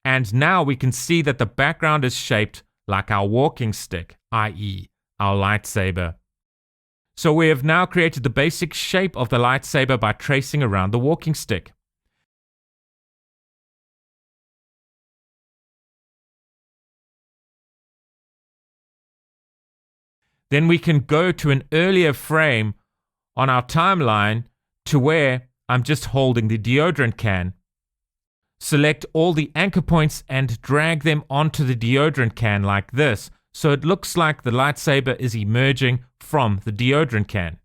And now we can see that the background is shaped like our walking stick, i.e. our lightsaber. So we have now created the basic shape of the lightsaber by tracing around the walking stick. Then we can go to an earlier frame on our timeline to where I'm just holding the deodorant can. Select all the anchor points and drag them onto the deodorant can like this, so it looks like the lightsaber is emerging from the deodorant can.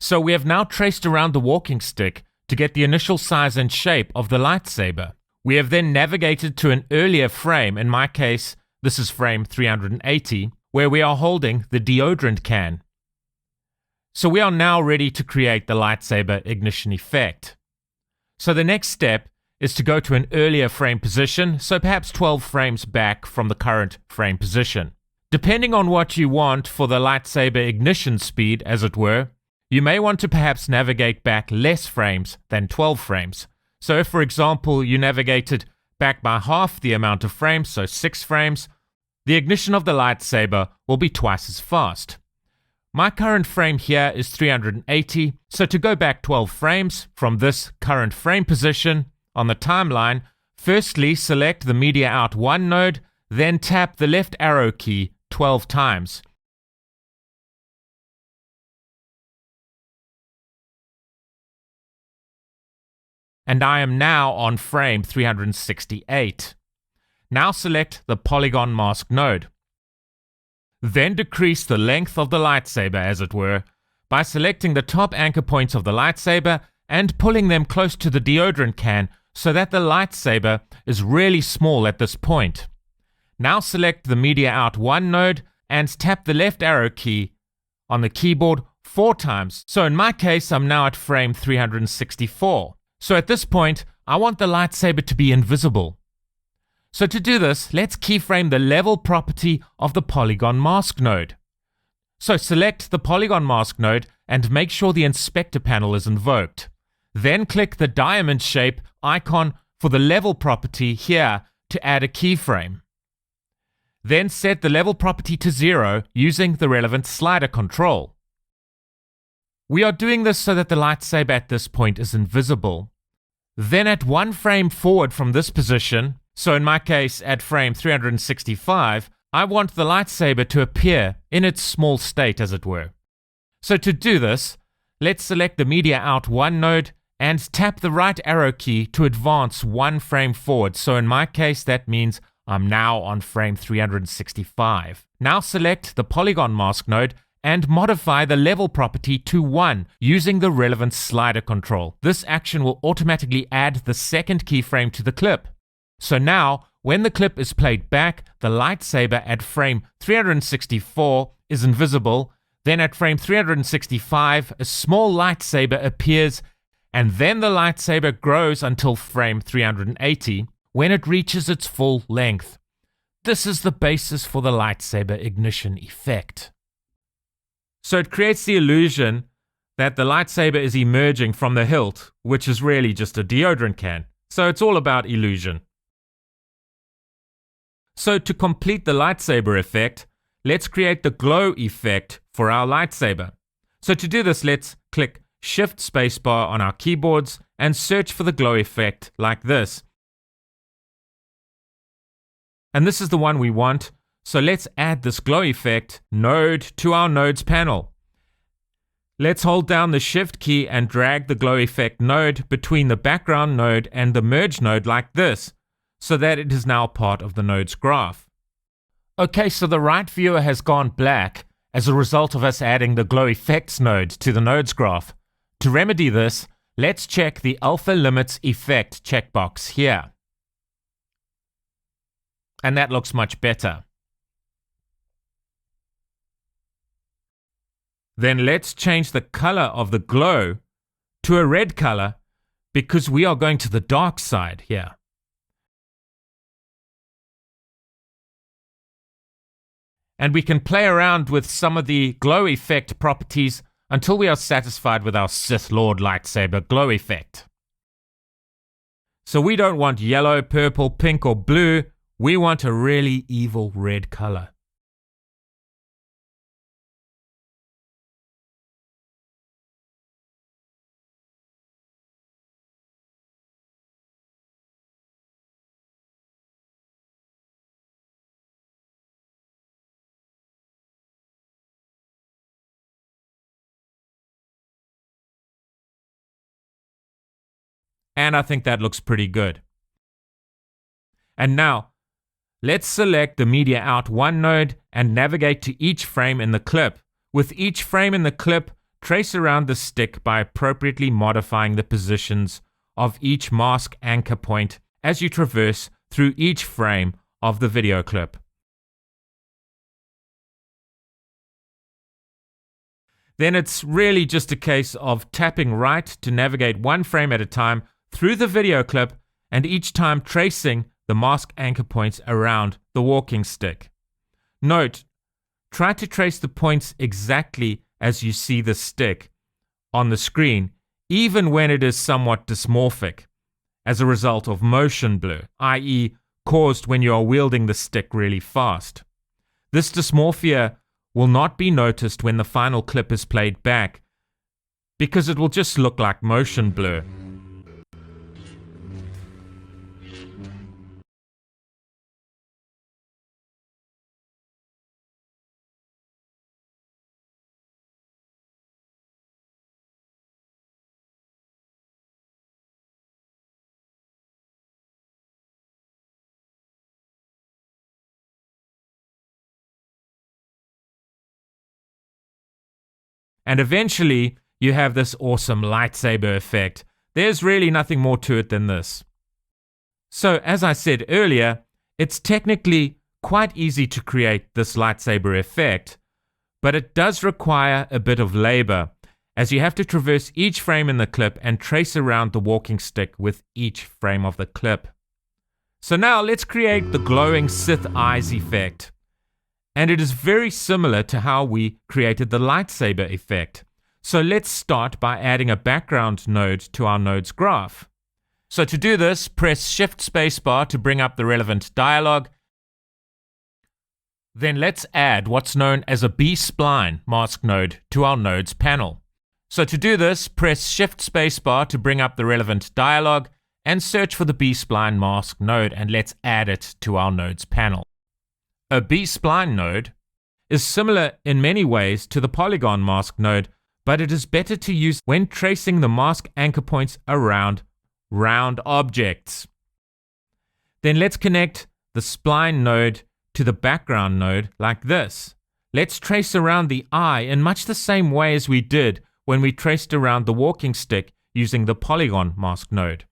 So we have now traced around the walking stick to get the initial size and shape of the lightsaber. We have then navigated to an earlier frame, in my case, this is frame 380, where we are holding the deodorant can. So we are now ready to create the lightsaber ignition effect. So the next step is to go to an earlier frame position, so perhaps 12 frames back from the current frame position. Depending on what you want for the lightsaber ignition speed, as it were, you may want to perhaps navigate back less frames than 12 frames. So if, for example, you navigated back by half the amount of frames, so 6 frames, the ignition of the lightsaber will be twice as fast. My current frame here is 380, so to go back 12 frames from this current frame position on the timeline, firstly select the Media Out 1 node, then tap the left arrow key 12 times. And I am now on frame 368. Now select the Polygon mask node. Then decrease the length of the lightsaber, as it were, by selecting the top anchor points of the lightsaber and pulling them close to the deodorant can so that the lightsaber is really small at this point. Now select the Media Out 1 node and tap the left arrow key on the keyboard 4 times. So in my case, I'm now at frame 364. So at this point, I want the lightsaber to be invisible. So to do this, let's keyframe the level property of the Polygon mask node. So select the Polygon mask node and make sure the inspector panel is invoked. Then click the diamond shape icon for the level property here to add a keyframe. Then set the level property to 0 using the relevant slider control. We are doing this so that the lightsaber at this point is invisible. Then at 1 frame forward from this position, so in my case at frame 365, I want the lightsaber to appear in its small state, as it were. So to do this, let's select the Media Out 1 node and tap the right arrow key to advance 1 frame forward. So in my case, that means I'm now on frame 365. Now select the Polygon Mask node and modify the level property to 1 using the relevant slider control. This action will automatically add the second keyframe to the clip. So now, when the clip is played back, the lightsaber at frame 364 is invisible. Then at frame 365, a small lightsaber appears, and then the lightsaber grows until frame 380, when it reaches its full length. This is the basis for the lightsaber ignition effect. So it creates the illusion that the lightsaber is emerging from the hilt, which is really just a deodorant can. So it's all about illusion. So to complete the lightsaber effect, let's create the glow effect for our lightsaber. So to do this, let's click Shift Spacebar on our keyboards and search for the glow effect like this. And this is the one we want. So let's add this glow effect node to our nodes panel. Let's hold down the Shift key and drag the glow effect node between the background node and the merge node like this, so that it is now part of the node's graph. Okay, so the right viewer has gone black as a result of us adding the glow effects node to the node's graph. To remedy this, let's check the alpha limits effect checkbox here. And that looks much better. Then let's change the color of the glow to a red color because we are going to the dark side here. And we can play around with some of the glow effect properties until we are satisfied with our Sith Lord lightsaber glow effect. So we don't want yellow, purple, pink, or blue. We want a really evil red color. And I think that looks pretty good. And now, let's select the Media Out 1 node and navigate to each frame in the clip. With each frame in the clip, trace around the stick by appropriately modifying the positions of each mask anchor point as you traverse through each frame of the video clip. Then it's really just a case of tapping right to navigate 1 frame at a time through the video clip, and each time tracing the mask anchor points around the walking stick. Note, try to trace the points exactly as you see the stick on the screen, even when it is somewhat dysmorphic, as a result of motion blur, i.e. caused when you are wielding the stick really fast. This dysmorphia will not be noticed when the final clip is played back, because it will just look like motion blur. And eventually, you have this awesome lightsaber effect. There's really nothing more to it than this. So, as I said earlier, it's technically quite easy to create this lightsaber effect, but it does require a bit of labor, as you have to traverse each frame in the clip and trace around the walking stick with each frame of the clip. So now let's create the glowing Sith eyes effect. And it is very similar to how we created the lightsaber effect. So let's start by adding a background node to our node's graph. So to do this, press Shift Spacebar to bring up the relevant dialog. Then let's add what's known as a B-Spline mask node to our nodes panel. So to do this, press Shift Spacebar to bring up the relevant dialog and search for the B-Spline mask node, and let's add it to our nodes panel. A B-Spline node is similar in many ways to the Polygon mask node, but it is better to use when tracing the mask anchor points around round objects. Then let's connect the spline node to the background node like this. Let's trace around the eye in much the same way as we did when we traced around the walking stick using the Polygon mask node.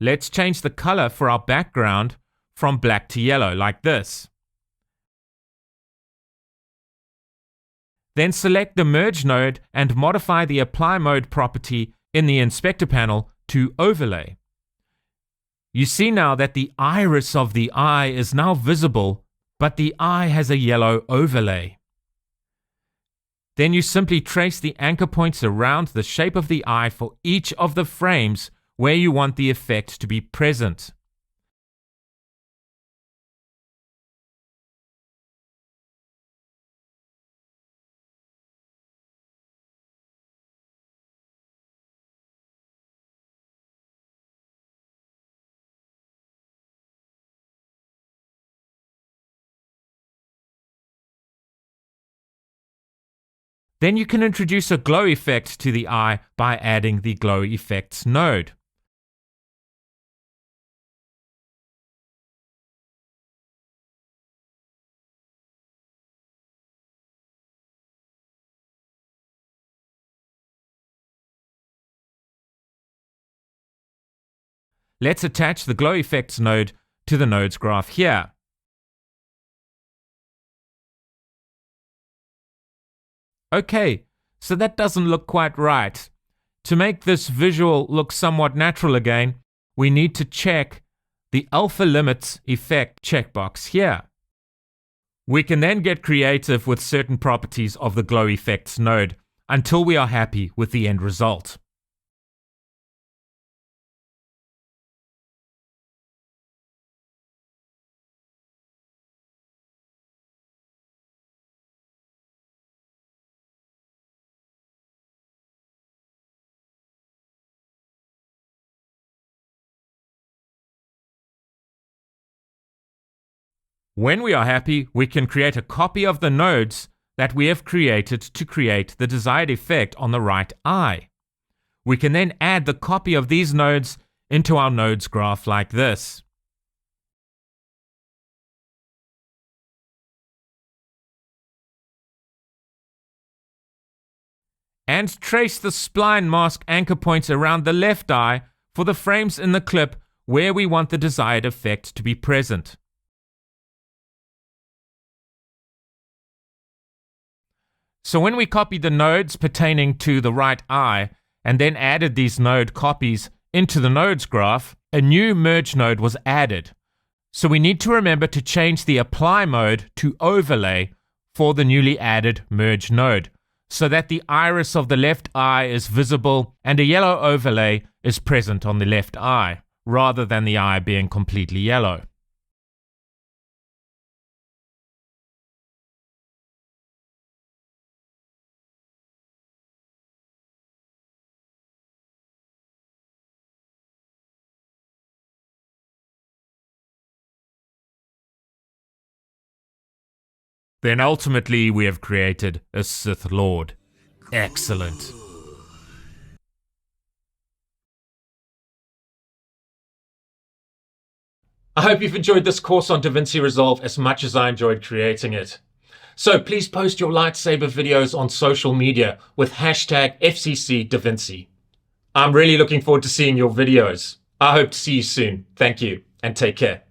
Let's change the color for our background from black to yellow, like this. Then select the Merge node and modify the Apply Mode property in the Inspector panel to Overlay. You see now that the iris of the eye is now visible, but the eye has a yellow overlay. Then you simply trace the anchor points around the shape of the eye for each of the frames where you want the effect to be present. Then you can introduce a glow effect to the eye by adding the Glow Effects node. Let's attach the Glow Effects node to the nodes graph here. Okay, so that doesn't look quite right. To make this visual look somewhat natural again, we need to check the Alpha Limits Effect checkbox here. We can then get creative with certain properties of the Glow Effects node until we are happy with the end result. When we are happy, we can create a copy of the nodes that we have created to create the desired effect on the right eye. We can then add the copy of these nodes into our nodes graph like this. And trace the spline mask anchor points around the left eye for the frames in the clip where we want the desired effect to be present. So when we copied the nodes pertaining to the right eye and then added these node copies into the nodes graph, a new merge node was added. So we need to remember to change the apply mode to overlay for the newly added merge node, so that the iris of the left eye is visible and a yellow overlay is present on the left eye, rather than the eye being completely yellow. Then ultimately we have created a Sith Lord. Excellent. I hope you've enjoyed this course on DaVinci Resolve as much as I enjoyed creating it. So please post your lightsaber videos on social media with hashtag FCCDaVinci. I'm really looking forward to seeing your videos. I hope to see you soon. Thank you and take care.